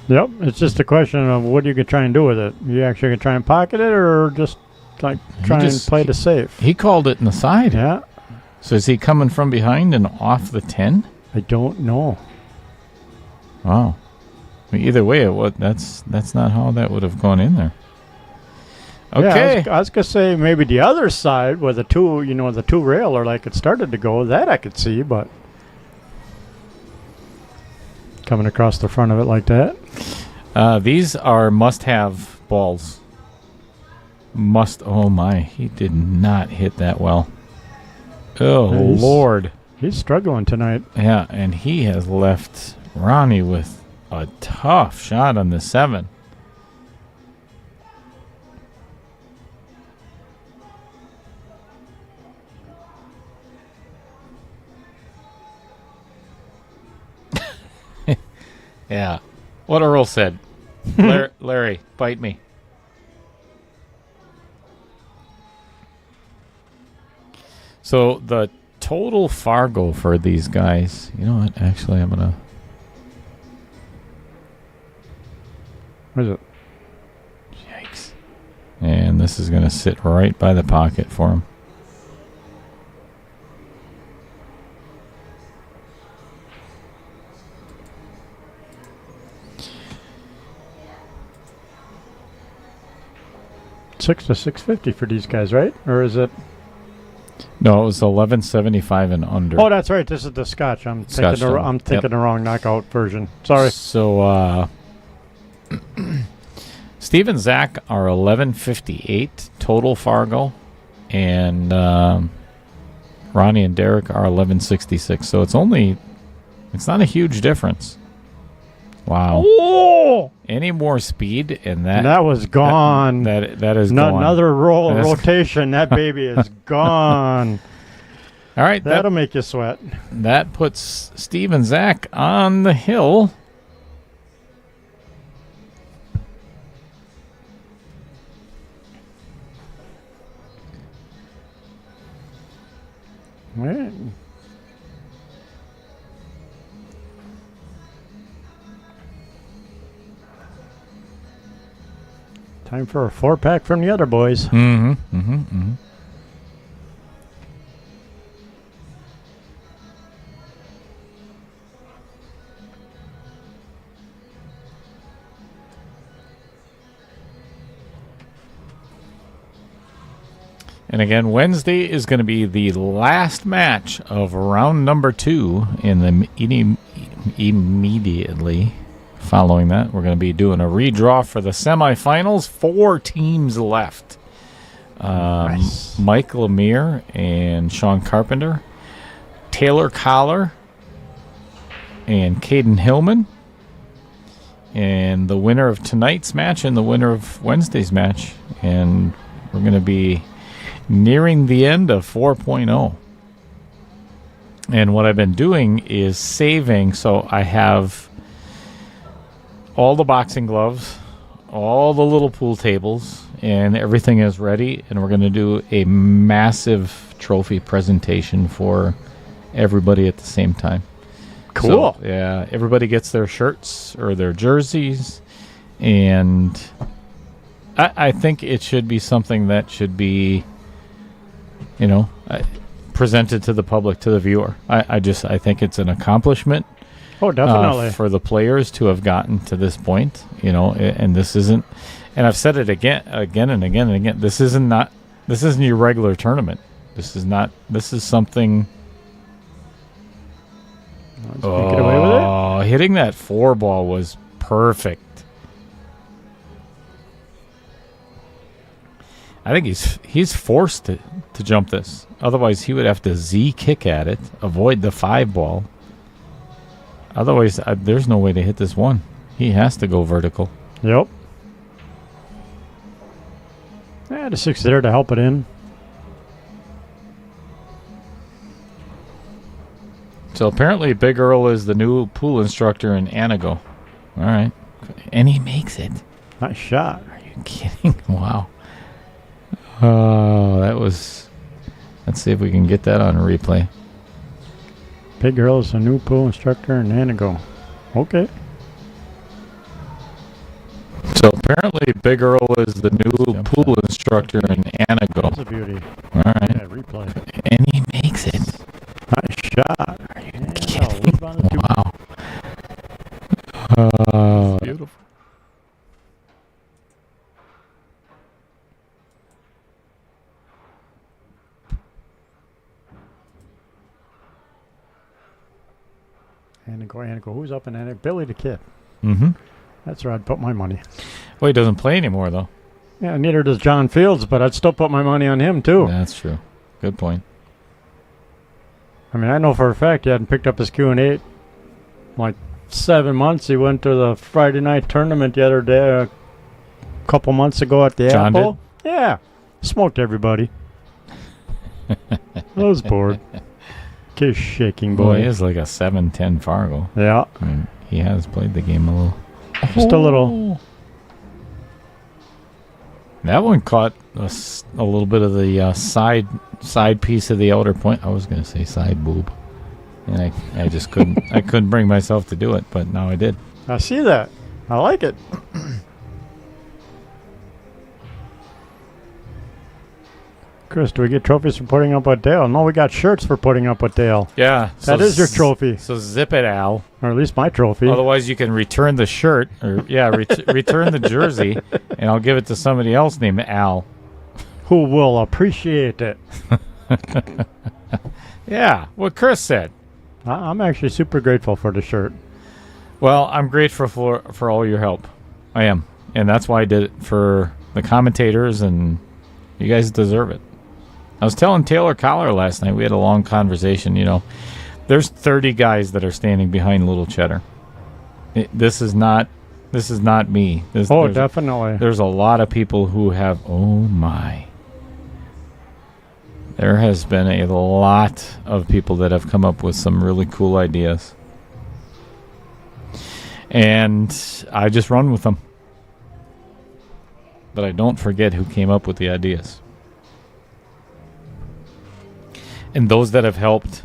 Speaker 3: Yep, it's just a question of what you can try and do with it. You actually can try and pocket it, or just like try and play the safe.
Speaker 2: He called it in the side.
Speaker 3: Yeah.
Speaker 2: So is he coming from behind and off the 10?
Speaker 3: I don't know.
Speaker 2: Wow. I mean, either way, that's not how that would have gone in there. Okay.
Speaker 3: Yeah, I was gonna say maybe the other side where the two, the two rail or like it started to go. That I could see, but coming across the front of it like that.
Speaker 2: These are must-have balls. Oh my, he did not hit that well. Oh, Lord.
Speaker 3: He's struggling tonight.
Speaker 2: Yeah, and he has left Ronnie with a tough shot on the 7. Yeah. What Earl said. Larry, bite me. So the total Fargo for these guys, you know what? Actually, I'm going to...
Speaker 3: What is it?
Speaker 2: Yikes. And this is going to sit right by the pocket for him.
Speaker 3: $6 to $6.50 for these guys, right? Or is it?
Speaker 2: No, it was 11.75 and under.
Speaker 3: Oh, that's right. This is the Scotch. I'm thinking the wrong knockout version. Sorry.
Speaker 2: So, Steve and Zach are 11.58 total Fargo, and Ronnie and Derek are 11.66. So it's not a huge difference. Wow.
Speaker 3: Oh!
Speaker 2: Any more speed and
Speaker 3: that was gone.
Speaker 2: That is gone.
Speaker 3: Another rotation. That baby is gone.
Speaker 2: All right.
Speaker 3: That'll make you sweat.
Speaker 2: That puts Steve and Zach on the hill.
Speaker 3: Right. Time for a 4-pack from the other boys.
Speaker 2: Mm-hmm. Mm-hmm. Mm-hmm. And again, Wednesday is going to be the last match of round number 2 in the immediately following that. We're going to be doing a redraw for the semifinals. 4 teams left.
Speaker 3: Nice.
Speaker 2: Mike Lemire and Sean Carpenter, Taylor Collar, and Caden Hillman. And the winner of tonight's match and the winner of Wednesday's match. And we're going to be nearing the end of 4.0. And what I've been doing is saving. So I have all the boxing gloves, all the little pool tables, and everything is ready. And we're going to do a massive trophy presentation for everybody at the same time.
Speaker 3: Cool.
Speaker 2: So, yeah, everybody gets their shirts or their jerseys. And I think it should be something that should be, presented to the public, to the viewer. I think it's an accomplishment.
Speaker 3: Oh, definitely.
Speaker 2: For the players to have gotten to this point, and this isn't, and I've said it again and again. This isn't your regular tournament. This is something.
Speaker 3: Let's get away with it.
Speaker 2: Hitting that 4 ball was perfect. I think he's forced to jump this. Otherwise, he would have to Z kick at it, avoid the 5 ball. Otherwise, there's no way to hit this one. He has to go vertical.
Speaker 3: Yep. Yeah, the 6 there to help it in.
Speaker 2: So apparently Big Earl is the new pool instructor in Anago. All right. And he makes it.
Speaker 3: Nice shot.
Speaker 2: Are you kidding? Wow. Oh, that was... Let's see if we can get that on a replay.
Speaker 3: Big Earl is a new pool instructor in Anago. Okay.
Speaker 2: So apparently Big Earl is the new pool instructor in Anago.
Speaker 3: That's a beauty.
Speaker 2: All right.
Speaker 3: Yeah, replay.
Speaker 2: And he makes it.
Speaker 3: Nice shot.
Speaker 2: Are you
Speaker 3: Yeah,
Speaker 2: kidding?
Speaker 3: leave on the 2.
Speaker 2: Wow. Beautiful.
Speaker 3: Anago. Who's up in Anago? Billy the Kid.
Speaker 2: Mm-hmm.
Speaker 3: That's where I'd put my money.
Speaker 2: Well, he doesn't play anymore, though.
Speaker 3: Yeah, neither does John Fields, but I'd still put my money on him, too.
Speaker 2: That's true. Good point.
Speaker 3: I mean, I know for a fact he hadn't picked up his Q&A like 7 months. He went to the Friday night tournament the other day, a couple months ago at the
Speaker 2: John
Speaker 3: Apple. Yeah. Smoked everybody. I was bored. Kiss shaking, boy.
Speaker 2: Boy, he is like a 7-10 Fargo.
Speaker 3: Yeah.
Speaker 2: I mean, he has played the game a little.
Speaker 3: Just a little.
Speaker 2: That one caught a little bit of the side piece of the outer point. I was going to say side boob. And I just couldn't. I couldn't bring myself to do it, but now I did.
Speaker 3: I see that. I like it. Chris, do we get trophies for putting up with Dale? No, we got shirts for putting up with Dale.
Speaker 2: Yeah.
Speaker 3: That is your trophy.
Speaker 2: So zip it, Al.
Speaker 3: Or at least my trophy.
Speaker 2: Otherwise, you can return the shirt. Or return the jersey, and I'll give it to somebody else named Al.
Speaker 3: Who will appreciate it.
Speaker 2: Yeah, what Chris said.
Speaker 3: I'm actually super grateful for the shirt.
Speaker 2: Well, I'm grateful for all your help. I am. And that's why I did it for the commentators, and you guys deserve it. I was telling Taylor Collar last night, we had a long conversation, There's 30 guys that are standing behind Little Cheddar. This is not me.
Speaker 3: Definitely.
Speaker 2: There's a lot of people who have, there has been a lot of people that have come up with some really cool ideas. And I just run with them. But I don't forget who came up with the ideas. And those that have helped.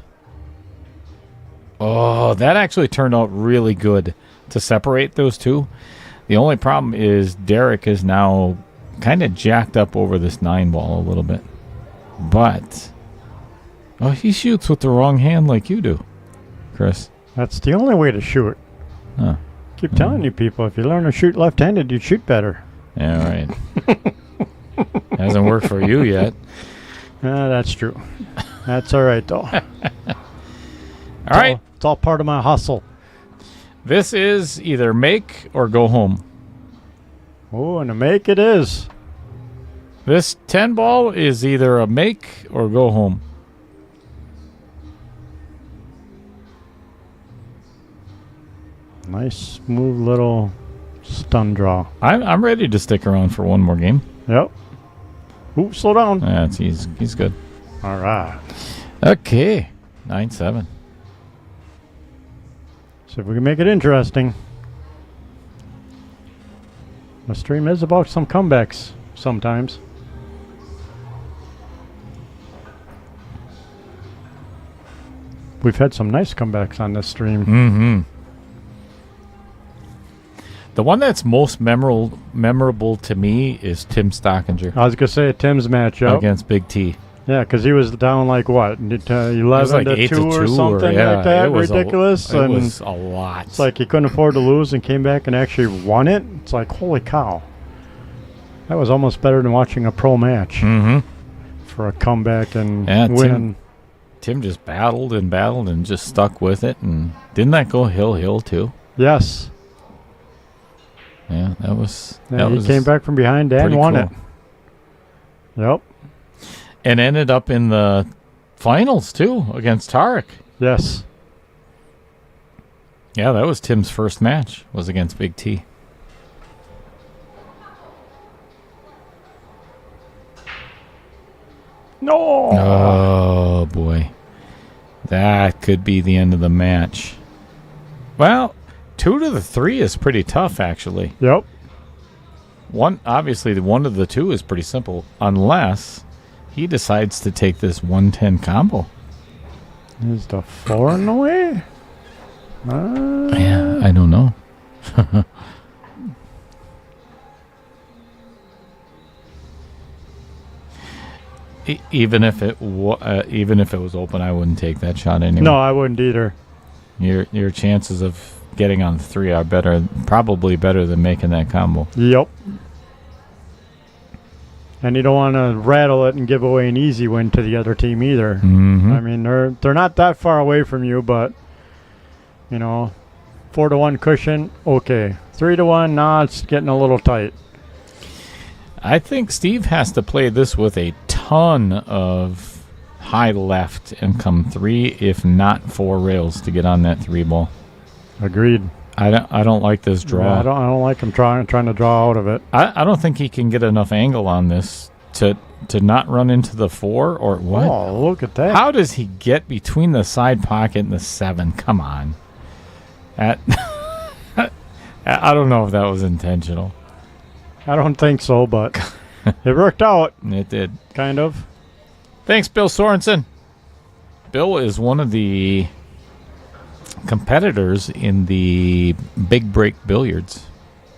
Speaker 2: Oh, that actually turned out really good to separate those two. The only problem is Derek is now kind of jacked up over this 9 ball a little bit. But, he shoots with the wrong hand like you do, Chris.
Speaker 3: That's the only way to shoot.
Speaker 2: Huh.
Speaker 3: Keep telling you people, if you learn to shoot left-handed, you shoot better.
Speaker 2: Yeah, right. Hasn't worked for you yet.
Speaker 3: That's true. That's all right, though.
Speaker 2: All right.
Speaker 3: It's all part of my hustle.
Speaker 2: This is either make or go home.
Speaker 3: Oh, and a make it is.
Speaker 2: This 10 ball is either a make or go home.
Speaker 3: Nice, smooth little stun draw.
Speaker 2: I'm ready to stick around for one more game.
Speaker 3: Yep. Ooh, slow down.
Speaker 2: He's good.
Speaker 3: All right.
Speaker 2: Okay. 9-7.
Speaker 3: So if we can make it interesting. The stream is about some comebacks sometimes. We've had some nice comebacks on this stream.
Speaker 2: Mm-hmm. The one that's most memorable to me is Tim Stockinger
Speaker 3: I was going to say a Tim's matchup.
Speaker 2: against Big T.
Speaker 3: Yeah, because he was down like what, 11
Speaker 2: like
Speaker 3: to
Speaker 2: 8 to
Speaker 3: 2 or
Speaker 2: 2
Speaker 3: something
Speaker 2: yeah,
Speaker 3: like that.
Speaker 2: it was
Speaker 3: Ridiculous.
Speaker 2: It
Speaker 3: and
Speaker 2: was a lot.
Speaker 3: it's like he couldn't afford to lose and came back and actually won it. It's like, holy cow. That was almost better than watching a pro match for a comeback and win.
Speaker 2: Tim just battled and just stuck with it. And didn't that go hill too?
Speaker 3: Yes.
Speaker 2: Yeah, that was.
Speaker 3: He came back from behind and won it. Yep.
Speaker 2: And ended up in the finals, too, against Tauschek.
Speaker 3: Yes.
Speaker 2: Yeah, that was Tim's first match, was against Big T.
Speaker 3: No!
Speaker 2: Oh, boy. That could be the end of the match. Well, 2 to the 3 is pretty tough, actually.
Speaker 3: Yep.
Speaker 2: Obviously, one of the 2 is pretty simple, unless he decides to take this 110 combo.
Speaker 3: Is the 4 in the way?
Speaker 2: Yeah, I don't know. Even if it was open, I wouldn't take that shot anyway.
Speaker 3: No, I wouldn't either.
Speaker 2: Your chances of getting on 3 are probably better than making that combo.
Speaker 3: Yep. And you don't want to rattle it and give away an easy win to the other team either.
Speaker 2: Mm-hmm.
Speaker 3: I mean, they're not that far away from you, but 4-1 cushion, okay. 3-1, nah, it's getting a little tight.
Speaker 2: I think Steve has to play this with a ton of high left and come 3, if not 4 rails to get on that 3 ball.
Speaker 3: Agreed.
Speaker 2: I don't like this draw.
Speaker 3: Yeah, I don't like him trying to draw out of it.
Speaker 2: I don't think he can get enough angle on this to not run into the 4 or what.
Speaker 3: Oh, look at that.
Speaker 2: How does he get between the side pocket and the 7? Come on. I don't know if that was intentional.
Speaker 3: I don't think so, but it worked out.
Speaker 2: It did.
Speaker 3: Kind of.
Speaker 2: Thanks, Bill Sorensen. Bill is one of the competitors in the Big Break Billiards.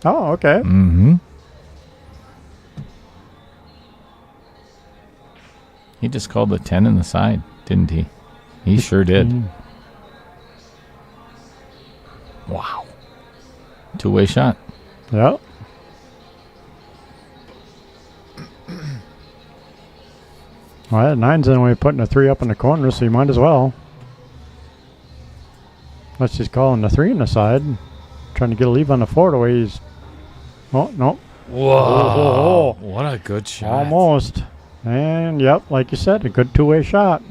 Speaker 3: Oh, okay.
Speaker 2: Mm-hmm. He just called the 10 in the side, didn't he? He sure did. Wow. 2-way shot.
Speaker 3: Yep. Well, that 9's anyway putting a 3 up in the corner, so you might as well. Unless he's calling the 3 in the side. Trying to get a leave on the 4 the way he's... Oh, no.
Speaker 2: Whoa. What a good shot.
Speaker 3: Almost. And, yep, like you said, a good 2-way shot.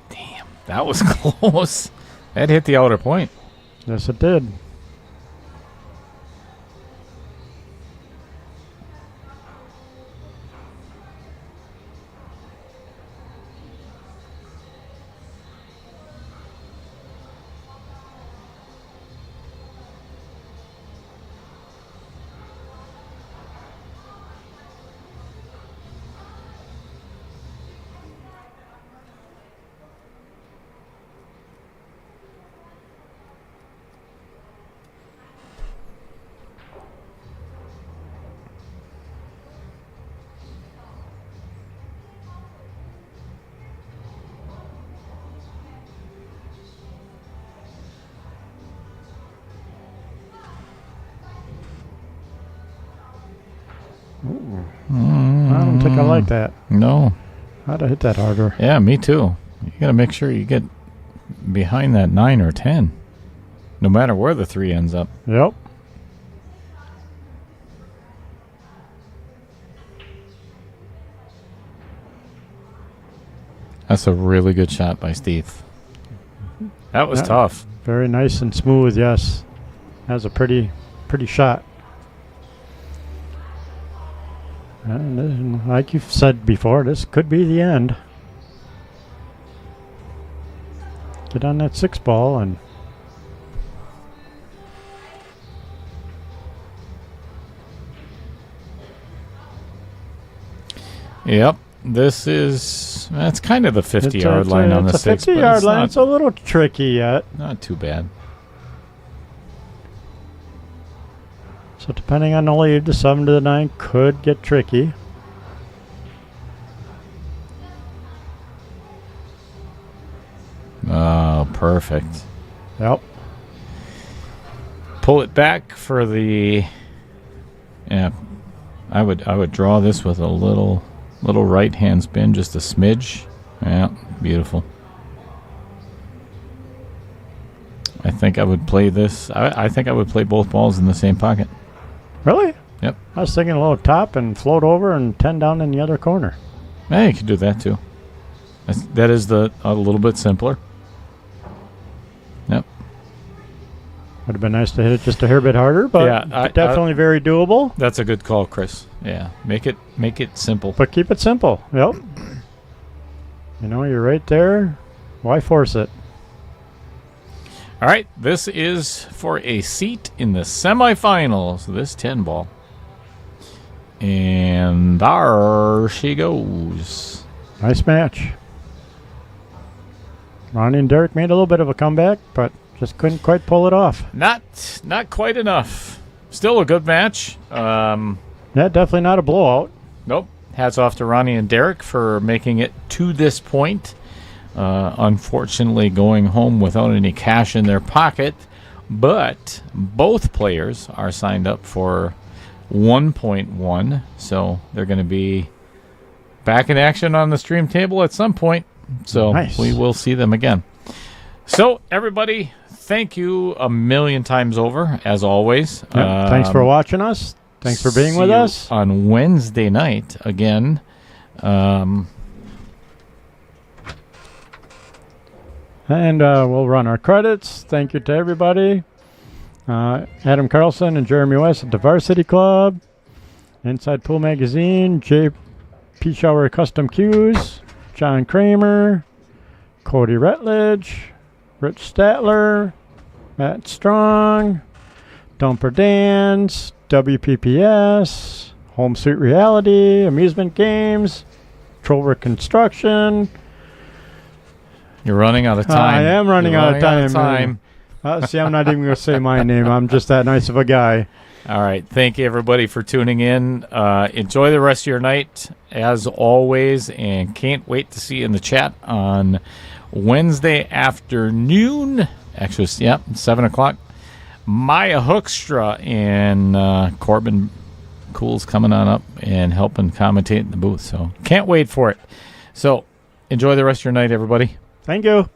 Speaker 2: Damn, that was close. That hit the outer point.
Speaker 3: Yes, it did. I don't think I like that.
Speaker 2: No.
Speaker 3: I'd have hit that harder.
Speaker 2: Yeah, me too. You got to make sure you get behind that 9 or 10, no matter where the 3 ends up.
Speaker 3: Yep.
Speaker 2: That's a really good shot by Steve. That was tough.
Speaker 3: Very nice and smooth, yes. That was a pretty shot. And like you've said before, this could be the end. Get on that 6 ball and...
Speaker 2: Yep. That's kind of the 50-yard line on the 6.
Speaker 3: It's a 50-yard line. It's a little tricky yet.
Speaker 2: Not too bad.
Speaker 3: So depending on the lead, the 7 to the 9 could get tricky.
Speaker 2: Perfect.
Speaker 3: Yep.
Speaker 2: Pull it back for the. Yeah, I would draw this with a little right hand spin, just a smidge. Yeah, beautiful. I think I would play this. I think I would play both balls in the same pocket.
Speaker 3: Really?
Speaker 2: Yep.
Speaker 3: I was thinking a little top and float over and 10 down in the other corner.
Speaker 2: Hey, you could do that too. That is a little bit simpler. Yep.
Speaker 3: Would have been nice to hit it just a hair bit harder, but
Speaker 2: Yeah,
Speaker 3: definitely very doable.
Speaker 2: That's a good call, Chris. Yeah, make it simple.
Speaker 3: But keep it simple. Yep. You know, you're right there. Why force it?
Speaker 2: All right, this is for a seat in the semifinals. This 10 ball. And there she goes.
Speaker 3: Nice match. Ronnie and Derek made a little bit of a comeback, but just couldn't quite pull it off.
Speaker 2: Not quite enough. Still a good match.
Speaker 3: Yeah, definitely not a blowout.
Speaker 2: Nope. Hats off to Ronnie and Derek for making it to this point. Unfortunately, going home without any cash in their pocket. But both players are signed up for 1.1, so they're going to be back in action on the stream table at some point. So
Speaker 3: nice.
Speaker 2: We will see them again. So, everybody, thank you a million times over, as always.
Speaker 3: Yep, thanks for watching us. Thanks for being
Speaker 2: See
Speaker 3: with
Speaker 2: you
Speaker 3: us.
Speaker 2: on Wednesday night again.
Speaker 3: And we'll run our credits. Thank you to everybody. Adam Carlson and Jeremy West at the Varsity Club. Inside Pool Magazine. J.P. Shower Custom Cues. John Kramer. Cody Rutledge. Rich Statler. Matt Strong. Dumper Dan's. WPPS. Home Sweet Reality. Amusement Games. Trover Construction.
Speaker 2: You're running out of time.
Speaker 3: I am running out of time.
Speaker 2: time.
Speaker 3: See, I'm not even going to say my name. I'm just that nice of a guy.
Speaker 2: All right. Thank you, everybody, for tuning in. Enjoy the rest of your night, as always, and can't wait to see you in the chat on Wednesday afternoon. Actually, 7 o'clock. Maya Hookstra and Corbin Cool's coming on up and helping commentate in the booth. So can't wait for it. So enjoy the rest of your night, everybody.
Speaker 3: Thank you.